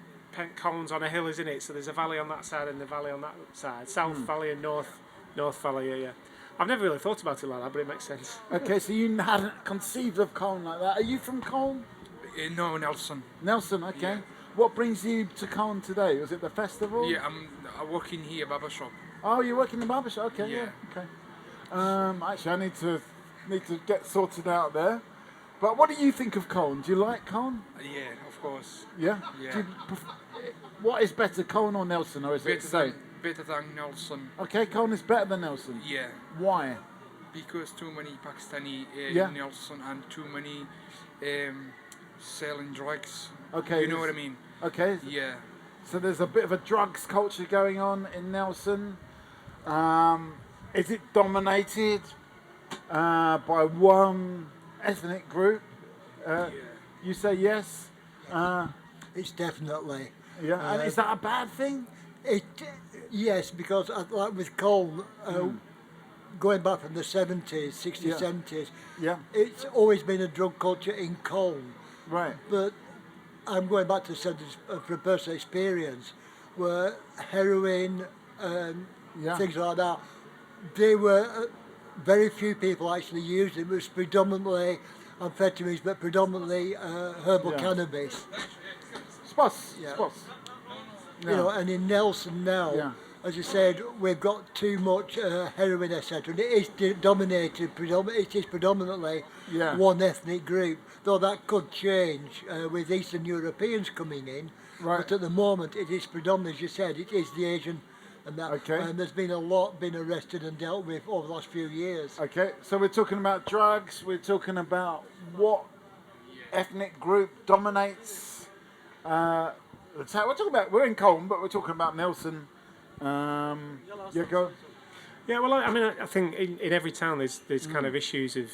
Colne's on a hill, isn't it? So there's a valley on that side and the valley on that side. South Valley and North Valley, yeah. I've never really thought about it like that, but it makes sense. Okay, so you hadn't conceived of Colne like that. Are you from Colne? No, Nelson. Nelson, okay. Yeah. What brings you to Colne today? Was it the festival? Yeah, I work in here, barber shop. Oh, you're working in the barber shop? Okay, Yeah. okay. Actually, I need to get sorted out there. But what do you think of Colne? Do you like Colne? Yeah, of course. Yeah? Yeah. Do you what is better, Colne or Nelson, or is it the same? Better than Nelson. Okay, Colne is better than Nelson? Yeah. Why? Because too many Pakistani Yeah. in Nelson and too many selling drugs. Okay. You know what I mean? Okay. Yeah. So there's a bit of a drugs culture going on in Nelson. Is it dominated by one ethnic group? You say yes? It's definitely. Yeah. And is that a bad thing? Yes, because like with Colne, going back from the 70s, 60s, Yeah. 70s, Yeah. it's always been a drug culture in Colne. Right. But I'm going back to the 70s from personal experience, where heroin and things like that, they were very few people actually used it. It was predominantly amphetamines, but predominantly herbal cannabis. Spots. Yeah. Spots. You know, and in Nelson now, as you said, we've got too much heroin, etc. And it is dominated, it is predominantly one ethnic group, though that could change with Eastern Europeans coming in. Right. But at the moment, it is predominantly, as you said, it is the Asian and that. Okay. And there's been a lot been arrested and dealt with over the last few years. Okay, so we're talking about drugs, we're talking about what ethnic group dominates. We're talking about, we're in Colne, but we're talking about Nelson. Go. Yeah, well, I mean, I think in every town there's kind of issues of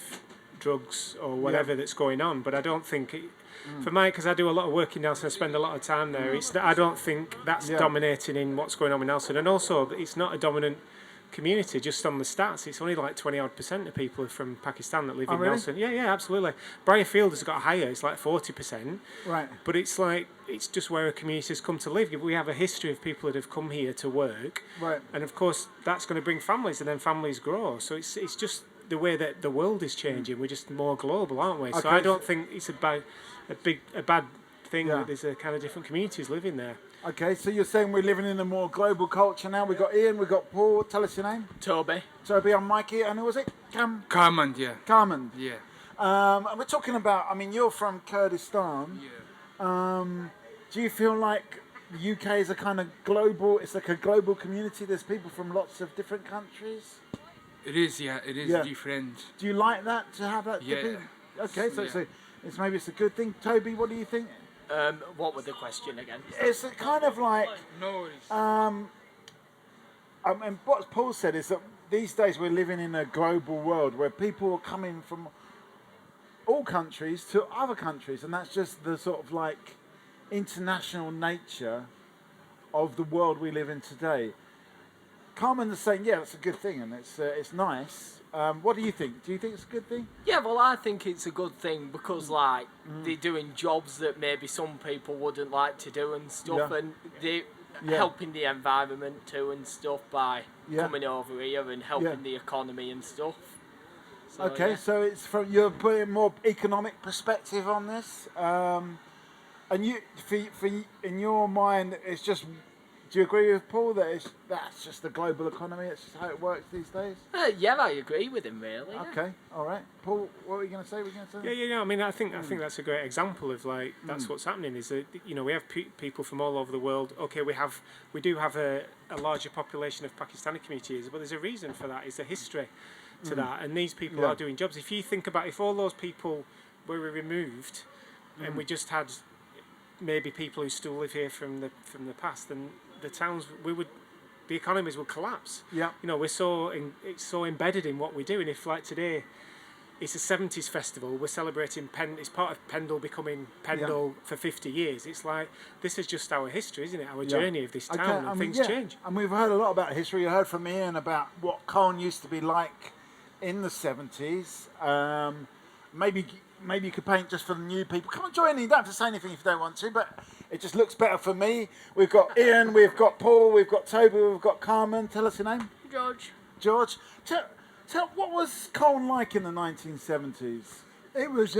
drugs or whatever that's going on, but I don't think for me, because I do a lot of work in Nelson, I spend a lot of time there. I don't think that's dominating in what's going on in Nelson, and also it's not a dominant community. Just on the stats, it's only like 20% of people from Pakistan that live in really? Nelson. Yeah, absolutely. Briarfield has got higher; it's like 40%. Right. But it's just where a community has come to live. We have a history of people that have come here to work, Right. and of course that's going to bring families, and then families grow. So it's just the way that the world is changing. We're just more global, aren't we? So Okay, I don't think it's a bad thing Yeah. that there's a kind of different communities living there. Okay, so you're saying we're living in a more global culture now. We've got Ian, we've got Paul. Tell us your name. Toby. Toby, I'm Mikey. And who was it? Carmen, yeah. Carmen. Yeah. And we're talking about, I mean, you're from Kurdistan. Yeah. Do you feel like the UK is a kind of global, it's like a global community? There's people from lots of different countries? It is, yeah. It is different. Do you like that, to have that? Yeah. Okay, so Yeah. it's maybe it's a good thing. Toby, what do you think? What was the question again? It's a kind of like, No worries. and what Paul said is that these days we're living in a global world where people are coming from all countries to other countries, and that's just the sort of like international nature of the world we live in today. Carmen is saying, yeah, it's a good thing, and it's nice. What do you think? Do you think it's a good thing? Yeah, well, I think it's a good thing because, like, they're doing jobs that maybe some people wouldn't like to do and stuff, Yeah. and they're helping the environment too and stuff by coming over here and helping the economy and stuff. So, Okay, so it's from you're putting more economic perspective on this, and you, for in your mind, it's just. Do you agree with Paul that that's just the global economy? It's just how it works these days. Yeah, I agree with him really. Yeah. Okay, all right. Paul, what were you going to say? Yeah. I mean, I think that's a great example of like that's what's happening. Is that we have people from all over the world. Okay, we do have a larger population of Pakistani communities, but there's a reason for that. It's a history to that, and these people are doing jobs. If you think about if all those people were removed, and we just had maybe people who still live here from the past, then the towns the economies would collapse. Yeah. It's so embedded in what we do, and if like today it's a 70s festival, we're celebrating it's part of Pendle becoming Pendle for 50 years. It's like this is just our history, isn't it? Our journey of this town, and things change. And we've heard a lot about history. You heard from Ian about what Colne used to be like in the 70s. Maybe you could paint just for the new people. Come and join in. You don't have to say anything if you don't want to, but It just looks better for me. We've got Ian, we've got Paul, we've got Toby, we've got Carmen. Tell us your name. George. George. Tell what was Colne like in the 1970s? It was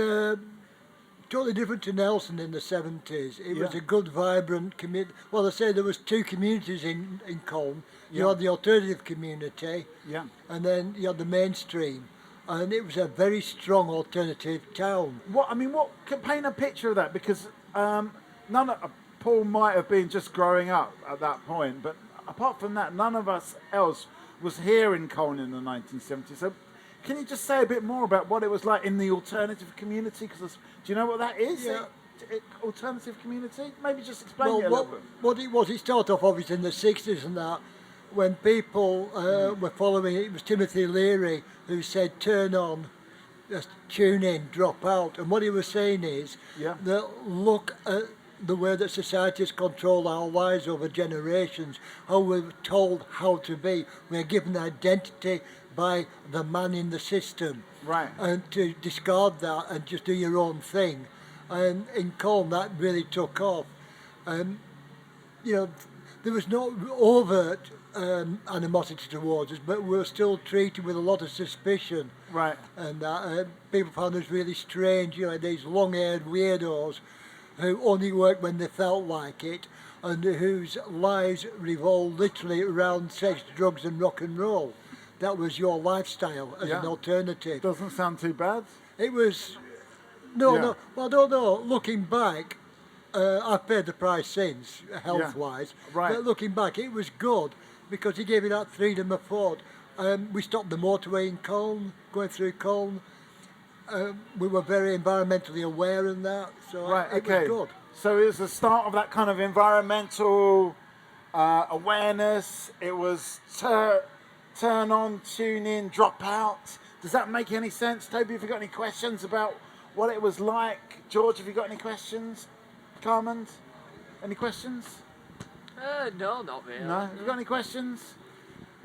totally different to Nelson in the 70s. It was a good, vibrant community. Well, they say there was two communities in Colne. You had the alternative community, and then you had the mainstream. And it was a very strong alternative town. Paint a picture of that, because Paul might have been just growing up at that point, but apart from that, none of us else was here in Colne in the 1970s. So can you just say a bit more about what it was like in the alternative community? Because do you know what that is? Yeah. Alternative community? Maybe just explain it a little bit. What it was, it started off obviously in the 60s and that, when people were following it. It was Timothy Leary who said, turn on, just tune in, drop out. And what he was saying is that look at the way that society has controlled our lives over generations, how we're told how to be. We're given identity by the man in the system. Right. And to discard that and just do your own thing. And in Colne, that really took off. There was no overt animosity towards us, but we were still treated with a lot of suspicion. Right. And people found us really strange, these long-haired weirdos who only worked when they felt like it, and whose lives revolved literally around sex, drugs and rock and roll. That was your lifestyle as an alternative. Doesn't sound too bad. It was... No, well, I don't know. Looking back, I've paid the price since, health-wise. Right. But looking back, it was good because he gave me that freedom of thought. We stopped the motorway in Colne, going through Colne. We were very environmentally aware in that, so it was good. So it was the start of that kind of environmental awareness. It was turn on, tune in, drop out. Does that make any sense? Toby, have you got any questions about what it was like? George, have you got any questions? Carmen, any questions? No, not really. No? Have you got any questions?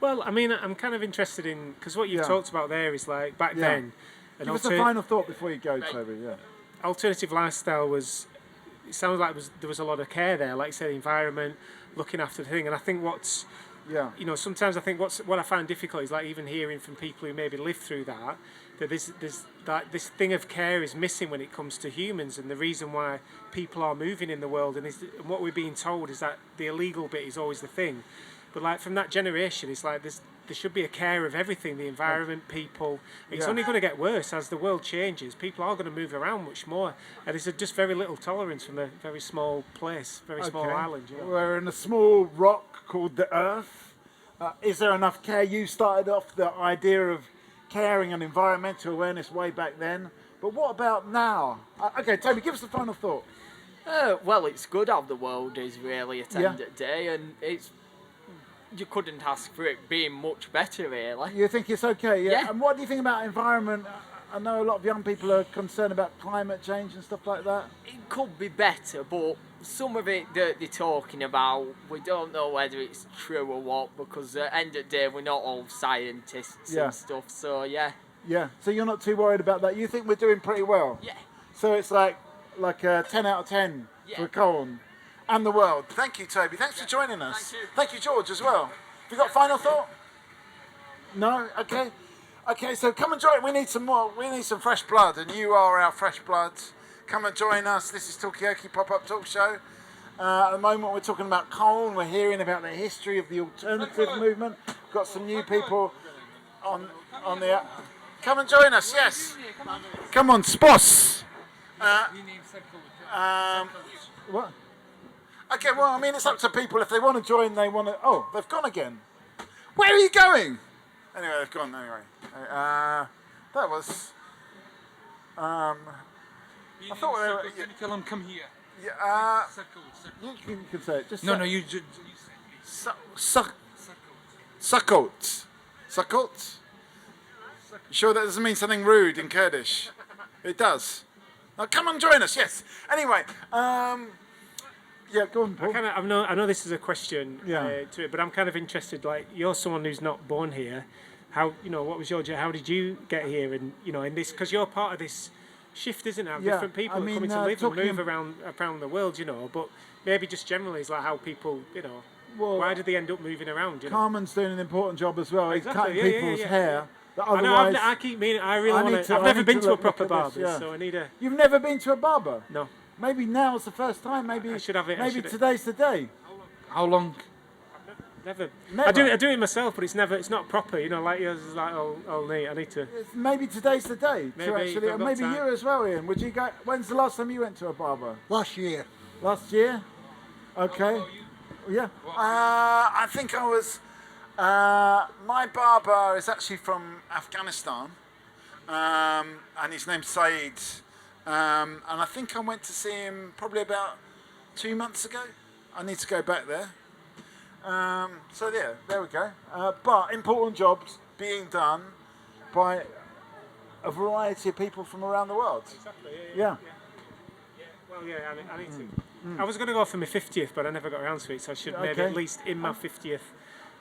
Well, I mean, I'm kind of interested in, because what you've talked about there is like back then. Give us a final thought before you go, Toby. Alternative lifestyle was, it sounds like there was a lot of care there, like you said, the environment, looking after the thing. And I think sometimes I think what I find difficult is like even hearing from people who maybe lived through that this thing of care is missing when it comes to humans, and the reason why people are moving in the world and what we're being told is that the illegal bit is always the thing. But like from that generation, it's like there should be a care of everything, the environment, people. It's only going to get worse as the world changes. People are going to move around much more, and there's just very little tolerance from a very small place, very small island. We're in a small rock called the Earth. Is there enough care? You started off the idea of caring and environmental awareness way back then, but what about now? Okay, Toby, give us the final thought. Well, it's good how the world is really at end of day, and you couldn't ask for it being much better, really. You think it's okay, Yeah. And what do you think about environment? I know a lot of young people are concerned about climate change and stuff like that. It could be better, but some of it that they're talking about, we don't know whether it's true or what, because at the end of the day, we're not all scientists and stuff, so yeah. Yeah, so you're not too worried about that? You think we're doing pretty well? Yeah. So it's like a 10 out of 10 for Colne and the world. Thank you, Toby. Thanks for joining us. Thank you, George, as well. Have you got a final thought? No? Okay. Okay, so come and join. We need some more. We need some fresh blood, and you are our fresh blood. Come and join us. This is Talkaoke Pop-Up Talk Show. At the moment, we're talking about Colne. We're hearing about the history of the alternative movement. We've got some new people on the... Come and join us, yes. Come on, Spos. What? Okay, well, I mean, it's up to people. If they want to join, they want to... Oh, they've gone again. Where are you going? Anyway, they've gone anyway. That was... I thought they were... Tell them come here. Yeah, you can say it. Just no, say no, it. you just... Sukkot. Sukkot? Sure that doesn't mean something rude in Kurdish? It does. Now, come and join us, yes. Anyway, yeah, go on, Paul. I know this is a question to it, but I'm kind of interested. Like, you're someone who's not born here. How, what was your? How did you get here? And in this, because you're part of this shift, isn't it? Different people are coming to live and move around the world. But maybe just generally is like how people, why do they end up moving around? Carmen's doing an important job as well. He's Exactly, cutting yeah, people's yeah. hair. That I know, otherwise, I keep meaning, I really want to. I've I never need been to a look proper at this, barber, yeah. so I need a. You've never been to a barber? No. Maybe now's the first time. Maybe I should have it. Maybe today's the day. How long? Never. Never. I do it myself, but it's not proper. Like yours is like all neat. I need to. Maybe today's the day Maybe, to if actually, I've or got maybe time. you as well, Ian. Would you go? When's the last time you went to a barber? Last year. Last year. Okay. Yeah. I think I was. My barber is actually from Afghanistan, and his name's Saeed. And I think I went to see him probably about 2 months ago. I need to go back there. So yeah, there we go. But important jobs being done by a variety of people from around the world. Exactly. Yeah. Well, yeah. I need to. I was going to go for my 50th, but I never got around to it. So I should maybe at least in my 50th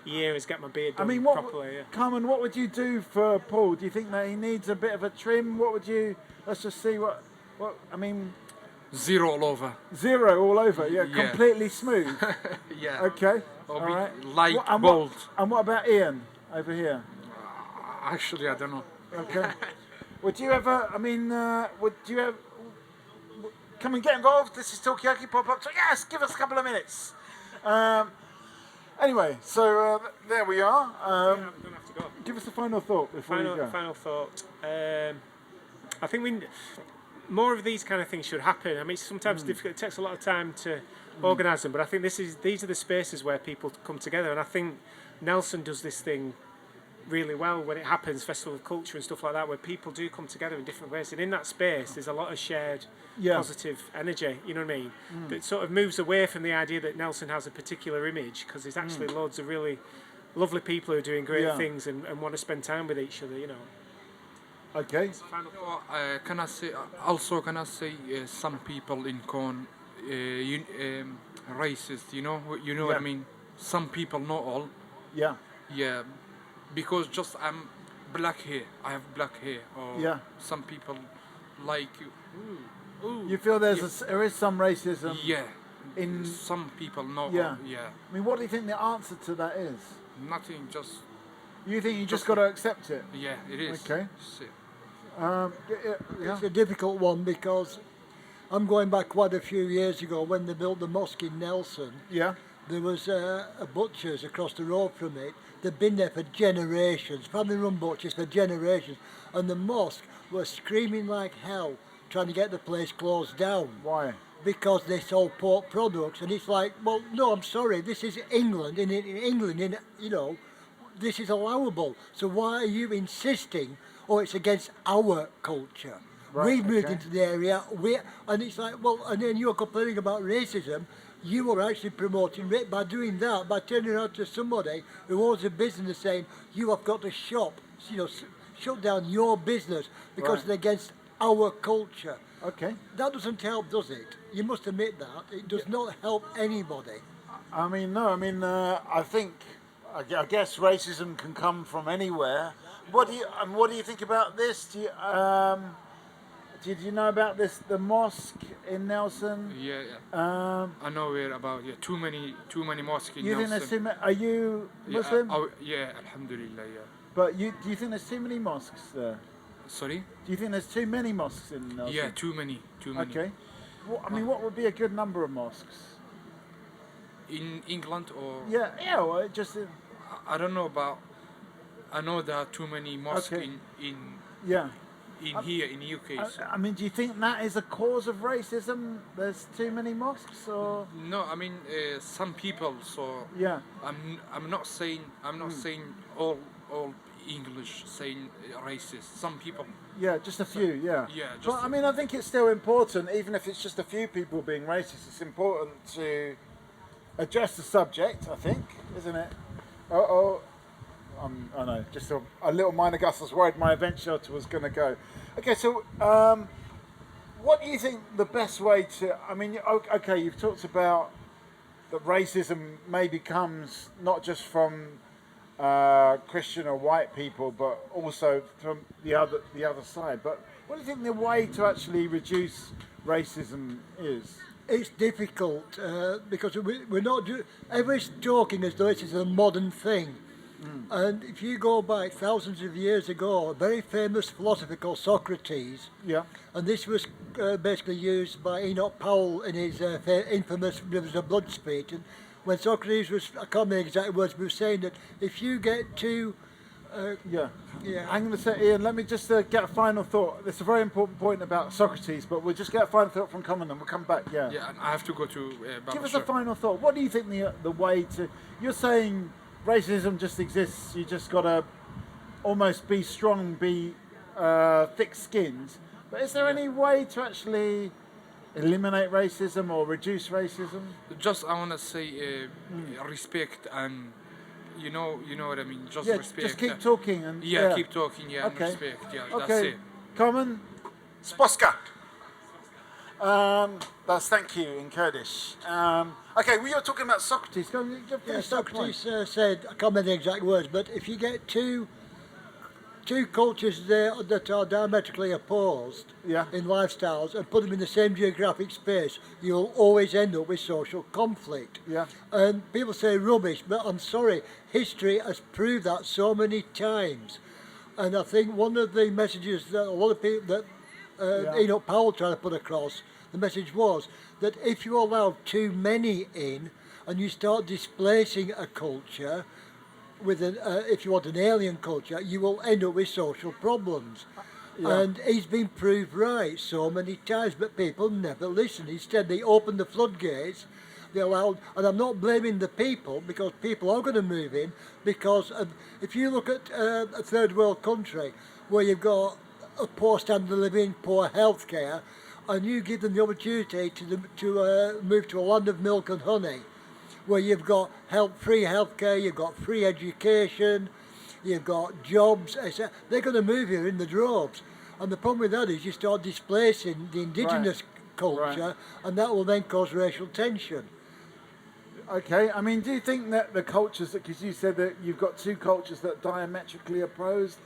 year is get my beard done properly. Yeah. Carmen, what would you do for Paul? Do you think that he needs a bit of a trim? What would you? Let's just see what I mean. Zero all over. Zero all over. Yeah, Yeah. completely smooth. Yeah. Okay. Or All be right. light and bald. And what about Ian over here? Actually, I don't know. Okay. Would you ever? I mean, would you ever? Come and get involved. This is Talkaoke Pop Up. So yes, give us a couple of minutes. Anyway, so there we are. I'm going to have to go. Give us a final thought before you go. Final thought. I think more of these kind of things should happen. I mean, it's sometimes difficult. It takes a lot of time to organise them, but I think these are the spaces where people come together, and I think Nelson does this thing really well when it happens, Festival of Culture and stuff like that, where people do come together in different ways, and in that space there's a lot of shared positive energy, you know what I mean, that sort of moves away from the idea that Nelson has a particular image, because there's actually loads of really lovely people who are doing great things and want to spend time with each other, Okay. Can I say some people in Colne racist? You know what I mean. Some people, not all. Yeah. Yeah, because just I'm black hair. I have black hair. Or some people like you. You feel there is some racism. Yeah. In some people, not yeah. all. Yeah. I mean, what do you think the answer to that is? Nothing. Just. You think you just got to accept it? Yeah, it is. Okay. It's a difficult one because I'm going back quite a few years ago when they built the mosque in Nelson. Yeah. There was a butcher's across the road from it. They'd been there for generations, family-run butchers for generations, and the mosque was screaming like hell trying to get the place closed down. Why? Because they sold pork products, and it's like, well, no, I'm sorry, this is England. In England, this is allowable. So why are you insisting? Oh, it's against our culture. Right, We've moved into the area, and it's like, well, and then you're complaining about racism. You are actually promoting it by doing that, by turning around to somebody who owns a business saying, you have got to shut down your business because it's against our culture. Okay. That doesn't help, does it? You must admit that. It does not help anybody. I mean, no, I think, I guess racism can come from anywhere. What do you think about this? Did you know about this? The mosque in Nelson. Yeah. I know about too many mosques in you Nelson. Think there's too many? Are you Muslim? Yeah, alhamdulillah. Yeah. But do you think there's too many mosques there? Sorry. Do you think there's too many mosques in Nelson? Yeah, too many. Okay. What would be a good number of mosques? In England or? Yeah. Well, just. I don't know about. I know there are too many mosques in here in the UK. So. I mean, do you think that is a cause of racism? There's too many mosques, or no? I mean, some people. So yeah. I'm not saying all English saying racist. Some people. Yeah, just a few. Yeah. Yeah. But I mean, I think it's still important, even if it's just a few people being racist. It's important to address the subject. I think, isn't it? I know, just a little minor gust. I was worried my event shelter was going to go. Okay, so what do you think the best way to... I mean, okay, you've talked about that racism maybe comes not just from Christian or white people, but also from the other side. But what do you think the way to actually reduce racism is? It's difficult because we're not. Everybody's talking as though it is a modern thing. And if you go back thousands of years ago, a very famous philosopher called Socrates, and this was basically used by Enoch Powell in his infamous Rivers of Blood speech. And when Socrates was, I can't remember the exact words, but he was saying that if you get too I'm going to say, Ian, let me just get a final thought. It's a very important point about Socrates, but we'll just get a final thought from Colne and we'll come back. Yeah, and I have to go to Give us a final thought. What do you think the way to... You're saying racism just exists, you just got to almost be strong, be thick-skinned. But is there any way to actually eliminate racism or reduce racism? Just, I want to say respect and... You know what I mean. Just respect. Just keep talking and keep talking. Yeah, and respect. Yeah, okay. That's it. Common, Sposka. That's thank you in Kurdish. Okay, we were talking about Socrates. Go on, Socrates said, I can't remember the exact words, but if you get two cultures there that are diametrically opposed in lifestyles and put them in the same geographic space, you'll always end up with social conflict. And people say rubbish, but I'm sorry, history has proved that so many times. And I think one of the messages that a lot of people that Enoch Powell tried to put across, the message was that if you allow too many in and you start displacing a culture, with if you want an alien culture, you will end up with social problems. And he's been proved right so many times, but people never listen. Instead, they open the floodgates, they allowed, and I'm not blaming the people, because people are going to move in, because if you look at a third world country where you've got a poor standard of living, poor healthcare, and you give them the opportunity to move to a land of milk and honey, where you've got free healthcare, you've got free education, you've got jobs, etc. They're going to move here in the droves. And the problem with that is you start displacing the indigenous culture, and that will then cause racial tension. Okay, I mean, do you think that the cultures, because you said that you've got two cultures that are diametrically opposed,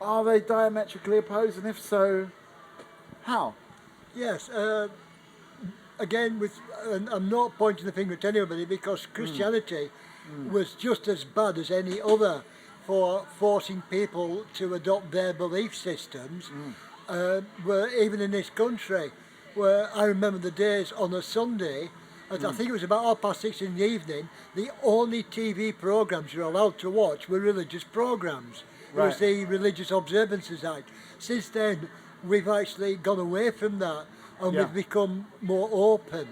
are they diametrically opposed, and if so, how? Yes, again, and I'm not pointing the finger at anybody, because Christianity was just as bad as any other for forcing people to adopt their belief systems, where even in this country, where I remember the days on a Sunday, I think it was about 6:30 in the evening, the only TV programmes you're allowed to watch were religious programmes. It was the Religious Observances Act. Since then, we've actually gone away from that, and we've become more open.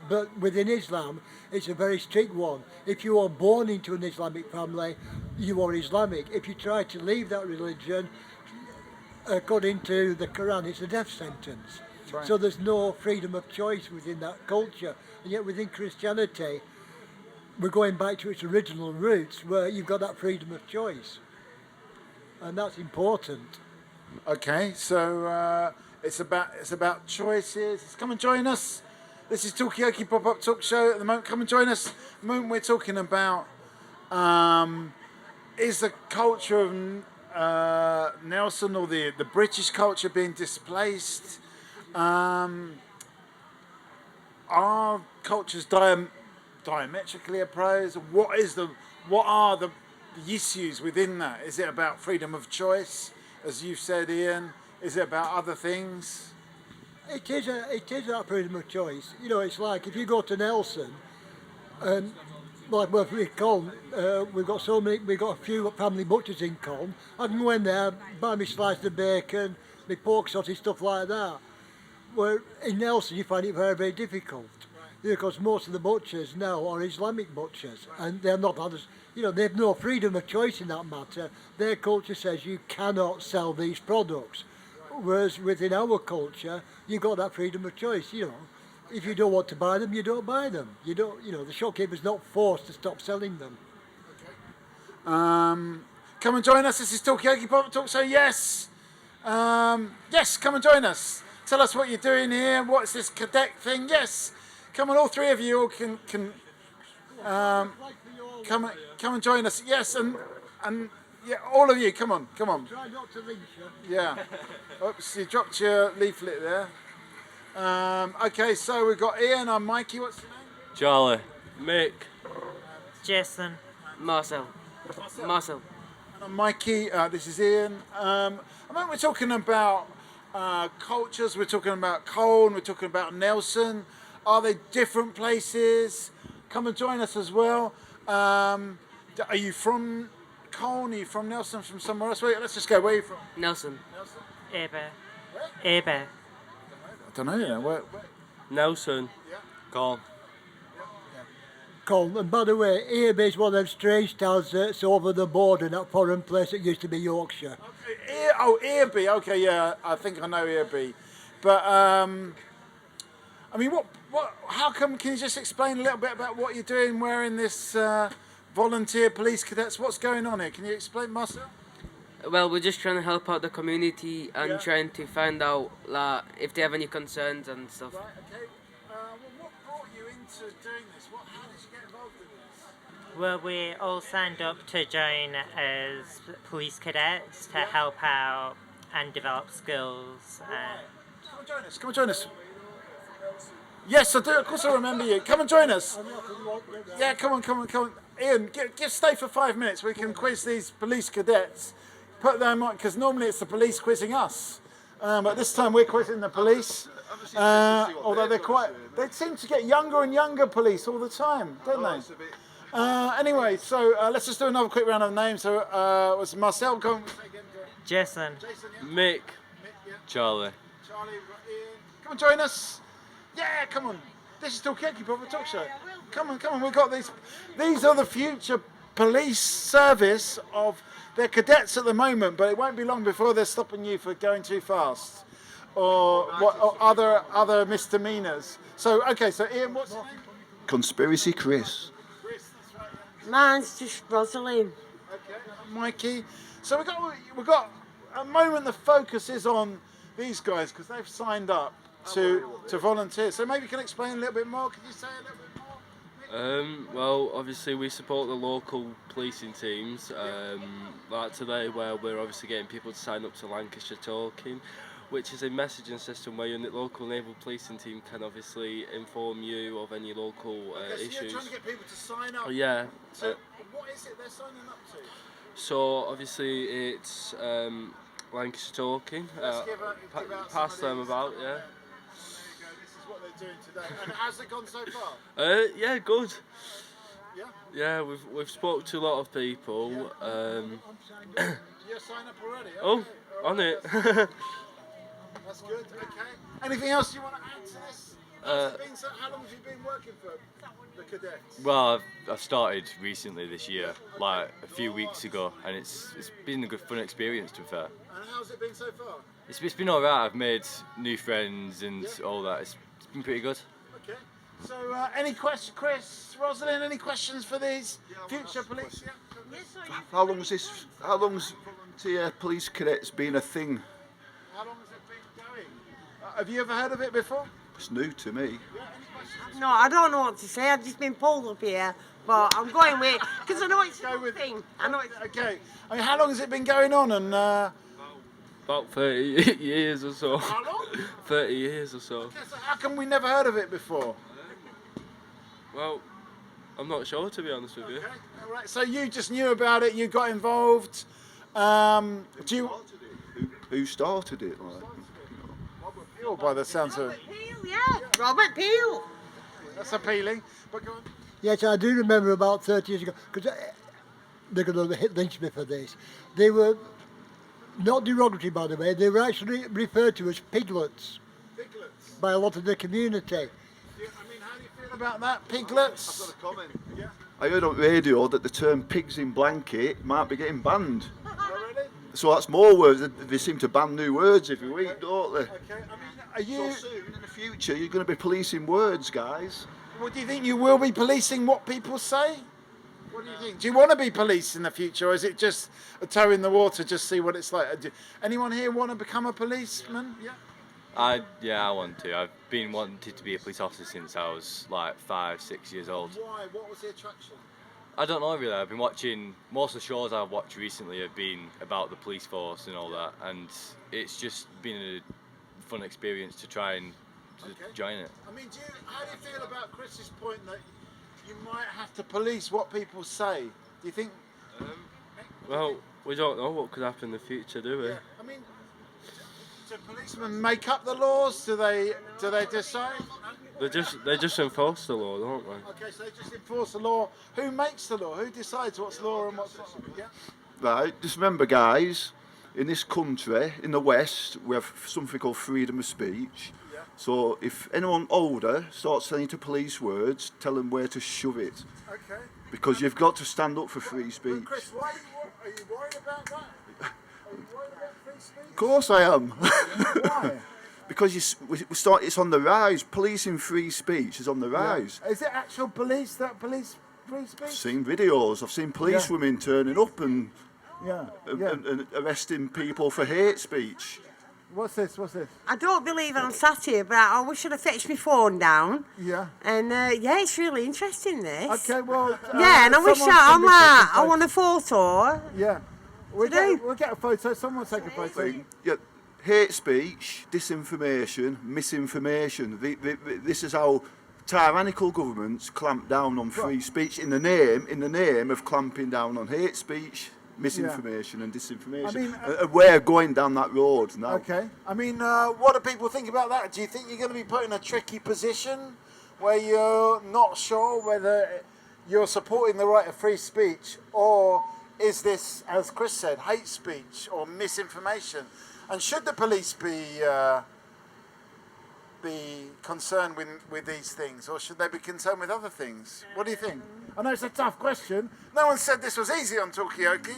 But within Islam, it's a very strict one. If you are born into an Islamic family, you are Islamic. If you try to leave that religion, according to the Quran, it's a death sentence. So there's no freedom of choice within that culture. And yet within Christianity, we're going back to its original roots, where you've got that freedom of choice. And that's important. Okay, so it's about choices. Come and join us. This is Talkaoke Pop-Up Talk Show at the moment. Come and join us. At the moment we're talking about is the culture of Nelson, or the British culture, being displaced? Are cultures diametrically opposed? What are the issues within that? Is it about freedom of choice, as you've said, Ian? Is it about other things? It is that freedom of choice. You know, it's like if you go to Nelson, and like where we Colne, we've got a few family butchers in Colne. I can go in there, buy me slice of bacon, my pork sausage, stuff like that. Where in Nelson you find it very, very difficult, because most of the butchers now are Islamic butchers, and they're not others. You know, they have no freedom of choice in that matter. Their culture says you cannot sell these products. Whereas within our culture, you've got that freedom of choice. You know, if you don't want to buy them, you don't buy them. You don't. You know, the shopkeeper's not forced to stop selling them. Come and join us. This is Talkaoke Pop Talk. So yes, yes, come and join us. Tell us what you're doing here. What's this cadet thing? Yes, come on, all three of you all can come and join us. Yes, and. Yeah, all of you, come on. Try not to lynch you. Yeah. Oops, you dropped your leaflet there. Okay, so we've got Ian. I'm Mikey. What's your name? Charlie. Mick. Jason. Marcel. Marcel. And I'm Mikey. This is Ian. I mean, we're talking about cultures. We're talking about Colne. We're talking about Nelson. Are they different places? Come and join us as well. Are you from Colne? Are you from Nelson? From somewhere else? Wait, let's just go. Where are you from? Nelson. Airbear. Airbear. I don't know. Yeah. Where? Nelson. Colne. Colne. And by the way, Airbear is one of them strange towns that's over the border, that foreign place that used to be Yorkshire. Earby. Okay, yeah, I think I know Earby. But I mean, what? How come? Can you just explain a little bit about what you're doing wearing this volunteer police cadets? What's going on here? Can you explain, Marcel? Well, we're just trying to help out the community and trying to find out if they have any concerns and stuff. Right. Okay. What brought you into doing this? How did you get involved in this? Well, we all signed up to join as police cadets to help out and develop skills. Come and join us. Come and join us. Yes, I do. Of course, I remember you. Come and join us. Yeah, come on. Ian, give stay for 5 minutes. We can quiz these police cadets. Put them on, because normally it's the police quizzing us, but this time we're quizzing the police. Although they seem to get younger and younger police all the time, don't they? Anyway, so let's just do another quick round of names. So was Marcel going? Jason. Mick. Charlie. Charlie, Ian. Come and join us. Yeah, come on. This is Talkaoke Proper Talk Show. Come on. We've got these. These are the future police service of. They're cadets at the moment, but it won't be long before they're stopping you for going too fast, or other misdemeanors. So okay, so Ian, what's your name? Conspiracy Chris. Chris, that's right. Mine's just Rosalind. Okay, Mikey. So we've got at the moment the focus is on these guys because they've signed up to volunteer. So maybe you can explain a little bit more. Can you say a little bit more? Well, obviously we support the local policing teams, like today where we're obviously getting people to sign up to Lancashire Talking, which is a messaging system where your local naval policing team can obviously inform you of any local issues. So you're trying to get people to sign up? Yeah. So what is it they're signing up to? So obviously it's Lancashire Talking, pass them about, yeah. What they're doing today. And how's it gone so far? Yeah, good. Yeah? Yeah, we've spoke to a lot of people. You're signed up already? Okay. Oh, on it. That's good, okay. Anything else you want to add to this? How long have you been working for the cadets? Well, I've started recently this year, like a few weeks ago, and it's been a good fun experience to be fair. And how's it been so far? It's been alright. I've made new friends and all that. It's been pretty good. Okay. So, any questions, Chris, Rosalind? Any questions for these future police? How long's volunteer police cadets been a thing? How long has it been going? Have you ever heard of it before? It's new to me. No, I don't know what to say. I've just been pulled up here, but I'm going with because I know it's a good thing. I know it's okay. I mean, how long has it been going on? And about 30 years or so. How long? 30 years or so. Okay, so how come we never heard of it before? Well, I'm not sure to be honest with you. Okay, all right. So you just knew about it. You got involved. Do you? Who started it? Like, Robert Peel, by the sounds of it. yeah, Robert Peel. That's appealing. But go on. Yes, I do remember about 30 years ago, because they're going to lynch me for this. They were not derogatory, by the way. They were actually referred to as piglets. Piglets. By a lot of the community. I mean, how do you feel about that, piglets? I've got a comment. Yeah. I heard on radio that the term pigs in blanket might be getting banned. Oh, really? So that's more words. They seem to ban new words every week, don't they? Okay. I mean, are you? So soon in the future, you're going to be policing words, guys. Well, do you think you will be policing what people say? What do you think? Do you want to be police in the future, or is it just a toe in the water, just see what it's like? Anyone here want to become a policeman? Yeah. I want to. I've been wanting to be a police officer since I was like 5, 6 years old. Why? What was the attraction? I don't know really. I've been watching, most of the shows I've watched recently have been about the police force and all that, and it's just been a fun experience to try and to join it. I mean, how do you feel about Chris's point that you might have to police what people say? Do you think? Well, we don't know what could happen in the future, do we? Yeah, I mean, do policemen make up the laws? Do they decide? They just enforce the law, don't they? Okay, so they just enforce the law. Who makes the law? Who decides what's law and what's not? Yeah. Right, just remember, guys, in this country, in the West, we have something called freedom of speech. Yeah. So if anyone older starts saying to police words, tell them where to shove it. Okay. Because you've got to stand up for free speech. But Chris, are you worried about that? Are you worried about free speech? Of course I am. Why? Because it's on the rise. Policing free speech is on the rise. Yeah. Is it actual police that police free speech? I've seen videos. I've seen policewomen turning up and and arresting people for hate speech. What's this? I don't believe I'm sat here, but I wish I'd have fetched my phone down. Yeah. And yeah, it's really interesting, this. Okay, well. Yeah, and I wish I want a photo. Yeah. We'll get a photo. Someone take a photo. Yeah. Hate speech, disinformation, misinformation. This is how tyrannical governments clamp down on free speech in the name of clamping down on hate speech, misinformation and disinformation. I mean, we're going down that road now. Okay. I mean, what do people think about that? Do you think you're going to be put in a tricky position where you're not sure whether you're supporting the right of free speech, or is this, as Chris said, hate speech or misinformation? And should the police be concerned with these things, or should they be concerned with other things? What do you think? I know it's a tough question. No one said this was easy on Talkaoke.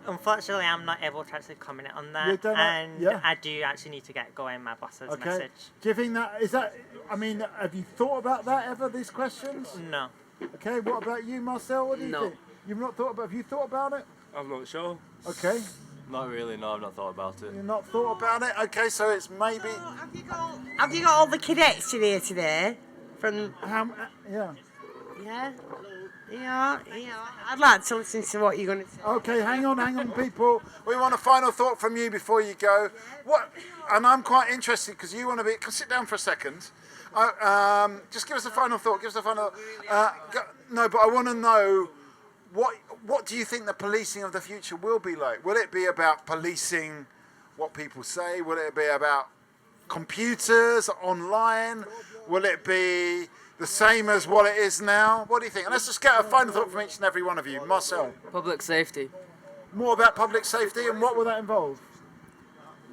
Unfortunately, I'm not able to actually comment on that, You don't know- I do actually need to get going. My boss has Okay. message. Do you think that is that? I mean, have you thought about that ever? These questions? No. Okay. What about you, Marcel? What do you No. think? You've not thought about. Have you thought about it? I'm not sure. Okay. Not really, no, I've not thought about it. You've not thought about it? Okay, so it's maybe... Have you got all the cadets in here today? From... yeah. Yeah? Yeah. I'd like to listen to what you're going to say. Okay, hang on, people. We want a final thought from you before you go. What? And I'm quite interested because you want to be... Sit down for a second. Just give us a final thought. No, but I want to know... What do you think the policing of the future will be like? Will it be about policing what people say? Will it be about computers, online? Will it be the same as what it is now? What do you think? And let's just get a final thought from each and every one of you. Marcel? Public safety. More about public safety, and what will that involve?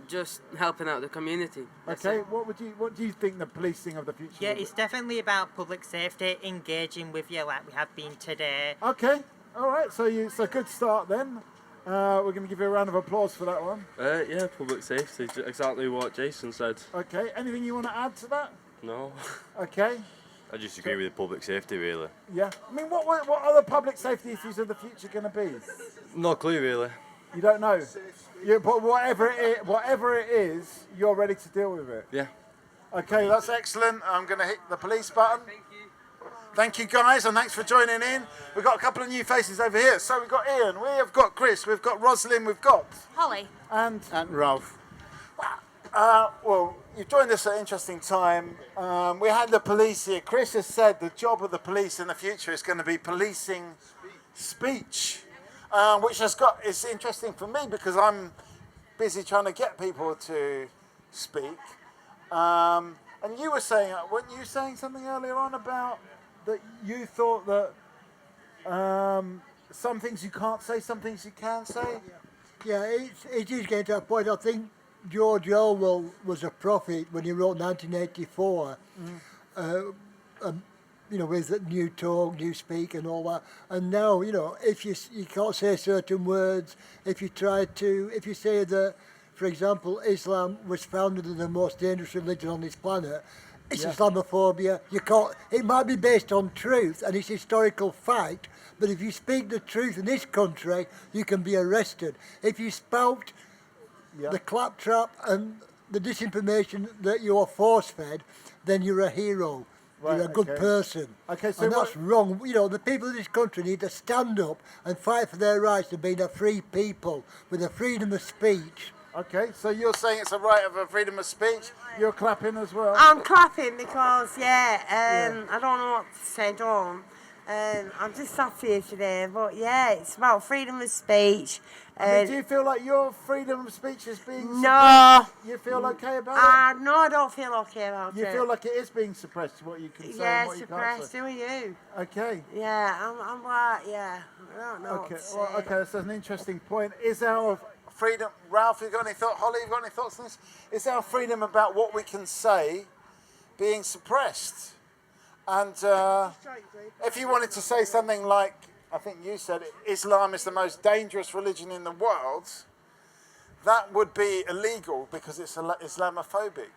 Just helping out the community. Okay, what do you think the policing of the future Yeah, will be? it's definitely about public safety, engaging with you like we have been today. Okay. All right, so it's a good start then. We're going to give you a round of applause for that one. Yeah, public safety, exactly what Jason said. Okay, anything you want to add to that? No. Okay. I just agree with public safety, really. Yeah. I mean, what are the public safety issues of the future going to be? No clue, really. You don't know. But whatever it is, you're ready to deal with it. Yeah. Okay, that's excellent. I'm going to hit the police button. Thank you, guys, and thanks for joining in. We've got a couple of new faces over here. So we've got Ian, we've got Chris, we've got Rosalind, we've got... Holly. And Ralph. Well, you've joined us at an interesting time. We had the police here. Chris has said the job of the police in the future is going to be policing speech, which it's interesting for me because I'm busy trying to get people to speak. And you were saying, weren't you saying something earlier on about that you thought that some things you can't say, some things you can say? Yeah, it is getting to a point. I think George Orwell was a prophet when he wrote 1984. With new talk, new speak and all that. And now, if you can't say certain words, if you say that, for example, Islam was founded as the most dangerous religion on this planet, it's Islamophobia. You can't. It might be based on truth and it's historical fact, but if you speak the truth in this country, you can be arrested. If you spout the claptrap and the disinformation that you're force-fed, then you're a hero. Right, you're a good person. Okay, so and that's wrong. The people of this country need to stand up and fight for their rights to being a free people with a freedom of speech Okay, so you're saying it's a right of a freedom of speech. You're clapping as well. I'm clapping because, I don't know what to say, don't. I'm just sat here today, but yeah, it's about freedom of speech. I mean, do you feel like your freedom of speech is being suppressed? No. You feel okay about it? No, I don't feel okay about it. You feel like it is being suppressed, what you can say Yeah, and what you can't suppressed. say? Who are you? Okay. Yeah, I'm like, I don't know Okay, what to say. well, okay, that's an interesting point. Is our freedom, Ralph, you got any thought? Holly, you got any thoughts on this? Is our freedom about what we can say being suppressed? And if you wanted to say something like, I think you said Islam is the most dangerous religion in the world, that would be illegal because it's Islamophobic.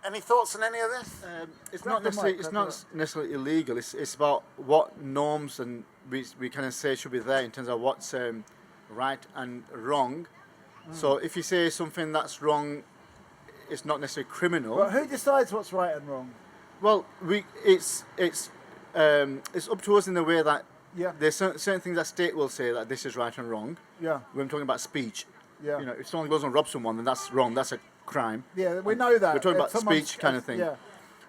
Any thoughts on any of this? It's not necessarily illegal. It's about what norms and we kind of say should be there in terms of what's right and wrong. So if you say something that's wrong, it's not necessarily criminal. But who decides what's right and wrong? Well, it's up to us in the way that there's certain things that state will say that this is right and wrong. Yeah. When I'm talking about speech. Yeah. You know, if someone goes and robs someone, then that's wrong. That's a crime. Yeah, we know that. We're talking about speech kind of thing. Yeah.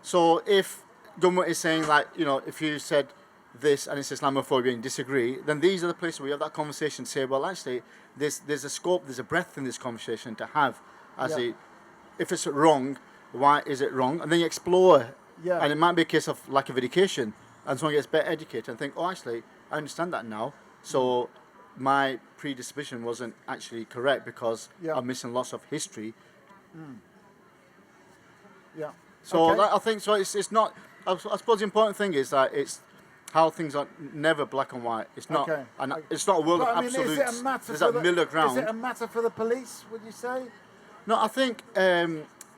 So if government is saying, like, you know, if you said this and it's Islamophobia and you disagree, then these are the places where you have that conversation, say, well, actually, there's a scope, there's a breadth in this conversation to have. If it's wrong, why is it wrong? And then you explore. Yeah. And it might be a case of lack of education, and someone gets better educated and think, oh, actually, I understand that now. So my predisposition wasn't actually correct because I'm missing lots of history. Yeah. So I think so. It's not. I suppose the important thing is that it's how things are never black and white. It's not. Okay. And it's not a world But, of I mean, absolutes. is it a matter There's for that middle ground. Is it a matter for the police, would you say? No, I think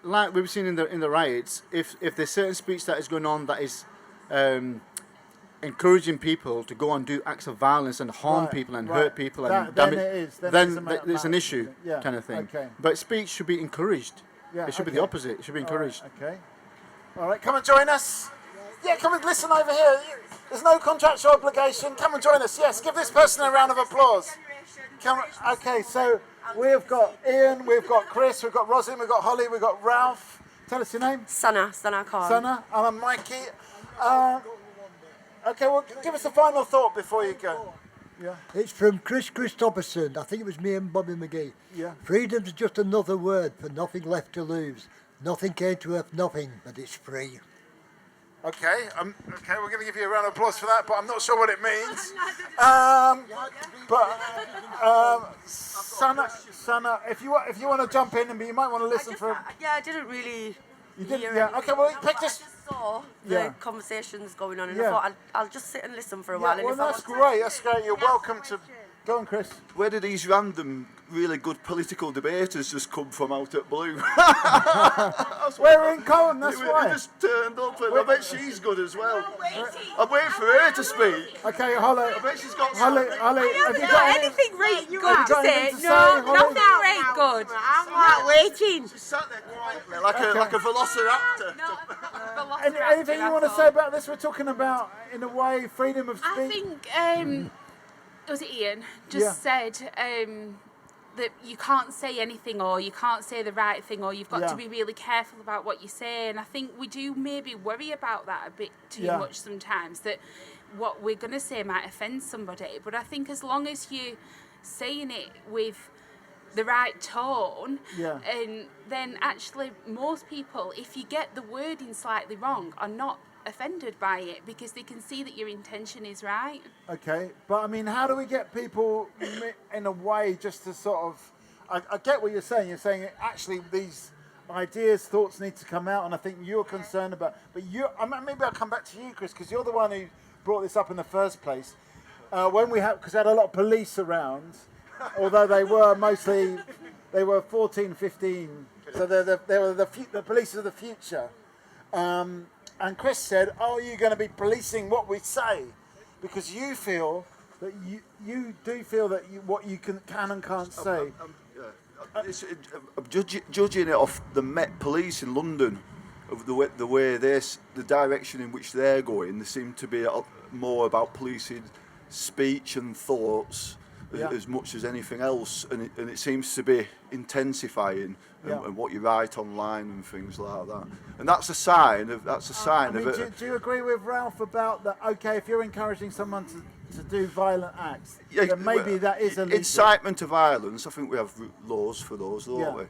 like we've seen in the riots, if there's certain speech that is going on that is encouraging people to go and do acts of violence and harm people and hurt people and damage, then it's an issue kind of thing. Okay. But speech should be encouraged. Yeah, It should be the opposite. It should be encouraged. Okay. All right, come and join us. Yeah, come and listen over here. There's no contractual obligation. Come and join us. Yes, give this person a round of applause. Okay, so we've got Ian, we've got Chris, we've got Rosin, we've got Holly, we've got Ralph. Tell us your name. Sana Khan. Sana, and I'm Mikey. Okay, well, give us a final thought before you go. Yeah. It's from Chris Christopherson. I think it was me and Bobby McGee. Yeah. Freedom's just another word for nothing left to lose. Nothing came to earth, nothing, but it's free. Okay, okay, we're going to give you a round of applause for that, but I'm not sure what it means. Sana, if you want to jump in, you might want to listen for. Yeah, I didn't really. You didn't. Yeah. Okay. Well, pick this. I just saw the conversations going on, and I thought I'll just sit and listen for a while. Well, and that's great. That's great. You're welcome to. Go on, Chris. Where do these random, really good political debaters just come from out at Blue? We're in Colne, that's why. We just turned up, and I bet she's good as well. I'm waiting for her to speak. Okay, Holly. I bet she's got Holly, have you got anything really good have you got to say? anything to No, say, Holly? nothing very good. I'm like waiting. She sat there quietly, like a velociraptor. Anything you want to say about this? We're talking about, in a way, freedom of speech. I think, was it Ian, just said that you can't say anything or you can't say the right thing or you've got to be really careful about what you say. And I think we do maybe worry about that a bit too much sometimes, that what we're going to say might offend somebody. But I think as long as you're saying it with the right tone, and then actually most people, if you get the wording slightly wrong, are not offended by it because they can see that your intention is right. Okay, but I mean, how do we get people in a way just to sort of, I get what you're saying. You're saying actually these ideas, thoughts need to come out, and I think you're concerned about, but maybe I'll come back to you, Chris, because you're the one who brought this up in the first place. When we had, because we had a lot of police around, although they were 14, 15, so they were the police of the future. And Chris said, "Oh, you're going to be policing what we say, because you feel that you do feel that what you can and can't say." I'm judging it off the Met Police in London, of the way the direction in which they're going. They seem to be more about policing speech and thoughts as much as anything else, and it seems to be intensifying. And what you write online and things like that, and that's a sign of it. Do you agree with Ralph about that? Okay, if you're encouraging someone to do violent acts, then maybe that is illegal. Incitement to violence. I think we have laws for those, don't we?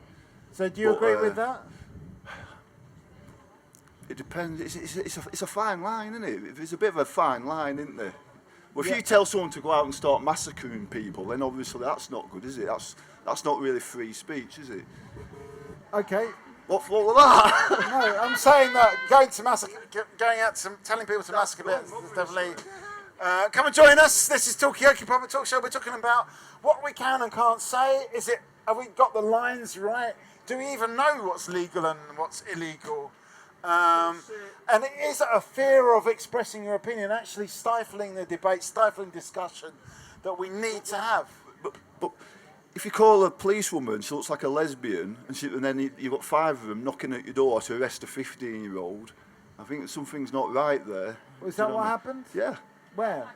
So do you agree with that? It depends. It's a fine line, isn't it? There's a bit of a fine line, isn't there? Well, if you tell someone to go out and start massacring people, then obviously that's not good, is it? That's not really free speech, is it? Okay. What was that? No, I'm saying that going out to telling people to massacre is definitely. Come and join us. This is Talkaoke Public Talk Show. We're talking about what we can and can't say. Have we got the lines right? Do we even know what's legal and what's illegal? And is it a fear of expressing your opinion actually stifling the debate, stifling discussion that we need to have? But if you call a policewoman, she looks like a lesbian, and then you've got 5 of them knocking at your door to arrest a 15-year-old, I think something's not right there. Was that what happened? Yeah. Where?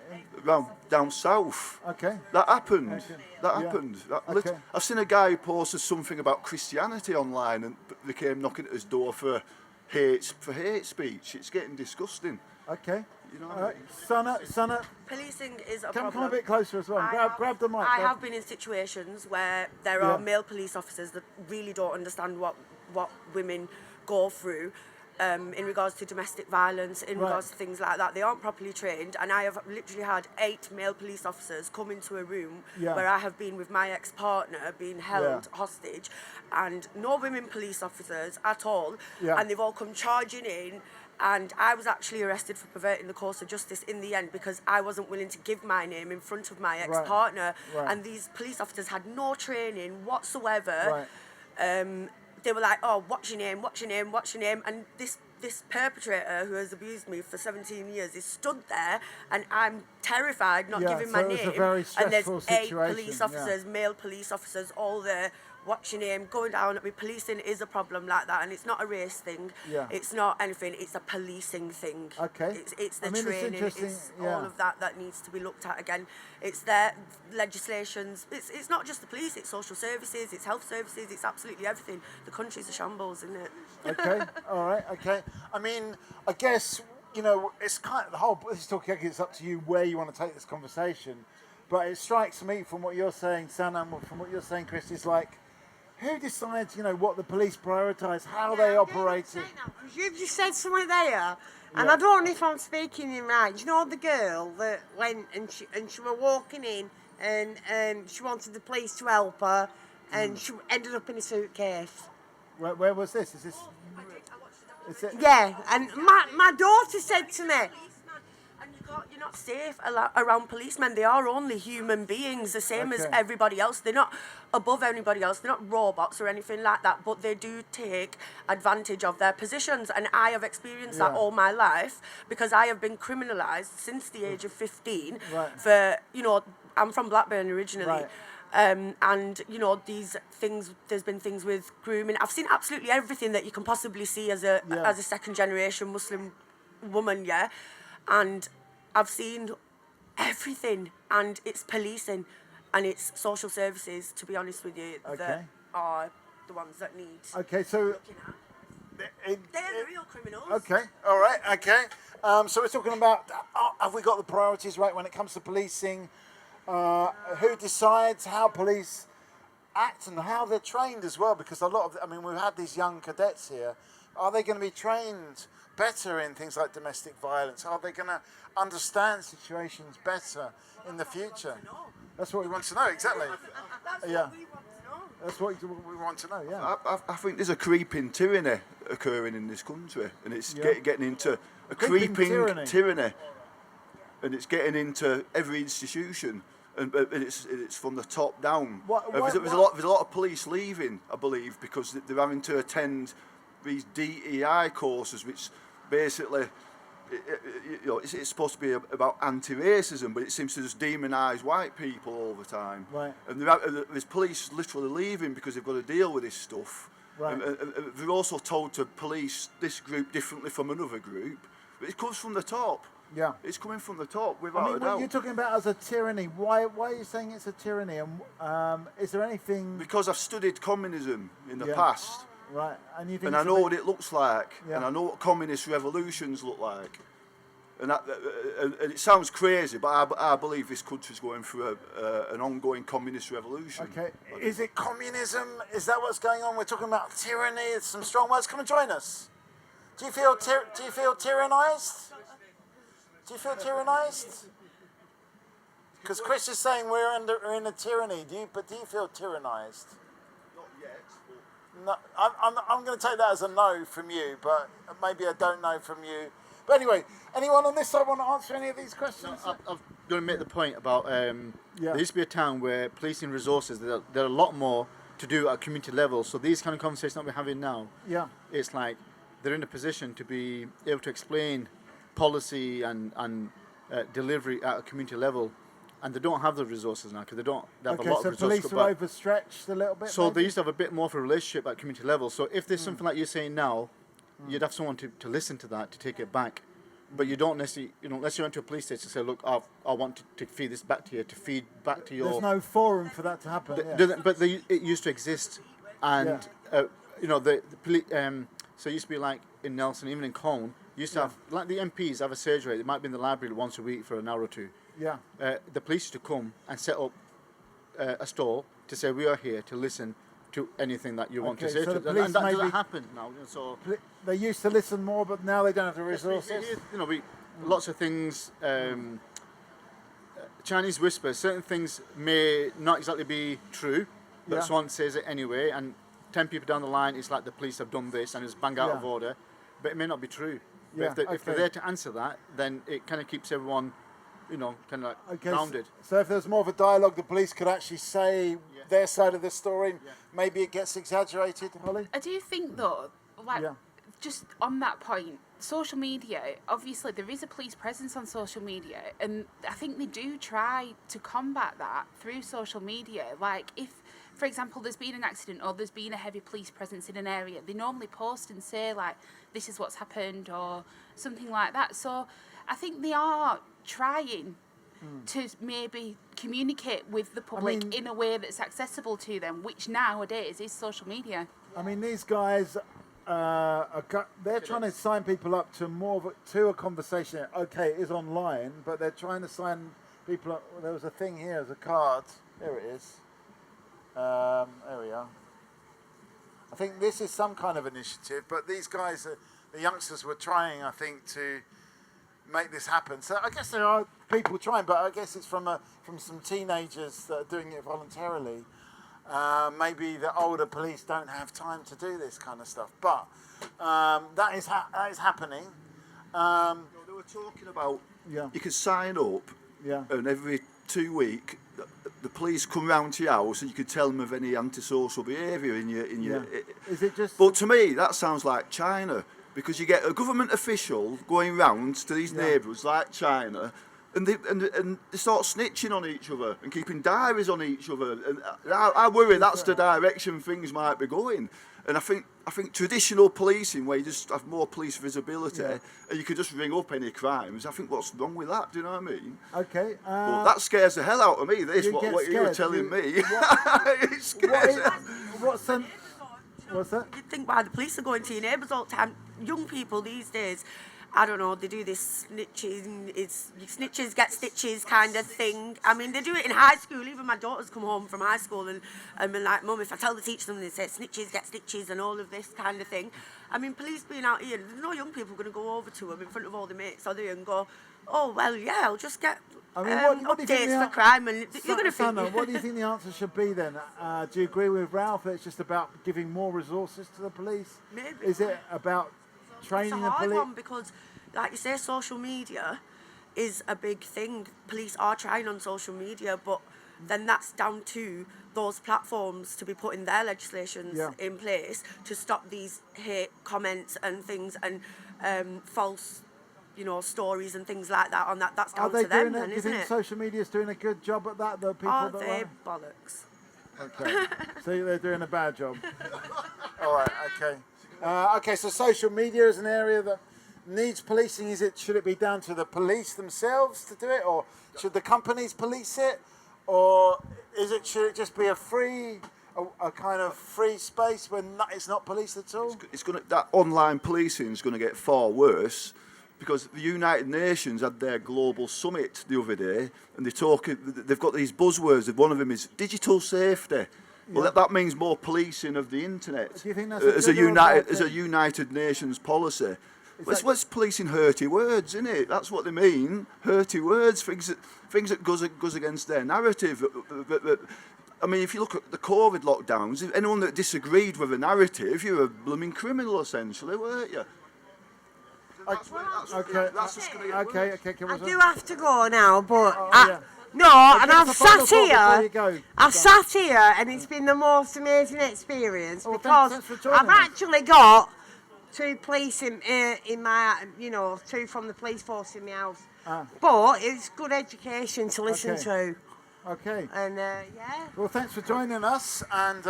Down south. Okay. That happened. Okay. That Yeah. happened. Okay. I've seen a guy who posted something about Christianity online, and they came knocking at his door for hate speech. It's getting disgusting. Okay. You know. All right. Sana. Policing is a problem. Come a bit closer as well. Grab the mic. I have been in situations where there are male police officers that really don't understand what women go through in regards to domestic violence, in regards to things like that. They aren't properly trained, and I have literally had 8 male police officers come into a room where I have been with my ex-partner being held hostage, and no women police officers at all, and they've all come charging in. And I was actually arrested for perverting the course of justice in the end because I wasn't willing to give my name in front of my ex-partner. Right. And these police officers had no training whatsoever. They were like, oh, what's your name, what's your name, what's your name? And this perpetrator who has abused me for 17 years is stood there, and I'm terrified not giving my name. And there's 8 police officers, male police officers, all there. What's your name? Going down. Policing is a problem like that, and it's not a race thing. It's not anything. It's a policing thing. Okay. It's the I mean, training. It's all of that needs to be looked at again. It's their legislations. It's not just the police. It's social services. It's health services. It's absolutely everything. The country's a shambles, isn't it? Okay. All right. Okay. I mean, I guess it's kind of the whole. This is Talkaoke. It's up to you where you want to take this conversation, but it strikes me from what you're saying, Sanam, from what you're saying, Chris, is like. Who decides, what the police prioritise, how they operate it? You've just said something there, and I don't know if I'm speaking in right. You know the girl that went and she was walking in, and she wanted the police to help her, and she ended up in a suitcase. Where was this? Is this? Yeah, and my daughter said to me. You're not safe around policemen. They are only human beings, the same as everybody else. They're not above anybody else. They're not robots or anything like that, but they do take advantage of their positions. And I have experienced that all my life because I have been criminalised since the age of 15 for, I'm from Blackburn originally. And these things, there's been things with grooming. I've seen absolutely everything that you can possibly see as a second generation Muslim woman, and I've seen everything, and it's policing and it's social services, to be honest with you, that are the ones that need so they're the real criminals. Okay, all right, okay. So we're talking about, have we got the priorities right when it comes to policing? Who decides how police act and how they're trained as well? Because we've had these young cadets here. Are they going to be trained better in things like domestic violence? Are they going to understand situations better in the future? That's what we want to know, exactly. That's what we want to know, I think there's a creeping tyranny occurring in this country, and it's getting into a creeping tyranny, and it's getting into every institution, and it's from the top down. There's a lot of police leaving, I believe, because they're having to attend these DEI courses, which basically, it's supposed to be about anti-racism, but it seems to just demonise white people all the time. Right. And there's police literally leaving because they've got to deal with this stuff. Right. And they're also told to police this group differently from another group. But it comes from the top. Yeah. It's coming from the top, without I mean, a what doubt. you're talking about as a tyranny. Why are you saying it's a tyranny? And is there anything? Because I've studied communism in the Yeah. past. Right, and you think? And I know what it looks like, Yeah. and I know what communist revolutions look like. And it sounds crazy, but I believe this country's going through an ongoing communist revolution. Okay, is it communism? Is that what's going on? We're talking about tyranny. It's some strong words. Come and join us. Do you feel tyrannised? Do you feel tyrannised? Because Chris is saying we're in a tyranny. Do you feel tyrannised? Not yet. No, I'm going to take that as a no from you, but maybe a don't know from you. But anyway, anyone on this side want to answer any of these questions? I'm going to make the point about there used to be a time where policing resources, there are a lot more to do at community level. So these kind of conversations that we're having now, it's like they're in a position to be able to explain policy and delivery at a community level. And they don't have the resources now because they have a lot of resources. So police are overstretched a little bit. So maybe? they used to have a bit more of a relationship at community level. So if there's something like you're saying now, you'd have someone to listen to that, to take it back. But you don't necessarily, unless you went to a police station and say, look, I want to feed this back to you, to feed back to your... There's no forum for that to happen. But it used to exist. And, so it used to be like in Nelson, even in Colne, you used to have, like the MPs have a surgery, it might be in the library once a week for an hour or two. Yeah. The police used to come and set up a stall to say, we are here to listen to anything that you want to say. So to the them. police And that maybe- doesn't happen now. So They used to listen more, but now they don't have the resources. lots of things. Chinese whispers. Certain things may not exactly be true, but someone says it anyway. And 10 people down the line, it's like the police have done this and it's bang out of order, but it may not be true. But if they're there to answer that, then it kind of keeps everyone, kind of like grounded. So if there's more of a dialogue, the police could actually say their side of the story. Maybe it gets exaggerated, Holly. I do think though, just on that point, social media, obviously there is a police presence on social media, and I think they do try to combat that through social media. Like if, for example, there's been an accident or there's been a heavy police presence in an area, they normally post and say like, this is what's happened or something like that. So I think they are trying to maybe communicate with the public in a way that's accessible to them, which nowadays is social media. I mean, these guys, they're trying to sign people up to a conversation. Okay, it is online, but they're trying to sign people up. There was a thing here, there's a card. Here it is. There we are. I think this is some kind of initiative, but these guys, the youngsters were trying, I think, to make this happen. So I guess there are people trying, but I guess it's from some teenagers that are doing it voluntarily. Maybe the older police don't have time to do this kind of stuff, but that is happening. They were talking about you can sign up, and every 2 weeks the police come round to your house and you could tell them of any antisocial behaviour in your. Is it just? But to me, that sounds like China, because you get a government official going round to these neighbourhoods like China. And they start snitching on each other and keeping diaries on each other. And I worry that's the direction things might be going. And I think traditional policing, where you just have more police visibility and you could just ring up any crimes, I think what's wrong with that? Do you know what I mean? Okay. But that scares the hell out of me. This what you were telling me. It scares What's that? You think why the police are going to your neighbours all the time. Young people these days, I don't know, they do this snitches get stitches kind of thing. I mean, they do it in high school. Even my daughters come home from high school and been like, Mum, if I tell the teacher something, they say snitches get stitches and all of this kind of thing. I mean, police being out here, there's no young people going to go over to them in front of all the mates, are they, and go, oh, well, yeah, I'll just get what do you think updates for crime. And you're going to think... Sana, what do you think the answer should be then? Do you agree with Ralph that it's just about giving more resources to the police? Maybe. Is it about training it's a the hard police? one because, like you say, social media is a big thing. Police are trying on social media, but then that's down to those platforms to be putting their legislations in place to stop these hate comments and things and false, stories and things like that. On that's down to them, then, do you isn't think it? social media is doing a good job at that? The people Are that they are... bollocks? Okay, so they're doing a bad job. All right, okay. Okay, so social media is an area that needs policing? Should it be down to the police themselves to do it, or should the companies police it, or should it just be a kind of free space where it's not policed at all? That online policing is going to get far worse, because the United Nations had their global summit the other day, and they've got these buzzwords. One of them is digital safety. Well, that means more policing of the internet. Do you think that's as a United Nations policy? Let's policing hurty words, isn't it? That's what they mean. Hurty words, things that goes against their narrative. I mean, if you look at the COVID lockdowns, if anyone that disagreed with a narrative, you're a blooming criminal, essentially, weren't you? Okay. I do have to go now, but Well, and give I've us a final sat thought before here. you go, I've Suzanne. sat here, and it's been the most amazing experience because thanks for joining I've us. actually got 2 police in my, 2 from the police force in my house. But it's good education to listen to. Okay. And Well, thanks for joining us, and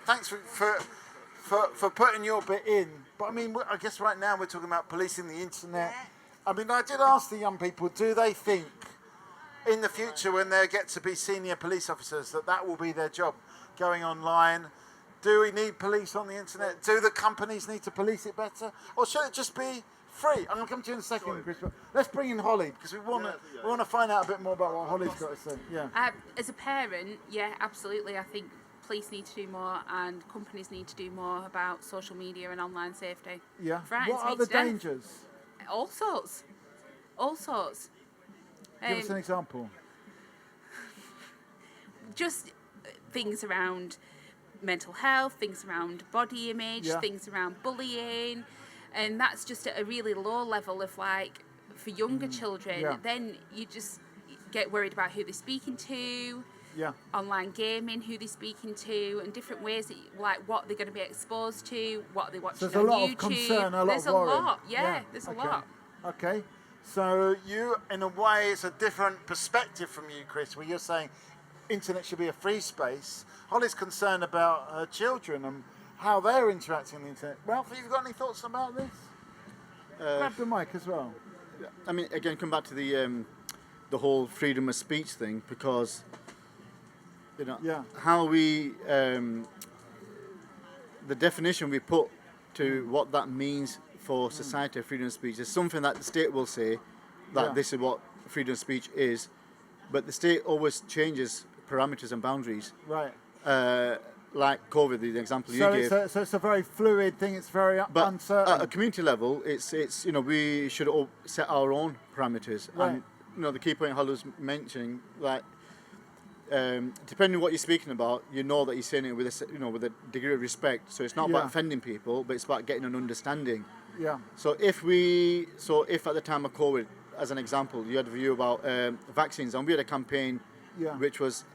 thanks for putting your bit in. But I mean, I guess right now we're talking about policing the internet. I mean, I did ask the young people, do they think in the future when they get to be senior police officers that will be their job, going online? Do we need police on the internet? Do the companies need to police it better? Or should it just be free? I'm going to come to you in a second, Chris. But let's bring in Holly, because we want to find out a bit more about what Holly's got to say. Yeah. As a parent, yeah, absolutely. I think police need to do more and companies need to do more about social media and online safety. Yeah. Frightens What are me the to death. dangers? All sorts. All sorts. Give us an example. Just things around mental health, things around body image, things around bullying, and that's just at a really low level of like for younger children. Then you just get worried about who they're speaking to. Online gaming, who they're speaking to, and different ways that like what they're going to be exposed to, what they're watching So there's on a lot YouTube. of concern, a lot There's of a worry. lot, there's a lot. Okay. So you, in a way, it's a different perspective from you, Chris, where you're saying internet should be a free space. Holly's concerned about her children and how they're interacting on the internet. Ralph, have you got any thoughts about this? Grab the mic as well. I mean, again, come back to the whole freedom of speech thing, because how we the definition we put to what that means for society, freedom of speech, is something that the state will say that this is what freedom of speech is, but the state always changes parameters and boundaries. Right. Like COVID, the example you gave. So it's a very fluid thing. It's very uncertain. At a community level, it's we should all set our own parameters. Right. And the key point Holly was mentioning, like depending on what you're speaking about, you know that you're saying it with a degree of respect. So it's not about offending people, but it's about getting an understanding. Yeah. So if at the time of COVID, as an example, you had a view about vaccines, and we had a campaign which was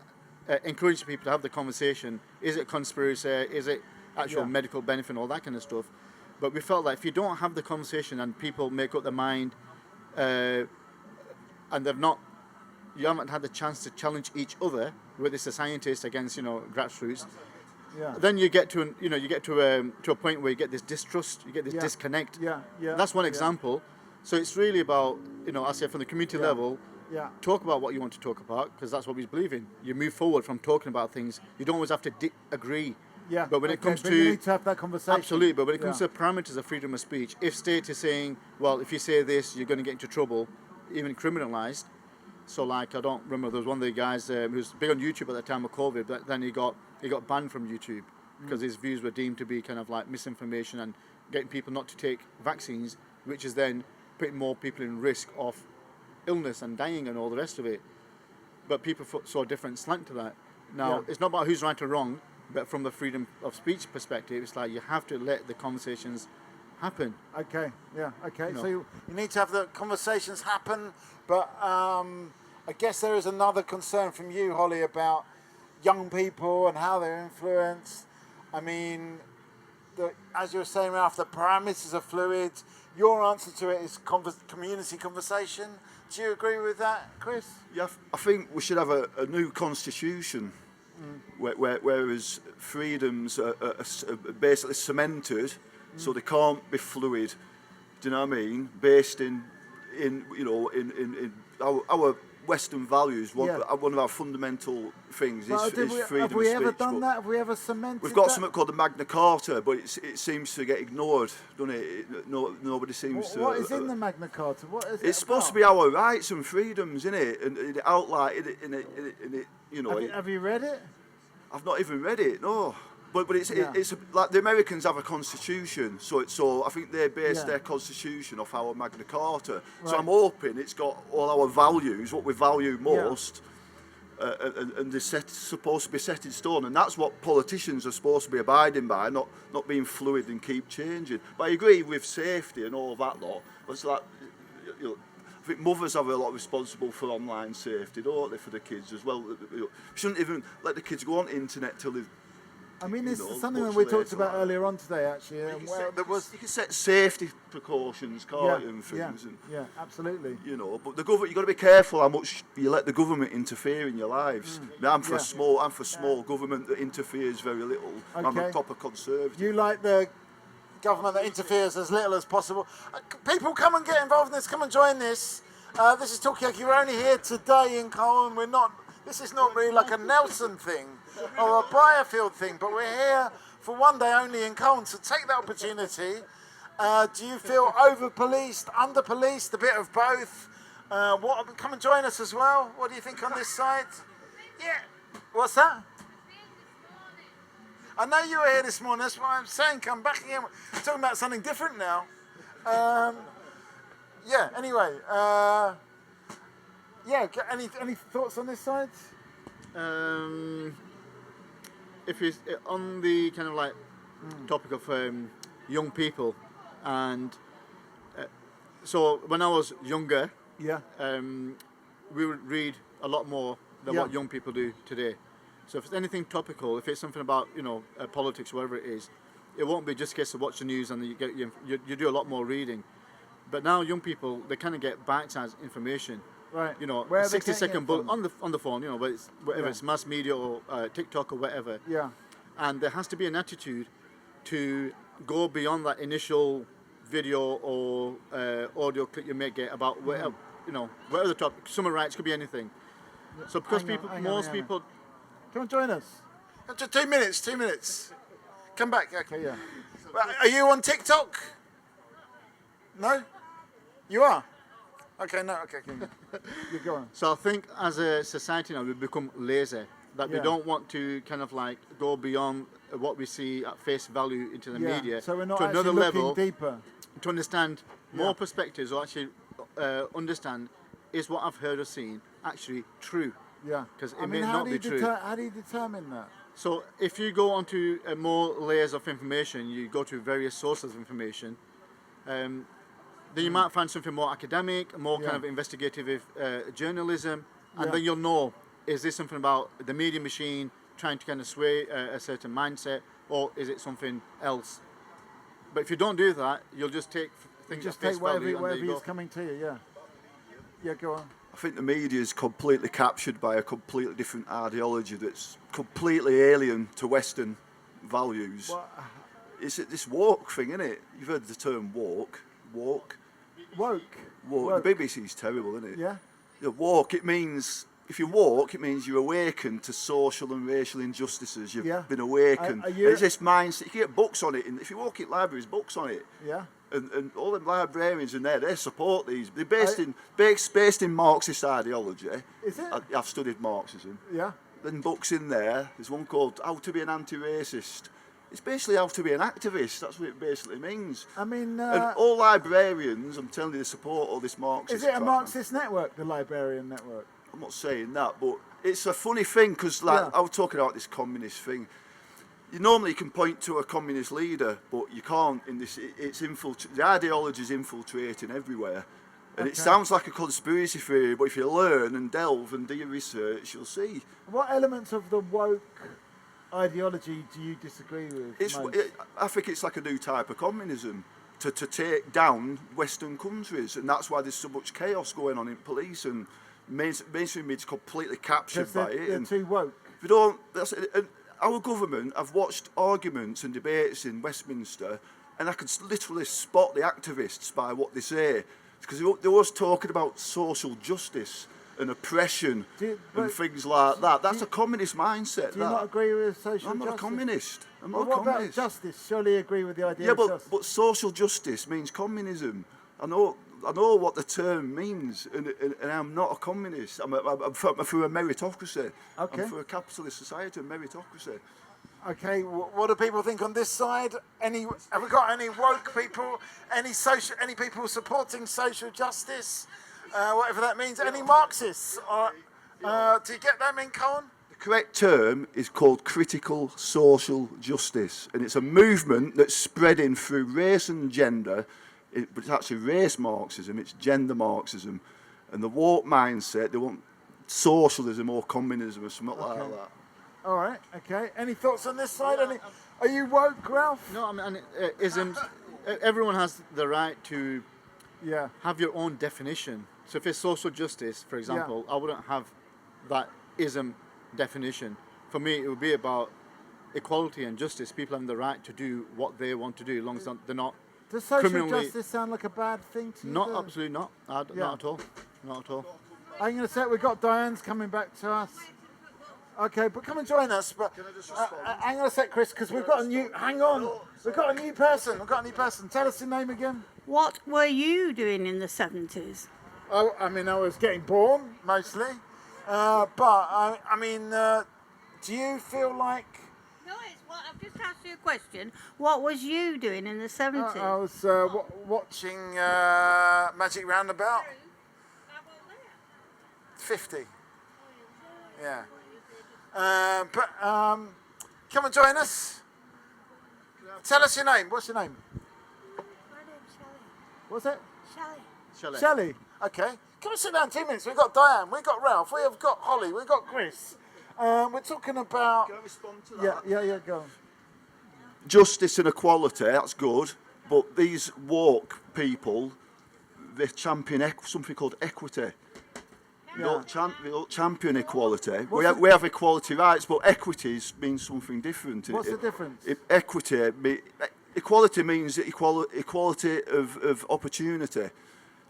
encouraging people to have the conversation. Is it conspiracy? Is it actual medical benefit and all that kind of stuff? But we felt like if you don't have the conversation and people make up their mind, and you haven't had the chance to challenge each other, whether it's a scientist against grassroots. Yeah. Then you get to a point where you get this distrust, you get this disconnect. That's one example. So it's really about I say from the community level. Talk about what you want to talk about, because that's what we believe in. You move forward from talking about things. You don't always have to agree. Yeah. But when it comes you need to have that conversation. Absolutely. But when it comes to the parameters of freedom of speech, if state is saying, well, if you say this, you're going to get into trouble, even criminalised. So like, I don't remember, there was one of the guys who was big on YouTube at the time of COVID, but then he got banned from YouTube because his views were deemed to be kind of like misinformation and getting people not to take vaccines, which is then putting more people in risk of illness and dying and all the rest of it. But people saw a different slant to that. Now, it's not about who's right or wrong, but from the freedom of speech perspective, it's like you have to let the conversations happen. Okay, okay. So you need to have the conversations happen, but I guess there is another concern from you, Holly, about young people and how they're influenced. I mean, as you were saying, Ralph, the parameters are fluid. Your answer to it is community conversation. Do you agree with that, Chris? Yeah, I think we should have a new constitution whereas freedoms are basically cemented, so they can't be fluid. Do you know what I mean? Based in you know, in our Western values. One of our fundamental things is freedom of speech. Have we ever done that? Have we ever cemented We've got that? something called the Magna Carta, but it seems to get ignored, doesn't it? Nobody seems to. What is in the Magna Carta? What is it? It's supposed to be our rights and freedoms, isn't it? And it outlined in it, you know. Have you read it? I've not even read it, no. But it's like the Americans have a constitution, so I think they base their constitution off our Magna Carta. Right. So I'm hoping it's got all our values, what we value most, and they're supposed to be set in stone. And that's what politicians are supposed to be abiding by, not being fluid and keep changing. But I agree with safety and all that lot. It's like, you know, I think mothers have a lot responsible for online safety, don't they, for the kids as well. You know, shouldn't even let the kids go on the internet till they've. I mean, this is something that we talked about earlier on today, actually. You can set safety precautions, can't you, and things. Yeah, absolutely. You know, but the government, you've got to be careful how much you let the government interfere in your lives. I'm for small government that interferes very little. Okay. I'm a proper conservative. You like the government that interferes as little as possible. People, come and get involved in this. Come and join this. This is Talkaoke. We're only here today in Colne. This is not really like a Nelson thing or a Briarfield thing, but we're here for one day only in Colne, so take that opportunity. Do you feel over-policed, under-policed, a bit of both? Come and join us as well. What do you think on this side? Yeah. What's that? I know you were here this morning, that's why I'm saying come back again. We're talking about something different now. Yeah, anyway. Yeah, any thoughts on this side? If it's on the kind of like topic of young people, and so when I was younger, we would read a lot more than what young people do today. So if it's anything topical, if it's something about politics, whatever it is, it won't be just a case of watch the news and you do a lot more reading. But now young people, they kind of get bite-sized information. Right. You know, Where 60-second bullet on the phone. You know, but whether it's mass media or TikTok or whatever. Yeah. And there has to be an attitude to go beyond that initial video or audio clip you may get about whatever the topic. Human rights could be anything. So because most people. Come and join us. 2 minutes. 2 minutes. Come back. Okay. Yeah. Are you on TikTok? No. You are. Okay, no, okay. You go on. So I think as a society now we've become lazy, that we don't want to kind of like go beyond what we see at face value into the media so we're not to another level, looking deeper. To understand more perspectives, or actually understand, is what I've heard or seen actually true? Yeah. Because it may not be true. How do you determine that? So if you go onto more layers of information, you go to various sources of information, then you might find something more academic, more kind of investigative journalism, and then you'll know, is this something about the media machine trying to kind of sway a certain mindset, or is it something else? But if you don't do that, you'll just take things at face value. Whatever is coming to you, yeah. Yeah, go on. I think the media is completely captured by a completely different ideology that's completely alien to Western values. It's this woke thing, isn't it? You've heard the term woke. Woke. The BBC's terrible, isn't it? Yeah. Woke, it means, if you woke, it means you're awakened to social and racial injustices. You've been awakened. It's this mindset. You can get books on it. If you walk in libraries, books on it. Yeah. And all the librarians in there, they support these. They're based in Marxist ideology. Is it? I've studied Marxism. Yeah. Then books in there. There's one called How to Be an Anti-Racist. It's basically how to be an activist. That's what it basically means. I mean... and all librarians, I'm telling you, they support all this Marxist Is it a crap, Marxist network, the librarian network? I'm not saying that, but it's a funny thing, because I was talking about this communist thing. You normally can point to a communist leader, but you can't in this. The ideology is infiltrating everywhere. And it sounds like a conspiracy theory, but if you learn and delve and do your research, you'll see. What elements of the woke ideology do you disagree with? I think it's like a new type of communism to take down Western countries, and that's why there's so much chaos going on in police, and mainstream media's completely captured by it. They're too woke. If you don't, our government, I've watched arguments and debates in Westminster, and I could literally spot the activists by what they say, because they're always talking about social justice and oppression and things like that. That's a communist mindset. Do you not agree with social justice? I'm not a communist. I'm Well, not a what about communist. justice? Surely you agree with the idea Yeah, of justice. but social justice means communism. I know what the term means, and I'm not a communist. I'm for a meritocracy. Okay. I'm for a capitalist society, a meritocracy. Okay, what do people think on this side? Have we got any woke people? Any people supporting social justice? Whatever that means. Any Marxists? Do you get them in Colne? The correct term is called critical social justice, and it's a movement that's spreading through race and gender, but it's actually race Marxism, it's gender Marxism, and the woke mindset, they want socialism or communism or something like that. All right, okay. Any thoughts on this side? Are you woke, Ralph? No, I mean, isms, everyone has the right to have your own definition. So if it's social justice, for example, I wouldn't have that ism definition. For me, it would be about equality and justice. People have the right to do what they want to do, as long as they're not Does social criminally... justice sound like a bad thing to you? Not, absolutely not. Not at all. Not at all. I'm going to say we've got Diane's coming back to us. Okay, but come and join us. But hang on a sec, Chris, because we've got a new. Hang on, we've got a new person. We've got a new person. Tell us your name again. What were you doing in the 70s? Oh, I mean, I was getting born mostly, but I mean, do you feel like? No, I've just asked you a question. What was you doing in the 70s? I was watching Magic Roundabout. 50. Yeah. But come and join us. Tell us your name. What's your name? My name's Shelley. What's it? Shelley. Shelley. Okay. Come and sit down 2 minutes. We've got Diane. We've got Ralph. We've got Holly. We've got Chris. We're talking about. Can I respond to that? Yeah. Go on. Justice and equality, that's good, but these woke people, they champion something called equity. They don't champion equality. We have equality rights, but equities means something different. What's the difference? Equality means equality of opportunity.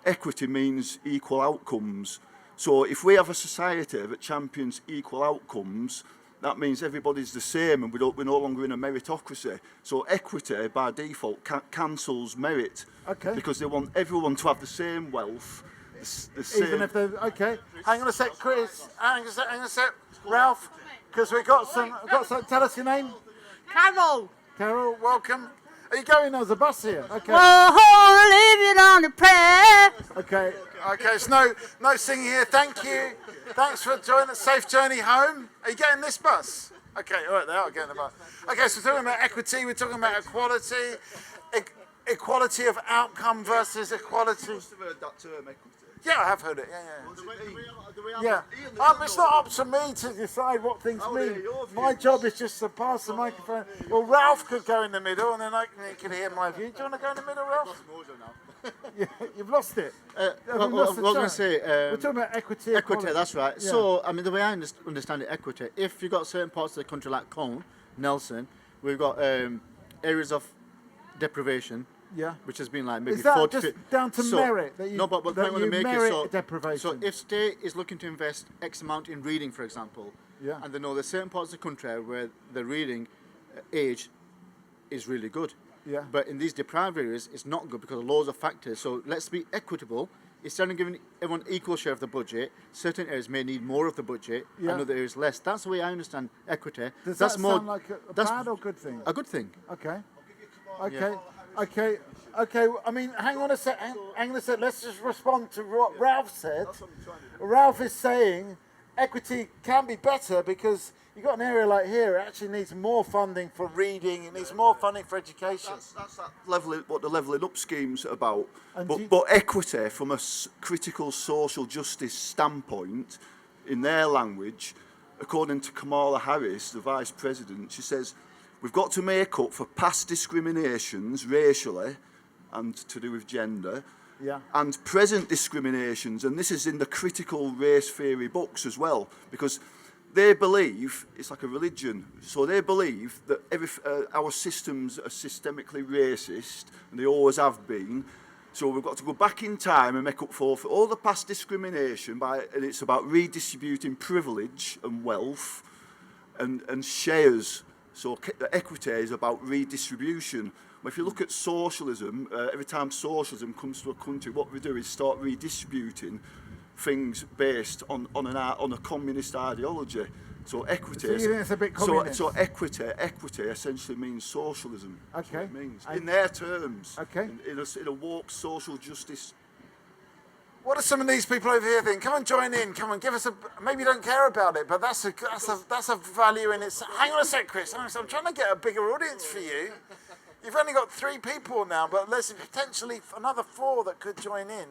Equity means equal outcomes. So if we have a society that champions equal outcomes, that means everybody's the same and we're no longer in a meritocracy. So equity, by default, cancels merit. Okay. Because they want everyone to have the same wealth. The same. Even if they're okay. Hang on a sec, Chris. Hang on a sec, Ralph. Because we've got some. Tell us your name. Carol. Carol, welcome. Are you going as a bus here? Okay. Oh, leave it on the prayer. Okay. Okay, it's no singing here. Thank you. Thanks for joining us. Safe journey home. Are you getting this bus? Okay, all right, they are getting the bus. Okay, so we're talking about equity, we're talking about equality, equality of outcome versus equality. You must have heard that term, equity. Yeah, I have heard it. Yeah. It's not up to me to decide what things mean. My job is just to pass the microphone. Well, Ralph could go in the middle, and then you can hear my view. Do you want to go in the middle, Ralph? Yeah, you've lost it. What was I going to say? We're talking about equity. Equity, that's right. Yeah. So, I mean, the way I understand it, equity, if you've got certain parts of the country like Colne, Nelson, we've got areas of deprivation, which has been like maybe is that 40. just down to merit that you, no, but the that point I want you to make merit is deprivation? so if state is looking to invest X amount in reading, for example, and they know there's certain parts of the country where the reading age is really good. Yeah. But in these deprived areas, it's not good because of loads of factors. So let's be equitable. Instead of giving everyone equal share of the budget, certain areas may need more of the budget, and other areas less. That's the way I understand equity. Does that's that more, sound like a bad or good thing? A good thing. Okay. Okay. I mean, hang on a sec. Let's just respond to what Ralph said. Ralph is saying equity can be better because you've got an area like here, it actually needs more funding for reading, it needs more funding for education. That's what the levelling up scheme's about. But equity, from a critical social justice standpoint, in their language, according to Kamala Harris, the Vice President, she says, we've got to make up for past discriminations racially and to do with gender, and present discriminations, and this is in the critical race theory books as well, because they believe it's like a religion. So they believe that our systems are systemically racist, and they always have been. So we've got to go back in time and make up for all the past discrimination and it's about redistributing privilege and wealth and shares. So equity is about redistribution. If you look at socialism, every time socialism comes to a country, what we do is start redistributing things based on a communist ideology. So equity. So you think it's a bit communist? So equity essentially means socialism. That's Okay. what it means in their terms. Okay. In a woke social justice. What do some of these people over here think? Come and join in. Come and give us a. Maybe you don't care about it, but that's a value in it. Hang on a sec, Chris. I'm trying to get a bigger audience for you. You've only got 3 people now, but there's potentially another 4 that could join in.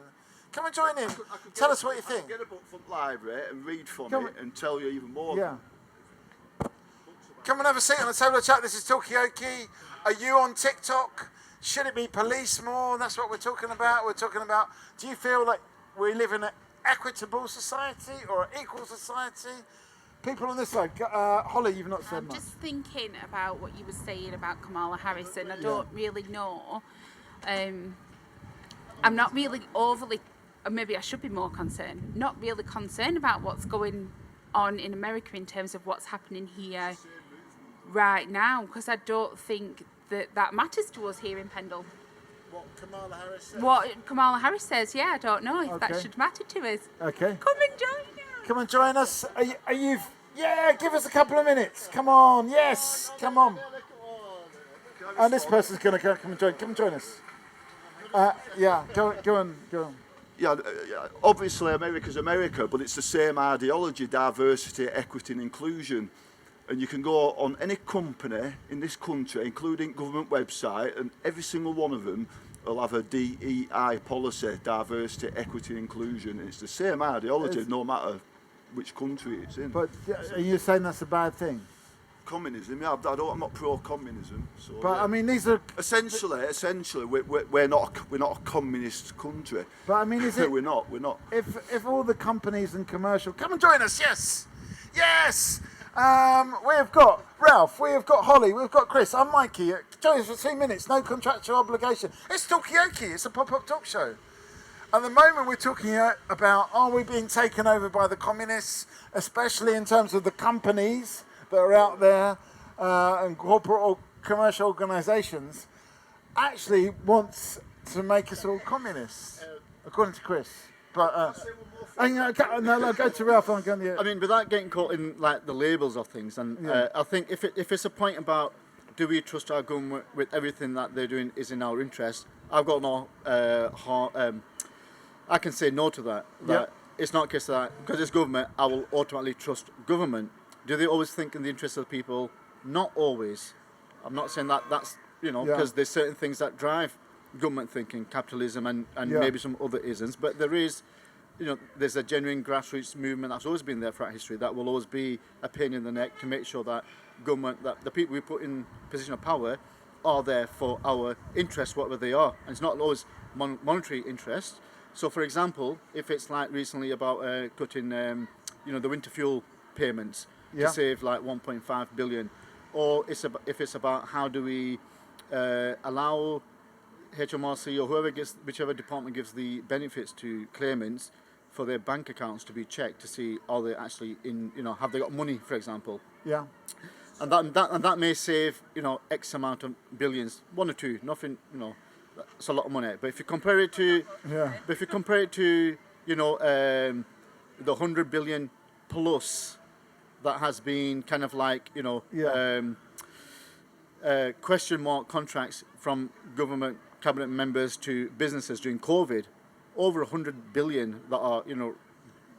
Come and join in. Tell us what you think. Get a book from the library and read from it and tell you even more. Yeah. Come and have a seat on the table of chat. This is Talkaoke. Are you on TikTok? Should it be police more? That's what we're talking about. We're talking about, do you feel like we live in an equitable society or an equal society? People on this side. Holly, you've not said I'm much. just thinking about what you were saying about Kamala Harris, and I don't really know. I'm not really overly, or maybe I should be more concerned, not really concerned about what's going on in America in terms of what's happening here right now, because I don't think that matters to us here in Pendle. What Kamala Harris says? What Kamala Harris says, yeah, I don't know if Okay. that should matter to us. Okay. Come and join us. Come and join us. Are you? Yeah, give us a couple of minutes. Come on. Yes, come on. And this person's going to come and join. Come and join us. Yeah, go on. Yeah, obviously America's America, but it's the same ideology: diversity, equity, and inclusion. And you can go on any company in this country, including government website, and every single one of them will have a DEI policy: diversity, equity, and inclusion. And it's the same ideology, no matter which country it's in. But are you saying that's a bad thing? Communism, yeah, I'm not pro-communism. So, But yeah. I mean, these are essentially, we're not a communist country. But I mean, is it? we're not. If all the companies and commercial Come and join us. Yes. We've got Ralph. We've got Holly. We've got Chris. I'm Mikey. Join us for 2 minutes. No contractual obligation. It's Talkaoke. It's a pop-up talk show. At the moment, we're talking about, are we being taken over by the communists, especially in terms of the companies that are out there and corporate or commercial organisations actually wants to make us all communists, according to Chris. But no, go to Ralph. I'm going to. I mean, without getting caught in like the labels of things, and I think if it's a point about do we trust our government with everything that they're doing is in our interest, I've got no I can say no to that. It's not a case of that because it's government. I will automatically trust government. Do they always think in the interest of the people? Not always. I'm not saying that's because there's certain things that drive government thinking, capitalism and maybe some other isms. But there is, there's a genuine grassroots movement that's always been there throughout history that will always be a pain in the neck to make sure that government, that the people we put in position of power are there for our interests, whatever they are. And it's not always monetary interest. So, for example, if it's like recently about cutting, the winter fuel payments to save like 1.5 billion, or if it's about how do we allow HMRC or whichever department gives the benefits to claimants for their bank accounts to be checked to see are they actually have they got money, for example. Yeah. And that may save X amount of billions, 1 or 2, nothing, it's a lot of money. But if you compare it to, the 100 billion plus that has been kind of like question mark contracts from government cabinet members to businesses during COVID, over 100 billion that are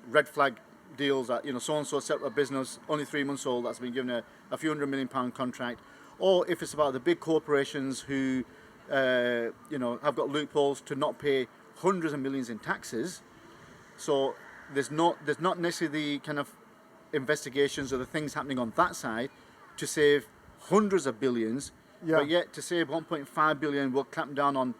red flag deals that so and so set up a business only 3 months old that's been given a few £100 million contract, or if it's about the big corporations who have got loopholes to not pay hundreds of millions in taxes. So there's not necessarily the kind of investigations or the things happening on that side to save hundreds of billions, but yet to save 1.5 billion will clamp down on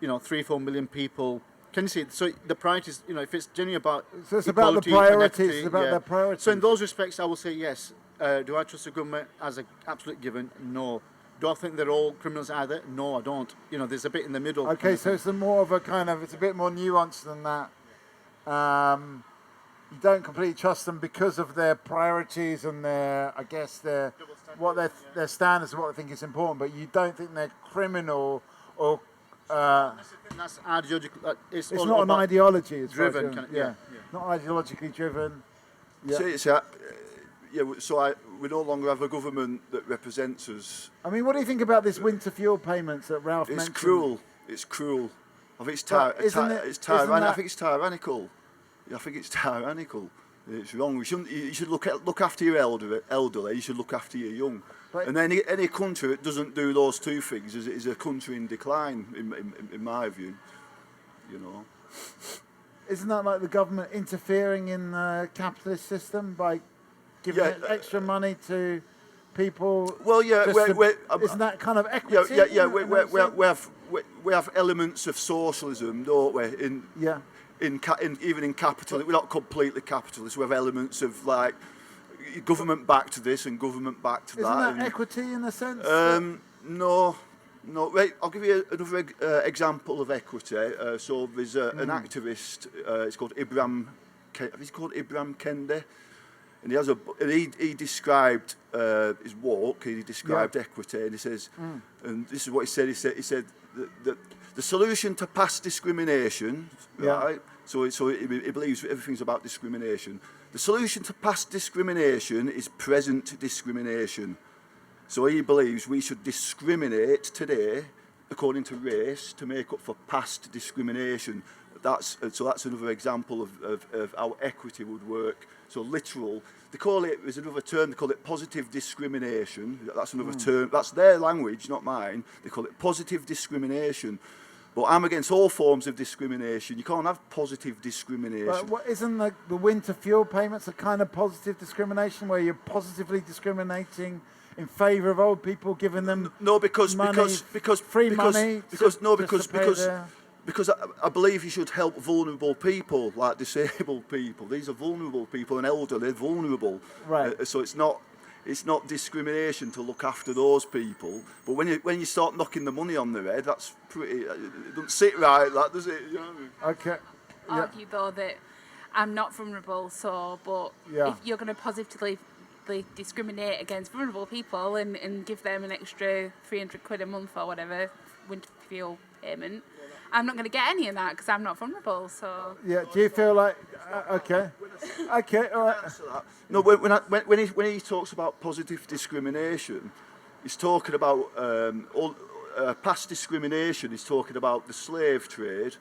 3-4 million people Can you see? So the priorities, you know, if it's genuinely about So it's about the equality and priorities. equity, It's about their priorities. So in those respects, I will say yes. Do I trust the government as an absolute given? No. Do I think they're all criminals either? No, I don't. You know, there's a bit in the middle. Okay, so it's a more of a kind of, it's a bit more nuanced than that. You don't completely trust them because of their priorities and their, I guess, their standards of what they think is important, but you don't think they're criminal or. That's ideological. It's not an ideology. It's driven. Not ideologically driven. Yeah. So we no longer have a government that represents us. I mean, what do you think about this winter fuel payments that Ralph mentioned? It's cruel. It's cruel. I think it's I think it's tyrannical. I think it's tyrannical. It's wrong. You should look after your elderly. You should look after your young. But and any country that doesn't do those two things is a country in decline, in my view. You know. Isn't that like the government interfering in the capitalist system by giving extra money to people? Well, yeah. Isn't that kind of equity? Yeah. We have elements of socialism, don't we? Even in capitalism, we're not completely capitalist. We have elements of like government back to this and government back to that. Isn't that equity in a sense? No. Right, I'll give you another example of equity. So there's an activist. It's called Ibram. He's called Ibram Kendi, and he described his walk. He described equity, and he says, and this is what he said. He said that the solution to past discrimination, right? So he believes everything's about discrimination. The solution to past discrimination is present discrimination. So he believes we should discriminate today according to race to make up for past discrimination. That's another example of how equity would work. So literal, there's another term, they call it positive discrimination. That's another term, that's their language, not mine. They call it positive discrimination. But I'm against all forms of discrimination. You can't have positive discrimination. But isn't the winter fuel payments a kind of positive discrimination where you're positively discriminating in favour of old people, giving them free money? Because I believe you should help vulnerable people, like disabled people. These are vulnerable people, and elderly, vulnerable. Right. So it's not discrimination to look after those people. But when you start knocking the money on their head, that's pretty. It doesn't sit right, that does it? You know what I mean? Okay. Argue though that I'm not vulnerable, but if you're going to positively discriminate against vulnerable people and give them an extra £300 a month or whatever winter fuel payment, I'm not going to get any of that because I'm not vulnerable. So yeah, do you feel like okay, all right? No, when he talks about positive discrimination, he's talking about past discrimination. He's talking about the slave trade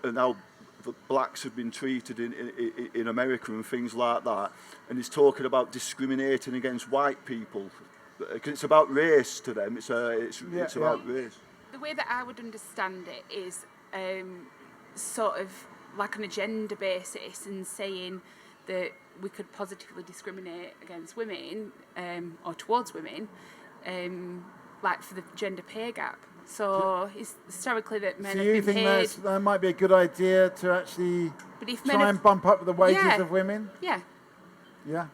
and how the blacks have been treated in America and things like that. And he's talking about discriminating against white people. It's about race to them. It's about race. The way that I would understand it is sort of like on a gender basis and saying that we could positively discriminate against women or towards women, like for the gender pay gap. So it's historically that men have been paid. So you think that might be a good idea to actually try and bump up the wages of women? Yeah. Yeah.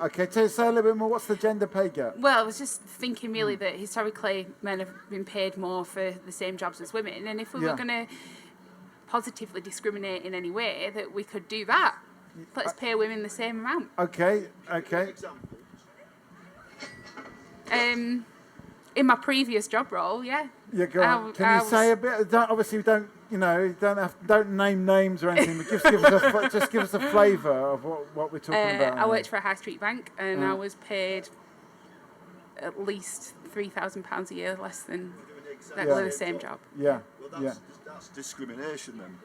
Okay, say a little bit more. What's the gender pay gap? Well, I was just thinking really that historically men have been paid more for the same jobs as women, and if we were going to positively discriminate in any way, that we could do that. Let's pay women the same amount. Okay. In my previous job role, yeah. Yeah, go on. Can you say a bit? Obviously, we don't. Don't name names or anything. But just give us a flavour of what we're talking about. I worked for a high street bank, and I was paid at least £3,000 a year less than the same job. Yeah. Well, that's discrimination then.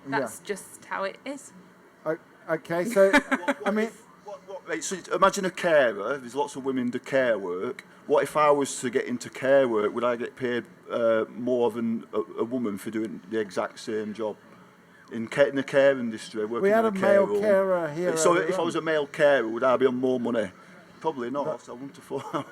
That's just how it is. Okay, so I mean. So imagine a carer. There's lots of women do care work. What if I was to get into care work? Would I get paid more than a woman for doing the exact same job in the care industry? We had a male carer here. So if I was a male carer, would I be on more money? Probably not. I wouldn't have thought.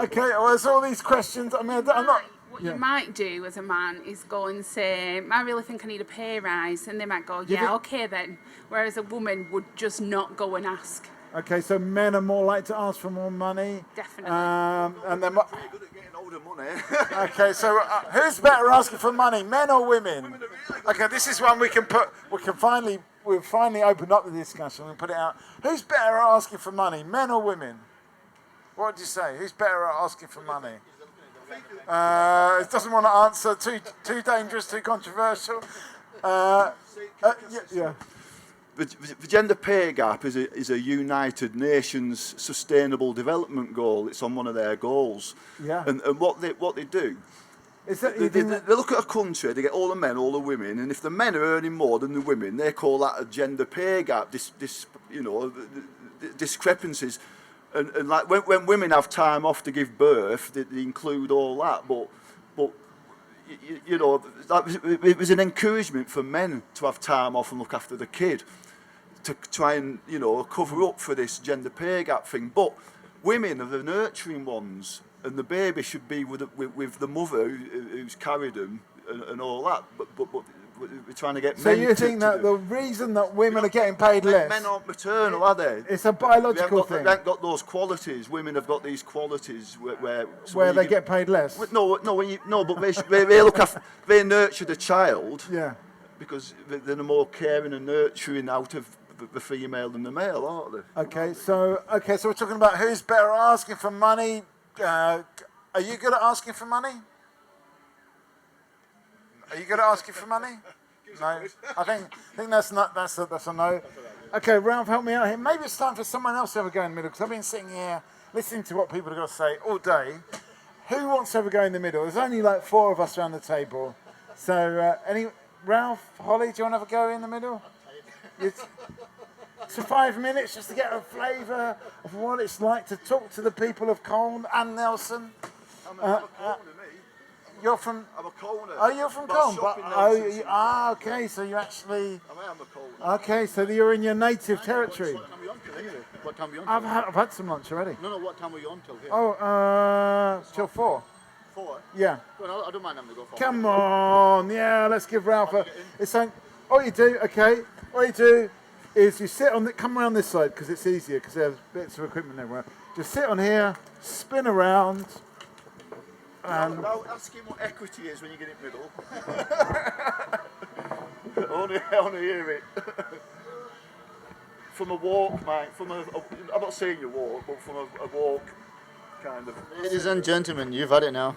Okay, well, there's all these questions. I mean, I'm not. What you might do as a man is go and say, I really think I need a pay rise, and they might go, yeah, okay then. Whereas a woman would just not go and ask. Okay, so men are more likely to ask for more money. Definitely. And then Pretty good at getting hold of money. okay, so who's better asking for money, men or women? Okay, this is one we've finally opened up the discussion and put it out. Who's better at asking for money, men or women? What do you say? Who's better at asking for money? It doesn't want to answer. Too dangerous. Too controversial. Yeah. The gender pay gap is a United Nations Sustainable Development Goal. It's on one of their goals. Yeah. And what they do, they look at a country, they get all the men, all the women, and if the men are earning more than the women, they call that a gender pay gap. Discrepancies. And like when women have time off to give birth, they include all that. But it was an encouragement for men to have time off and look after the kid, to try and cover up for this gender pay gap thing. But women are the nurturing ones, and the baby should be with the mother who's carried them and all that. But we're trying to get men. So you think that the reason that women are getting paid less? Men aren't maternal, are they? It's a biological thing. They haven't got those qualities. Women have got these qualities where they get paid less. But they look after, they nurture the child. Yeah. Because they're more caring and nurturing out of the female than the male, aren't they? Okay, so we're talking about who's better at asking for money. Are you good at asking for money? Are you good at asking for money? No. I think that's a no. Okay, Ralph, help me out here. Maybe it's time for someone else to have a go in the middle, because I've been sitting here listening to what people have got to say all day. Who wants to have a go in the middle? There's only like 4 of us around the table. So, Ralph, Holly, do you want to have a go in the middle? So 5 minutes just to get a flavour of what it's like to talk to the people of Colne and Nelson. You're from... I'm a Colne. Oh, you're from Colne? Okay, so you actually... I am a Colne. Okay, so you're in your native territory. What time are you on till anyway? What time are you on I've till? had some lunch already. No, what time were you on till here? Till 4. 4? Yeah. Well, I don't mind having to go 4. Come on, yeah, let's give Ralph a... It's like, all you do is you sit on come around this side, because it's easier, because there's bits of equipment everywhere. Just sit on here, spin around, and... Now ask him what equity is when you get in the middle. I want to hear it. From a walk, mate. I'm not saying you walk, but from a walk, kind of. Ladies and gentlemen, you've had it now.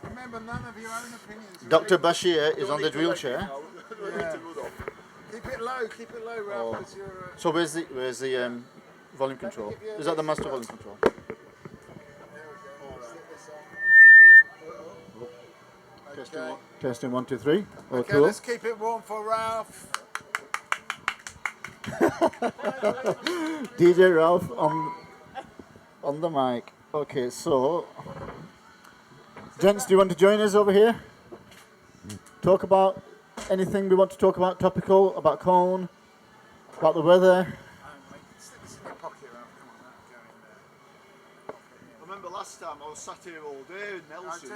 Remember, none of your own opinions. Dr. Bashir is on the drill chair. Yeah. Keep it low, Ralph. So where's the volume control? Is that the master volume control? Testing 1, 2, 3. Okay, cool. let's keep it warm for Ralph. DJ Ralph on the mic. Okay, so gents, do you want to join us over here? Talk about anything we want to talk about, topical, about Colne, about the weather. I remember last time I was sat here all day in Nelson.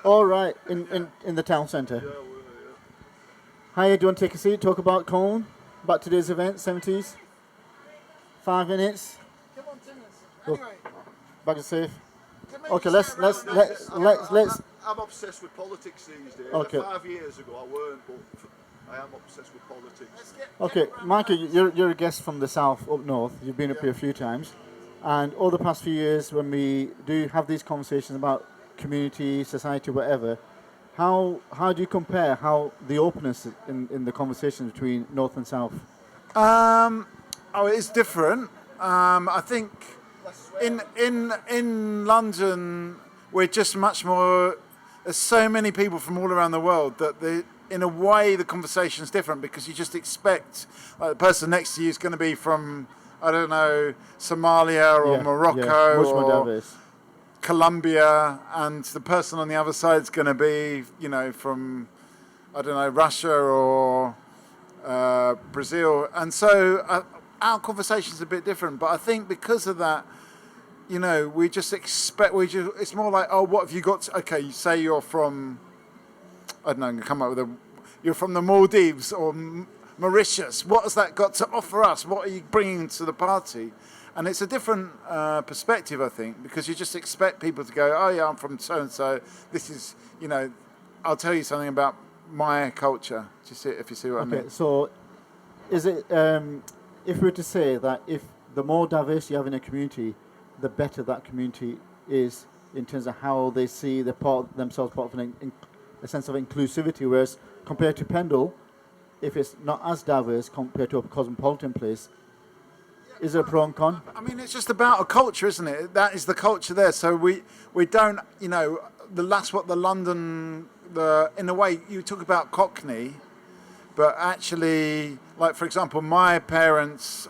All right, in the town centre. Yeah. Hiya, do you want to take a seat? Talk about Colne, about today's event, 70s. 5 minutes. Come on, Timmons. Anyway. Back to safe. Okay, let's. I'm obsessed with politics these days. Okay. 5 years ago I weren't, but I am obsessed with politics. Okay, Michael, you're a guest from the south, up north. You've been up here a few times. And over the past few years, when we do have these conversations about community, society, whatever, how do you compare the openness in the conversation between north and south? It's different. I think in London we're just much more. There's so many people from all around the world that in a way the conversation's different, because you just expect the person next to you is going to be from, I don't know, Somalia or Morocco or Colombia, and the person on the other side is going to be, from, I don't know, Russia or Brazil. And so our conversation's a bit different. But I think because of that, you know, we just expect, it's more like, oh, what have you got okay, you say you're from, I don't know, I'm going to come up with you're from the Maldives or Mauritius. What has that got to offer us? What are you bringing to the party? And it's a different perspective, I think, because you just expect people to go, oh, yeah, I'm from so-and-so. This is, you know, I'll tell you something about my culture, if you see what I mean. Okay, so is it, if we were to say that if the more diversity you have in a community, the better that community is in terms of how they see themselves part of a sense of inclusivity, whereas compared to Pendle, if it's not as diverse compared to a cosmopolitan place, is it a pro and con? I mean, it's just about a culture, isn't it? That is the culture there. So we don't, you know, that's what the London, in a way, you talk about Cockney, but actually, like, for example, my parents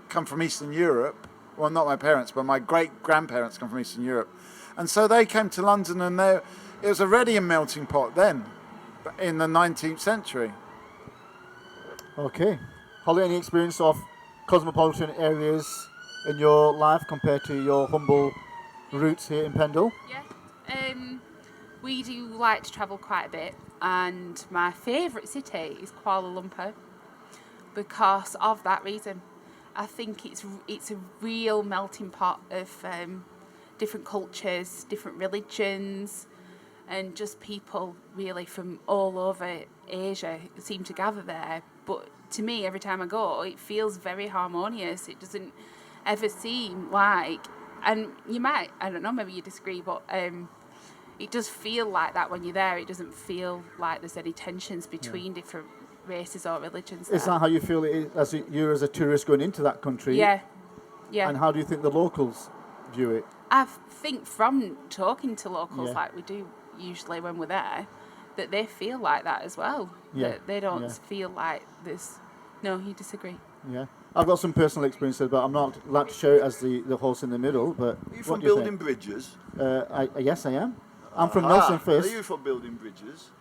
come from Eastern Europe. Well, not my parents, but my great-grandparents come from Eastern Europe. And so they came to London, and it was already a melting pot then, in the 19th century. Okay. Holly, any experience of cosmopolitan areas in your life compared to your humble roots here in Pendle? Yeah. We do like to travel quite a bit, and my favourite city is Kuala Lumpur because of that reason. I think it's a real melting pot of different cultures, different religions, and just people really from all over Asia seem to gather there. But to me, every time I go, it feels very harmonious. It doesn't ever seem like, and you might, I don't know, maybe you disagree, but it does feel like that when you're there. It doesn't feel like there's any tensions between different races or religions. Is that how you feel it is, you're as a tourist going into that country? Yeah, yeah. And how do you think the locals view it? I think from talking to locals, like we do usually when we're there, that they feel like that as well. Yeah. That they don't feel like there's... No, you disagree? Yeah. I've got some personal experiences, but I'm not allowed to share it as the horse in the middle. But Are you from building bridges? Yes, I am. I'm from Nelson First. Are you from building bridges?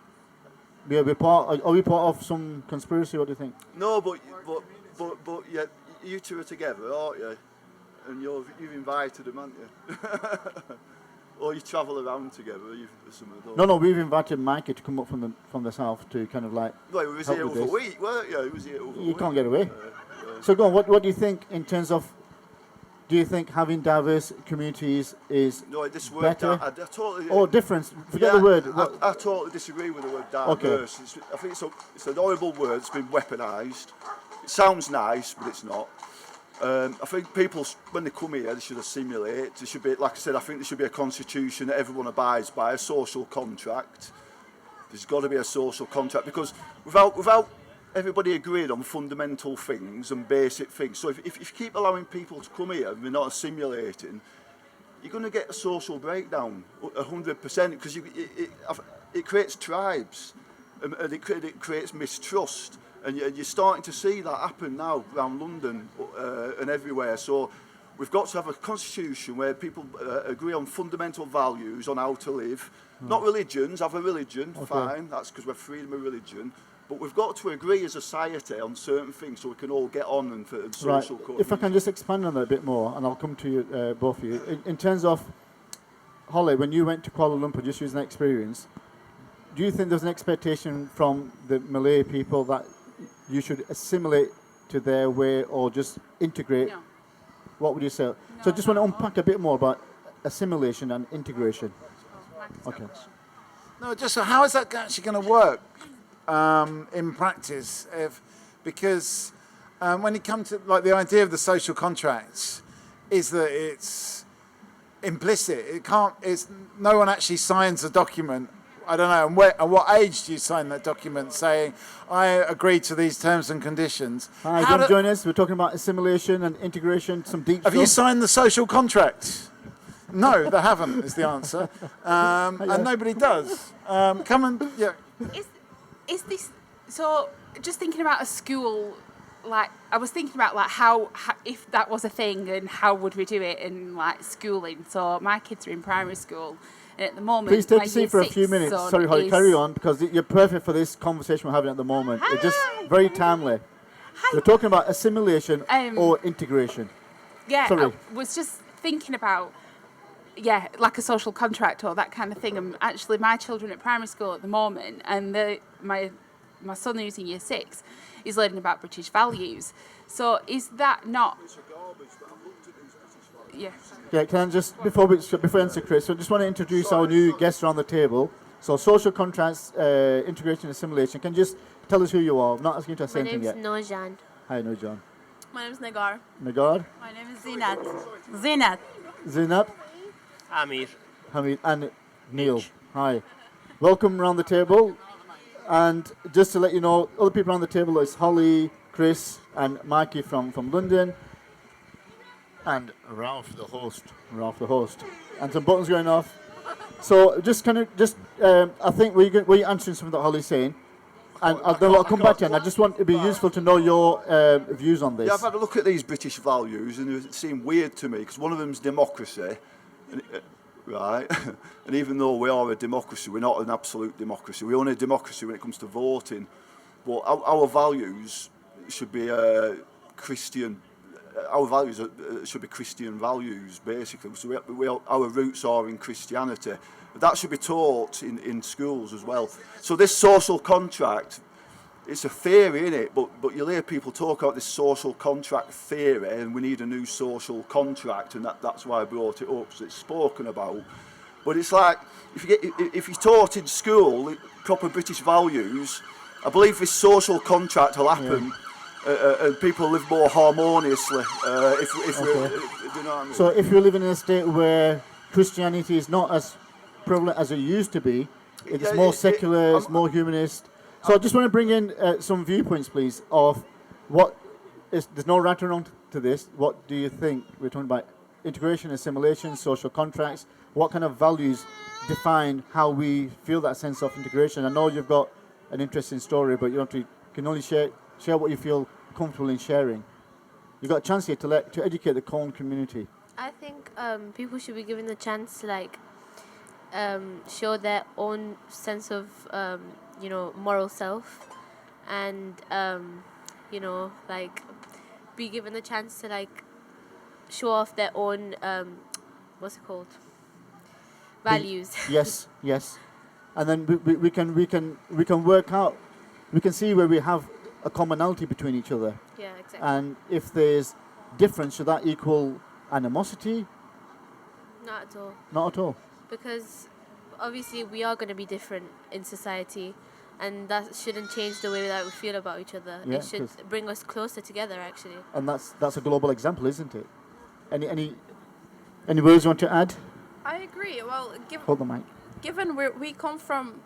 Yeah, are we part of some conspiracy? What do you think? No, but yeah, you two are together, aren't you? And you've invited them, haven't you? Or you travel around together. No, we've invited Mikey to come up from the south to kind of like. Well, he was here over a week, weren't you? He was here over a week. You can't get away. So go on. What do you think in terms of? Do you think having diverse communities is better? I totally. Or different? Forget the word. I totally disagree with the word diverse. Okay. I think it's an horrible word. It's been weaponised. It sounds nice, but it's not. I think people, when they come here, they should assimilate. There should be, like I said, I think there should be a constitution that everyone abides by, a social contract. There's got to be a social contract because without everybody agreed on fundamental things and basic things. So if you keep allowing people to come here and we're not assimilating, you're going to get a social breakdown, 100%, because it creates tribes and it creates mistrust. And you're starting to see that happen now around London and everywhere. So we've got to have a constitution where people agree on fundamental values on how to live. Not religions, have a religion, fine, that's because we're freedom of religion. But we've got to agree as a society on certain things so we can all get on and social cohesion. If I can just expand on that a bit more, and I'll come to you, both of you. In terms of, Holly, when you went to Kuala Lumpur, just using that experience, do you think there's an expectation from the Malay people that you should assimilate to their way or just integrate? No. What would you say? So I just want to unpack a bit more about assimilation and integration. Okay. No, just how is that actually going to work in practice? Because when you come to like the idea of the social contracts, is that it's implicit. It can't. It's no one actually signs a document. I don't know. And at what age do you sign that document saying, I agree to these terms and conditions? Hi, do you want to join us? We're talking about assimilation and integration, some deep stuff. Have you signed the social contract? No, they haven't, is the answer. And nobody does. Come and, yeah. Is this, so just thinking about a school, like, I was thinking about like how if that was a thing and how would we do it in like schooling. So my kids are in primary school. And at the moment, please take a seat for a few minutes. Sorry, Holly, carry on, because you're perfect for this conversation we're having at the moment. It's just very timely. We're talking about assimilation or integration. Yeah, sorry. I was just thinking about like a social contract or that kind of thing. And actually, my children at primary school at the moment, and my son who's in year 6, is learning about British values. So is that not? Yeah. Yeah, can I just, before we answer Chris, I just want to introduce our new guests around the table. So social contracts, integration and assimilation. Can you just tell us who you are? I'm not asking you to say anything yet. My name's Nojan. Hi, Nojan. My name's Nagar. Nagar? My name is Zinat. Zinat. Zainab? Amir. Hamid and Neil. Hi. Welcome around the table. And just to let you know, other people around the table is Holly, Chris, and Mikey from London. And Ralph, the host. Ralph, the host. And some buttons going off. So just I think we're answering something that Holly's saying. And then I'll come back to you. And I just want it to be useful to know your views on this. Yeah, I've had a look at these British values and they seem weird to me because one of them's democracy, right? And even though we are a democracy, we're not an absolute democracy. We're only a democracy when it comes to voting. But our values should be Christian. Our values should be Christian values, basically. So our roots are in Christianity. That should be taught in schools as well. So this social contract, it's a theory, isn't it? But you'll hear people talk about this social contract theory, and we need a new social contract, and that's why I brought it up, because it's spoken about. But it's like, if you're taught in school proper British values, I believe this social contract will happen. Yeah. And people live more harmoniously. Do you know what I mean? So if you're living in a state where Christianity is not as prevalent as it used to be, it's more secular, it's more humanist. So I just want to bring in some viewpoints, please, of there's no right or wrong to this. What do you think? We're talking about integration, assimilation, social contracts. What kind of values define how we feel that sense of integration? I know you've got an interesting story, but can only share what you feel comfortable in sharing. You've got a chance here to educate the Colne community. I think people should be given the chance to show their own sense of moral self, and be given the chance to show off their own values. Yes. And then we can work out. We can see where we have a commonality between each other. Yeah, exactly. And if there's difference, should that equal animosity? Not at all. Not at all. Because obviously we are going to be different in society, and that shouldn't change the way that we feel about each other. Yeah, it should bring us closer together, actually. And that's a global example, isn't it? Any words you want to add? I agree. Well, Hold the mic. Given we come from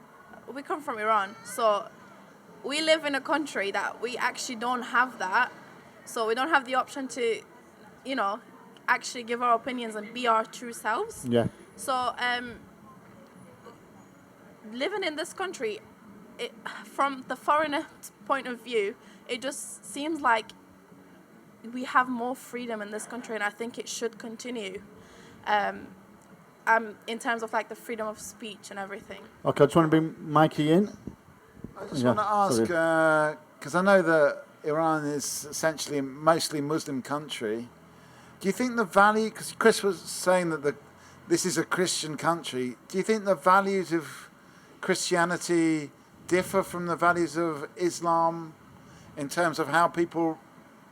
Iran, so we live in a country that we actually don't have that, so we don't have the option to, actually give our opinions and be our true selves. Yeah. So, living in this country, from the foreigner point of view, it just seems like we have more freedom in this country, and I think it should continue. In terms of the freedom of speech and everything. Okay, I just want to bring Mikey in. I just want to ask, because I know that Iran is essentially a mostly Muslim country. Do you think the value, because Chris was saying that this is a Christian country, do you think the values of Christianity differ from the values of Islam in terms of how people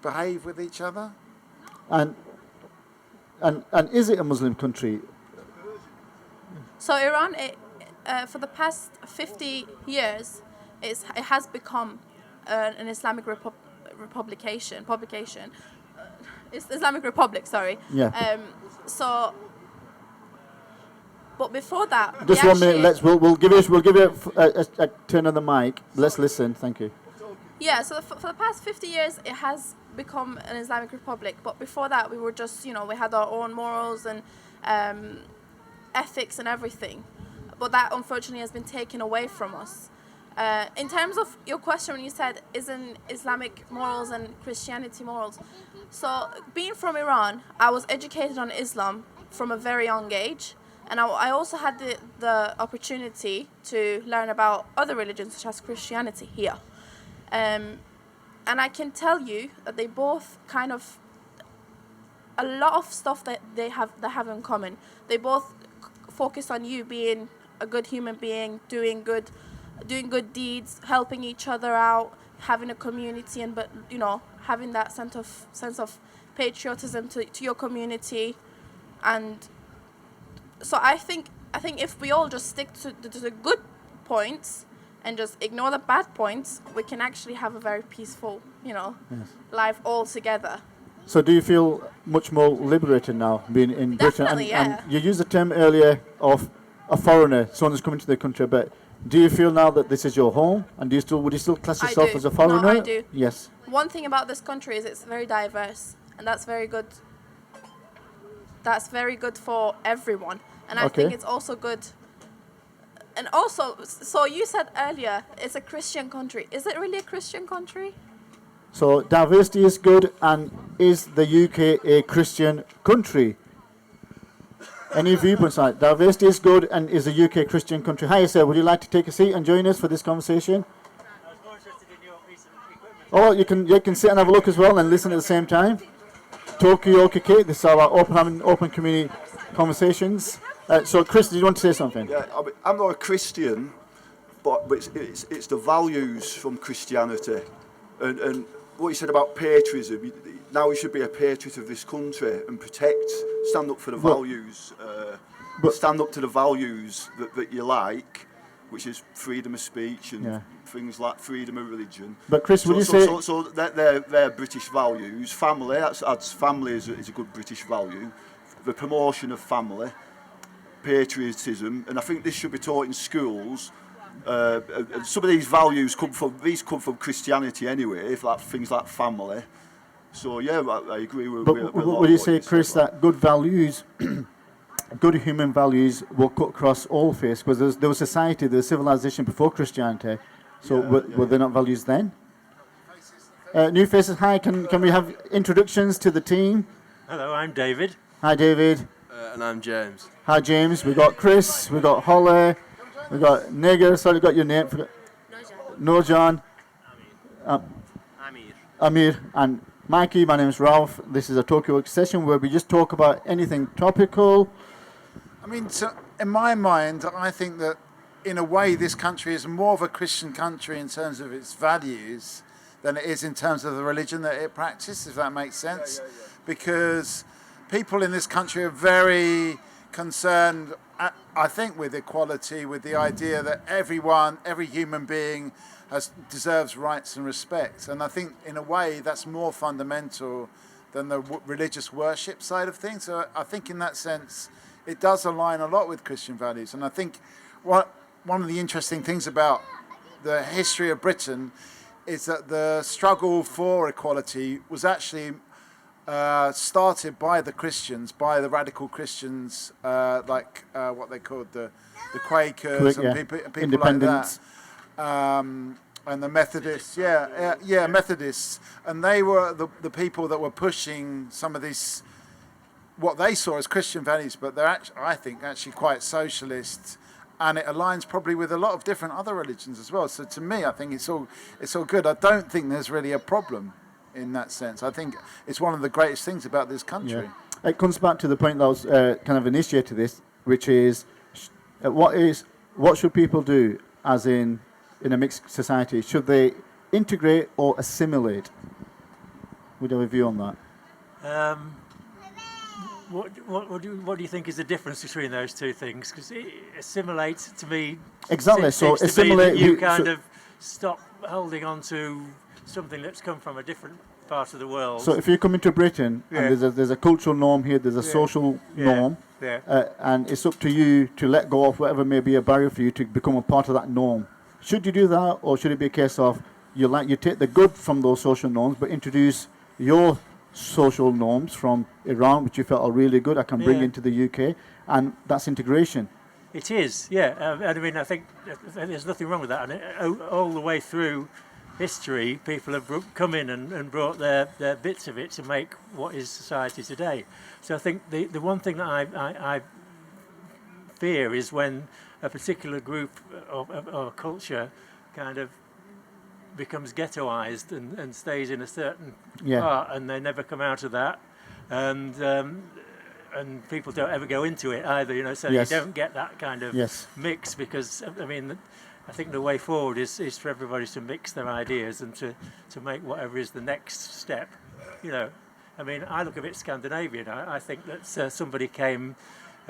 behave with each other? And is it a Muslim country? So Iran, for the past 50 years, it has become an Islamic publication. It's Islamic Republic, sorry. Yeah. But before that, just 1 minute. We'll give you a turn on the mic. Let's listen. Thank you. Yeah. So for the past 50 years, it has become an Islamic Republic. But before that, we were just we had our own morals and ethics and everything. But that unfortunately has been taken away from us. In terms of your question, when you said, isn't Islamic morals and Christianity morals? So, being from Iran, I was educated on Islam from a very young age. And I also had the opportunity to learn about other religions, such as Christianity here. And I can tell you that they both kind of a lot of stuff that they have in common. They both focus on you being a good human being, doing good deeds, helping each other out, having a community, and but having that sense of patriotism to your community. And so I think if we all just stick to the good points and just ignore the bad points, we can actually have a very peaceful, life all together. So do you feel much more liberated now being in Britain? Definitely, yeah. And you used the term earlier of a foreigner, someone who's coming to the country, but do you feel now that this is your home? And would you still class yourself as a foreigner? No, I do. Yes. One thing about this country is it's very diverse, and that's very good. That's very good for everyone. And I think it's also good. And also, so you said earlier, it's a Christian country. Is it really a Christian country? So diversity is good, and is the UK a Christian country? Any viewpoints on that? Diversity is good, and is the UK a Christian country? Hi, sir. Would you like to take a seat and join us for this conversation? I was more interested in your recent equipment. Oh, you can sit and have a look as well and listen at the same time. Talkaoke, this is our open community conversations. So, Chris, do you want to say something? Yeah, I'm not a Christian, but it's the values from Christianity, and what you said about patriotism. Now we should be a patriot of this country and stand up for the values, stand up to the values that you like, which is freedom of speech and things like freedom of religion. But Chris, would you say... So they're British values. Family, family is a good British value. The promotion of family, patriotism, and I think this should be taught in schools. Some of these values come from Christianity anyway, things like family. So yeah, I agree with. But would you say, Chris, that good values, good human values, will cut across all faiths? Because there was society, there was civilization before Christianity. So were there not values then? New faces, hi. Can we have introductions to the team? Hello, I'm David. Hi, David. And I'm James. Hi, James. We got Chris. We got Holly. We got Nigger. Sorry, got your name. Nojan. Amir. And Mikey. My name is Ralph. This is a Talkaoke session where we just talk about anything topical. I mean, so in my mind, I think that in a way this country is more of a Christian country in terms of its values than it is in terms of the religion that it practices, if that makes sense. Because people in this country are very concerned, I think, with equality, with the idea that every human being deserves rights and respect. And I think, in a way, that's more fundamental than the religious worship side of things. So I think, in that sense, it does align a lot with Christian values. And I think one of the interesting things about the history of Britain is that the struggle for equality was actually started by the Christians, by the radical Christians, like what they called the Quakers and people like that, and the Methodists. Methodists, and they were the people that were pushing some of these what they saw as Christian values, but they're I think actually quite socialist. And it aligns probably with a lot of different other religions as well. So to me, I think it's all good. I don't think there's really a problem in that sense. I think it's one of the greatest things about this country. Yeah. It comes back to the point that was kind of initiated this, which is what should people do as in a mixed society? Should they integrate or assimilate? Would you have a view on that? What do you think is the difference between those two things? Because assimilate to me exactly. So seems assimilate, to be that you stop holding on to something that's come from a different part of the world. So if you come into Britain and there's a cultural norm here, there's a social norm, and it's up to you to let go of whatever may be a barrier for you to become a part of that norm. Should you do that, or should it be a case of you take the good from those social norms, but introduce your social norms from Iran, which you felt are really good, I can bring into the UK, and that's integration. It is, I mean, I think there's nothing wrong with that. And all the way through history, people have come in and brought their bits of it to make what is society today. So I think the one thing that I fear is when a particular group or culture kind of becomes ghettoized and stays in a certain part, and they never come out of that. and people don't ever go into it either, you know, so Yes. you don't get that kind of Yes. mix, because I mean, I think the way forward is for everybody to mix their ideas and to make whatever is the next step, you know. I mean, I look a bit Scandinavian. I think that somebody came,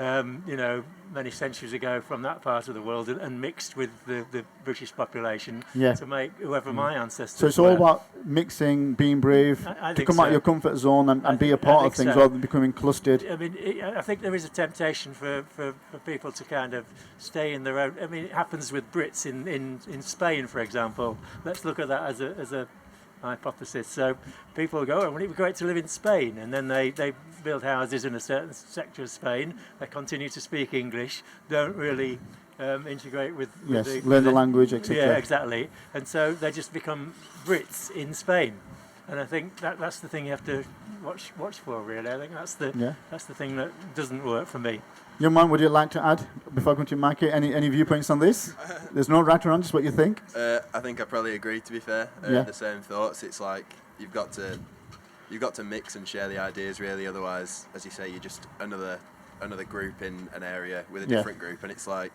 you know, many centuries ago from that part of the world and mixed with the British population Yeah. to make whoever my ancestors So it's all were. about mixing, being brave, I to think come out of so. your comfort zone and be a I part of think things so. rather than becoming clustered. I mean, I think there is a temptation for people to kind of stay in their own. I mean, it happens with Brits in Spain, for example. Let's look at that as a hypothesis. So people go, oh, wouldn't it be great to live in Spain? And then they build houses in a certain sector of Spain. They continue to speak English, don't really integrate with Yes, the, learn the language, etc. Yeah, exactly. And so they just become Brits in Spain. And I think that's the thing you have to watch for, really. I think that's the thing that doesn't work for me. Young man, would you like to add, before I come to you, Mikey, any viewpoints on this? There's no right or wrong, just what you think. I think I probably agree, to be fair. Yeah. The same thoughts. It's like you've got to mix and share the ideas, really. Otherwise, as you say, you're just another group in an area with a different group, and it's like,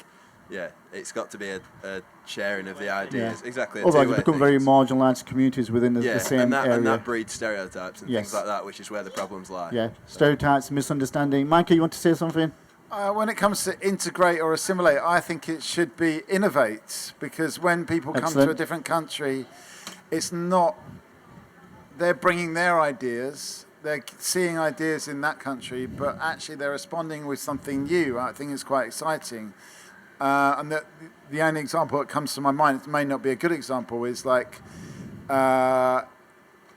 yeah, it's got to be a sharing of the ideas. Yeah. Exactly. Otherwise, you become very marginalised communities within the same area. And that breeds stereotypes and things like that, which is where the problems lie. Yeah, stereotypes, misunderstanding. Mikey, you want to say something? When it comes to integrate or assimilate, I think it should be innovate, because when people come to a different country, it's not, they're bringing their ideas, they're seeing ideas in that country, but actually they're responding with something new. I think it's quite exciting. And the only example that comes to my mind, it may not be a good example, is like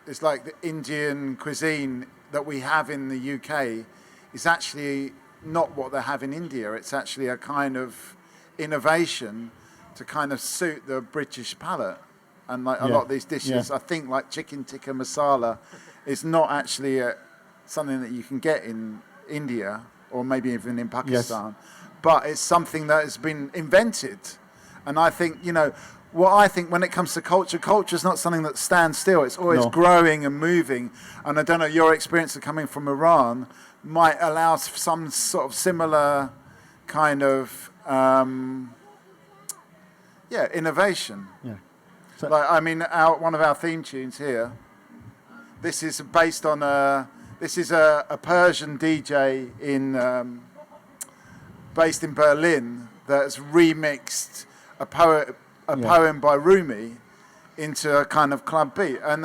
it's like the Indian cuisine that we have in the UK is actually not what they have in India. It's actually a kind of innovation to kind of suit the British palate. And like a lot of these dishes, I think like chicken tikka masala is not actually something that you can get in India or maybe even in Pakistan. But it's something that has been invented. And I think, you know, what I think when it comes to culture is not something that stands still. It's always growing and moving. And I don't know, your experience of coming from Iran might allow some sort of similar kind of, innovation. Yeah. So, like, I mean, one of our theme tunes here, this is based on a Persian DJ based in Berlin that's remixed a poem by Rumi into a kind of club beat, and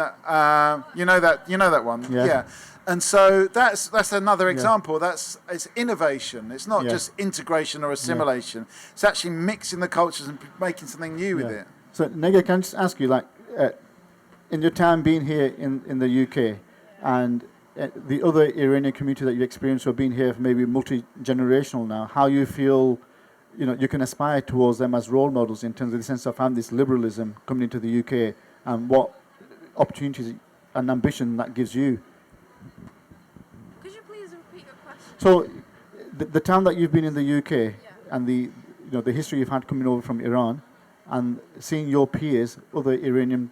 you know that one, yeah. And so that's another example. It's innovation. It's not just integration or assimilation. It's actually mixing the cultures and making something new with it. So, Nega, can I just ask you, like, in your time being here in the UK, and the other Iranian community that you've experienced, or been here for maybe multi-generational now, how you feel, you know, you can aspire towards them as role models in terms of the sense of having this liberalism coming into the UK, and what opportunities and ambition that gives you. Could you please repeat your question? So, the time that you've been in the UK and the history you've had coming over from Iran, and seeing your peers, other Iranian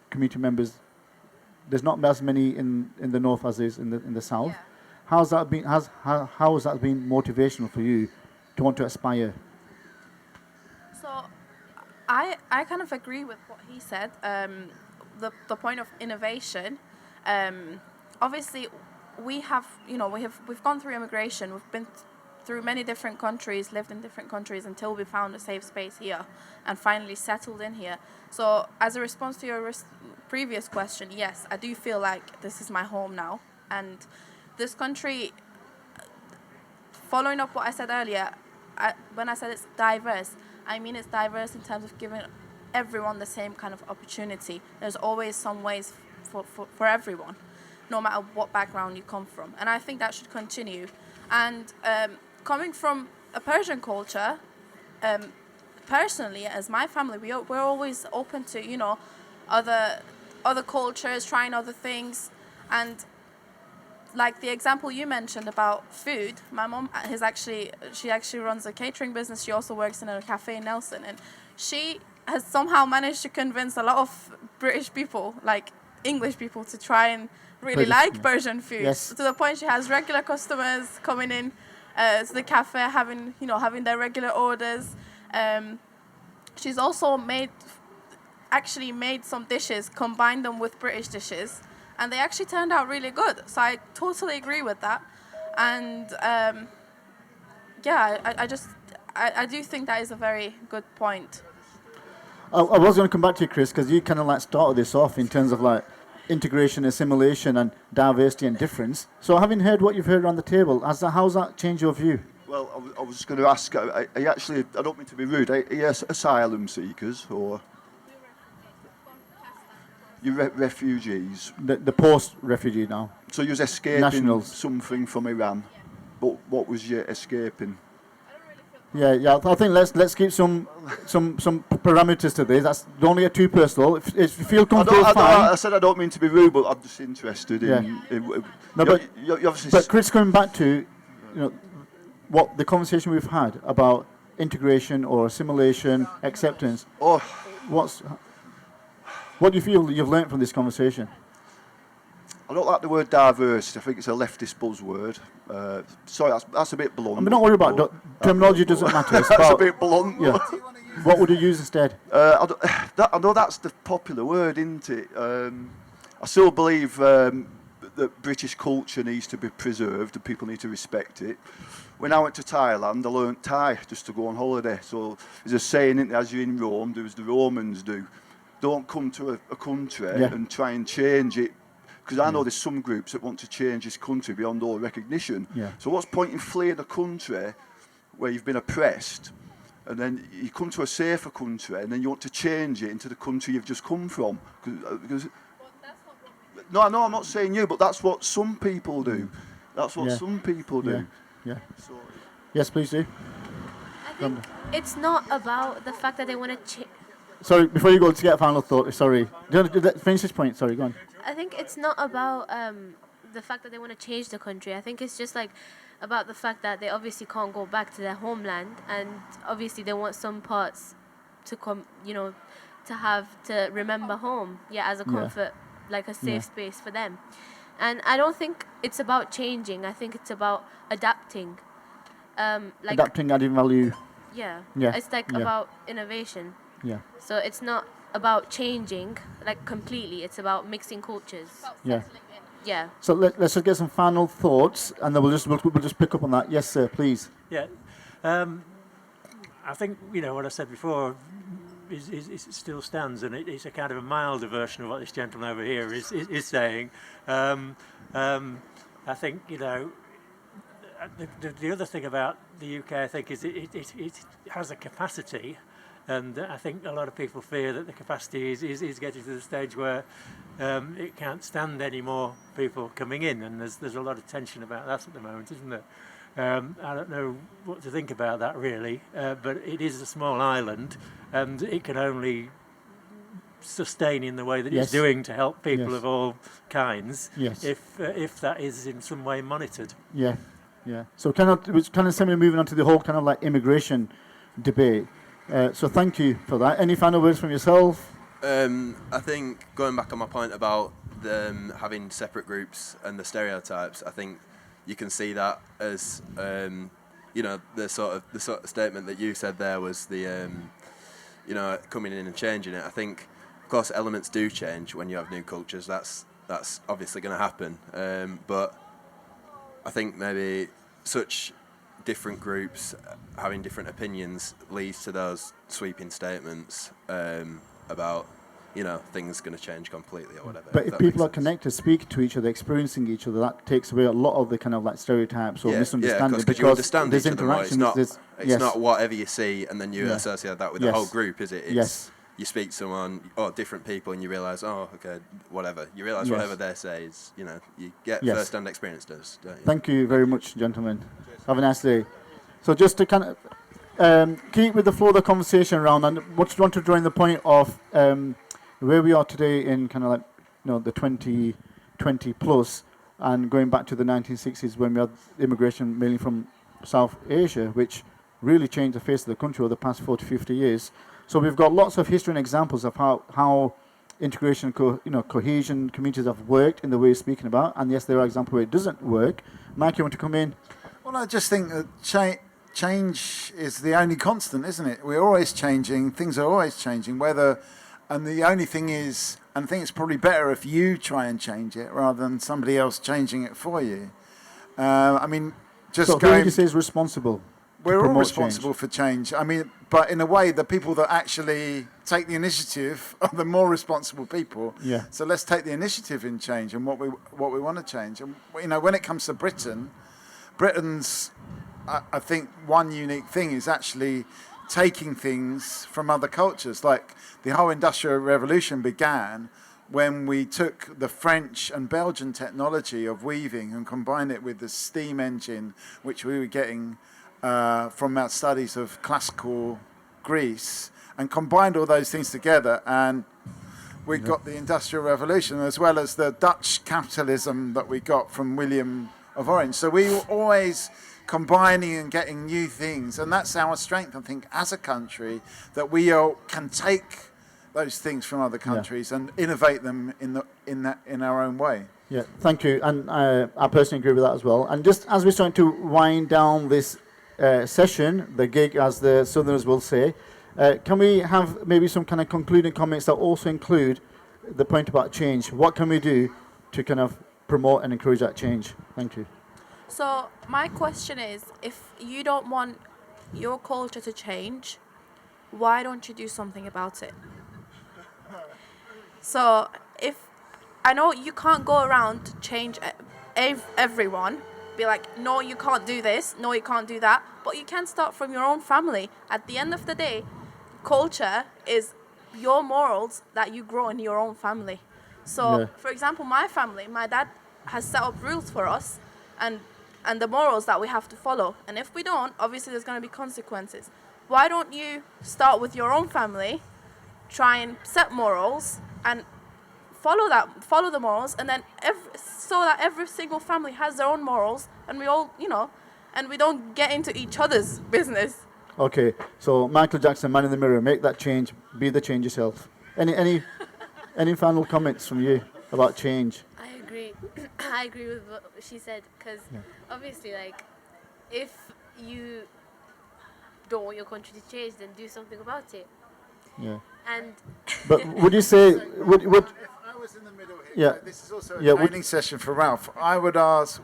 community members, there's not as many in the north as is in the south. Yeah. How has that been motivational for you to want to aspire? So, I kind of agree with what he said. The point of innovation. Obviously, we've gone through immigration. We've been through many different countries, lived in different countries until we found a safe space here and finally settled in here. So as a response to your previous question, yes, I do feel like this is my home now. And this country, following up what I said earlier, when I said it's diverse, I mean it's diverse in terms of giving everyone the same kind of opportunity. There's always some ways for everyone, no matter what background you come from. And I think that should continue. And coming from a Persian culture, personally, as my family, we're always open to, you know, other cultures, trying other things. And like the example you mentioned about food, my mom she actually runs a catering business. She also works in a cafe in Nelson, and she has somehow managed to convince a lot of British people, like English people to try and really Persian, like yeah. Persian food. Yes. To the point she has regular customers coming in to the cafe, having their regular orders. She's also actually made some dishes, combined them with British dishes, and they actually turned out really good. So I totally agree with that. And I do think that is a very good point. I was going to come back to you, Chris, because you kind of like started this off in terms of like integration, assimilation, and diversity and difference. So having heard what you've heard around the table, how's that changed your view? Well, I was just going to ask, are you actually, I don't mean to be rude, are you asylum seekers or you refugees? The post-refugee now. So you was escaping Nationals. something from Iran, but what was you escaping? Yeah. I think let's keep some parameters to this. That's don't get too personal. If you feel comfortable, fine. I said I don't mean to be rude, but I'm just interested in. No, you obviously but Chris, coming back to what the conversation we've had about integration or assimilation, acceptance. Oh, what do you feel you've learnt from this conversation? I don't like the word diversity. I think it's a leftist buzzword. Sorry, that's a bit blunt. I'm not worried about terminology. Doesn't matter. It's That's about, a bit blunt. Yeah. What would you use instead? I know that's the popular word, isn't it? I still believe that British culture needs to be preserved and people need to respect it. When I went to Thailand, I learnt Thai just to go on holiday. So there's a saying, isn't there, as you're in Rome, do as the Romans do. Don't come to a country and try and change it. Because I know there's some groups that want to change this country beyond all recognition. Yeah. So what's the point in fleeing a country where you've been oppressed, and then you come to a safer country, and then you want to change it into the country you've just come from? No, I'm not saying you, but that's what some people do. That's what some people do. Yeah. Yes, please do. I think it's not about the fact that they want to change. Sorry, before you go to get a final thought, sorry. Do you want to finish this point? Sorry, go on. I think it's not about the fact that they want to change the country. I think it's just like about the fact that they obviously can't go back to their homeland, and obviously they want some parts to come, to have to remember home, as a comfort, like a safe space for them. And I don't think it's about changing. I think it's about adapting. Adapting, adding value. Yeah. Yeah. It's like about innovation. Yeah. So it's not about changing like completely. It's about mixing cultures. Yeah. Yeah. So let's just get some final thoughts, and then we'll just pick up on that. Yes, sir, please. Yeah. I think what I said before is still stands, and it's a kind of a milder version of what this gentleman over here is saying. I think the other thing about the UK, I think, is it has a capacity. And I think a lot of people fear that the capacity is getting to the stage where it can't stand any more people coming in, and there's a lot of tension about that at the moment, isn't there? I don't know what to think about that really, but it is a small island, and it can only sustain in the way that it's doing to help people of all kinds. If that is in some way monitored. Yeah. So it was kind of semi moving on to the whole kind of like immigration debate. So thank you for that. Any final words from yourself? I think going back on my point about them having separate groups and the stereotypes, I think you can see that as the sort of statement that you said there was the coming in and changing it. I think, of course, elements do change when you have new cultures. That's obviously going to happen. But I think maybe such different groups having different opinions leads to those sweeping statements about things going to change completely or whatever. But if people are connected, speak to each other, experiencing each other, that takes away a lot of the kind of like stereotypes or misunderstanding. Because you understand there's each other more. interactions. It's not whatever you see and then you associate that with the whole group, is it? It's, you speak to someone or different people and you realise, whatever. You realise whatever they say is, you get first-hand experience does, don't you? Thank you very much, gentlemen. Have a nice day. So just to kind of keep with the flow of the conversation around, and what you want to draw in the point of where we are today in kind of like the 2020 plus, and going back to the 1960s when we had immigration mainly from South Asia, which really changed the face of the country over the past 40, 50 years. So we've got lots of history and examples of how integration, cohesion, communities have worked in the way you're speaking about, and yes, there are examples where it doesn't work. Mike, you want to come in? Well, I just think that change is the only constant, isn't it? We're always changing. Things are always changing. And the only thing is, and I think it's probably better if you try and change it rather than somebody else changing it for you. I mean, just so going. who would you say is responsible? We're all responsible for change. I mean, but in a way, the people that actually take the initiative are the more responsible people. Yeah. So let's take the initiative in change and what we want to change. And when it comes to Britain's, I think one unique thing is actually taking things from other cultures. Like the whole Industrial Revolution began when we took the French and Belgian technology of weaving and combined it with the steam engine, which we were getting from our studies of classical Greece, and combined all those things together, and we got the Industrial Revolution, as well as the Dutch capitalism that we got from William of Orange. So we were always combining and getting new things, and that's our strength, I think, as a country, that we can take those things from other countries and innovate them in our own way. Yeah, thank you, and I personally agree with that as well. And just as we're starting to wind down this session, the gig, as the Southerners will say, can we have maybe some kind of concluding comments that also include the point about change? What can we do to kind of promote and encourage that change? Thank you. So my question is, if you don't want your culture to change, why don't you do something about it? So if I know you can't go around to change everyone, be like, no, you can't do this, no, you can't do that, but you can start from your own family. At the end of the day, culture is your morals that you grow in your own family. So, for example, my family, my dad has set up rules for us and the morals that we have to follow. And if we don't, obviously there's going to be consequences. Why don't you start with your own family, try and set morals and follow the morals, and then so that every single family has their own morals, and we all, and we don't get into each other's business. Okay, so Michael Jackson, Man in the Mirror, make that change, be the change yourself. Any final comments from you about change? I agree. I agree with what she said, because obviously, if you don't want your country to change, then do something about it. Yeah. And but would you say would If I was in the middle here, yeah, this is also a training session for Ralph. I would ask,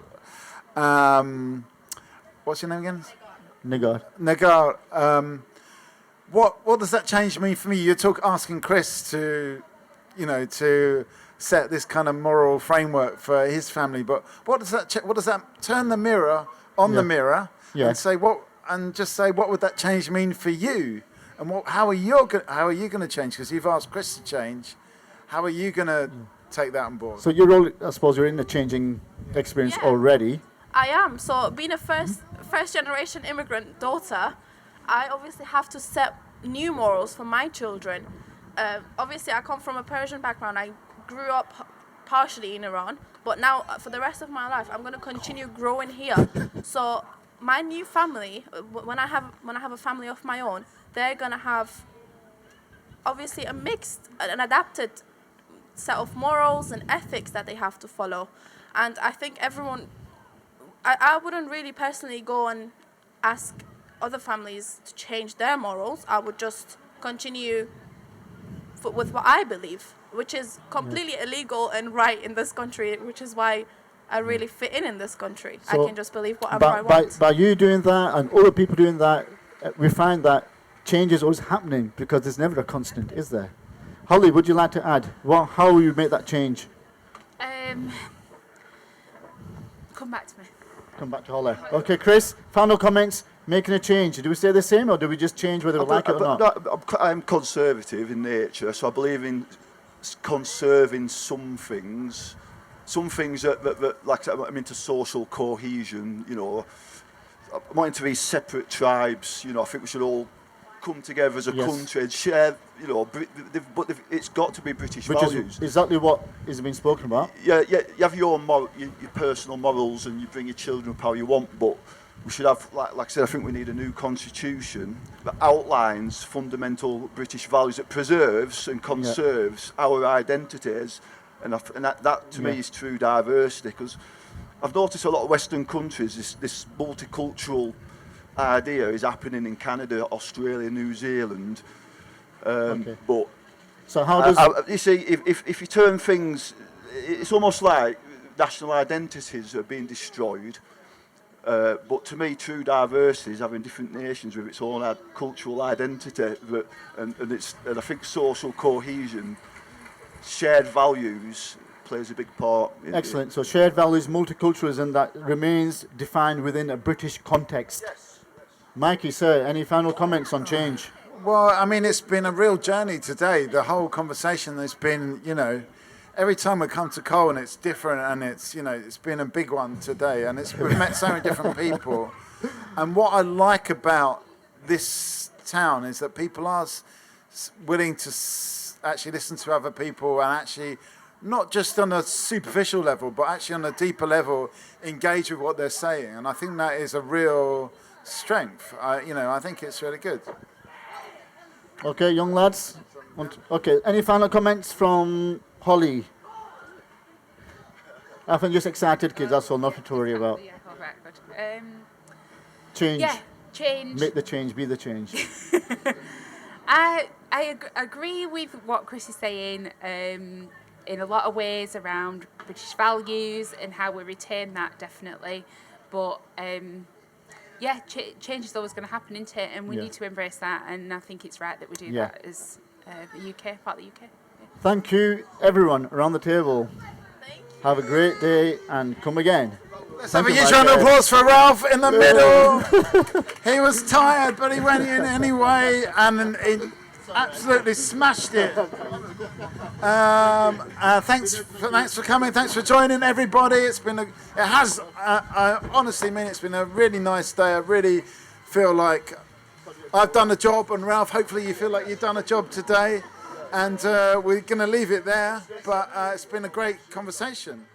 what's your name again? Nagar. What does that change mean for me? You're asking Chris to set this kind of moral framework for his family, but what does that turn the mirror on the mirror and say what would that change mean for you? And how are you going to change? Because you've asked Chris to change. How are you going to take that on board? So I suppose you're in the changing experience already. I am. So being a first generation immigrant daughter, I obviously have to set new morals for my children. Obviously, I come from a Persian background. I grew up partially in Iran, but now for the rest of my life, I'm going to continue growing here. So my new family, when I have a family of my own, they're going to have obviously an adapted set of morals and ethics that they have to follow. And I think everyone, I wouldn't really personally go and ask other families to change their morals. I would just continue with what I believe, which is completely illegal and right in this country, which is why I really fit in this country. So I can just believe whatever I want. By you doing that and other people doing that, we find that change is always happening because there's never a constant, is there? Holly, would you like to add? How will you make that change? Come back to me. Come back to Holly. Okay, Chris, final comments, making a change. Do we stay the same or do we just change whether we like it or not? I'm conservative in nature, so I believe in conserving some things that like I'm into social cohesion, I'm not into these separate tribes, I think we should all come together as a country and share, but it's got to be British values. Which is exactly what is being spoken about. Yeah, you have your personal morals and you bring your children up how you want, but we should have, like I said, I think we need a new constitution that outlines fundamental British values, that preserves and conserves our identities, and that to me is true diversity. Because I've noticed a lot of Western countries, this multicultural idea is happening in Canada, Australia, New Zealand. But so how does you see, if you turn things, it's almost like national identities are being destroyed. But to me, true diversity is having different nations with its own cultural identity, and I think social cohesion, shared values plays a big part. Excellent. So shared values, multiculturalism, that remains defined within a British context. Yes. Mikey, sir, any final comments on change? Well, I mean, it's been a real journey today. The whole conversation has been, every time we come to Colne, it's different, and it's been a big one today, and we've met so many different people. And what I like about this town is that people are willing to actually listen to other people, and actually not just on a superficial level, but actually on a deeper level, engage with what they're saying. And I think that is a real strength. I think it's really good. Okay, young lads. Okay, any final comments from Holly? I think just excited kids, that's all, nothing to worry about. Yeah, all right, good. Change. Yeah, change. Make the change, be the change. I agree with what Chris is saying in a lot of ways around British values and how we retain that, definitely. But change is always going to happen, isn't it? And we need to embrace that, and I think it's right that we do that as the UK, part of the UK. Yeah. Thank you, everyone around the table. Have a great day and come again. Let's have a huge round of applause for Ralph in the middle. He was tired, but he went in anyway, and he absolutely smashed it. Thanks for coming. Thanks for joining, everybody. I honestly mean, it's been a really nice day. I really feel like I've done a job, and Ralph, hopefully you feel like you've done a job today. And we're going to leave it there, but it's been a great conversation.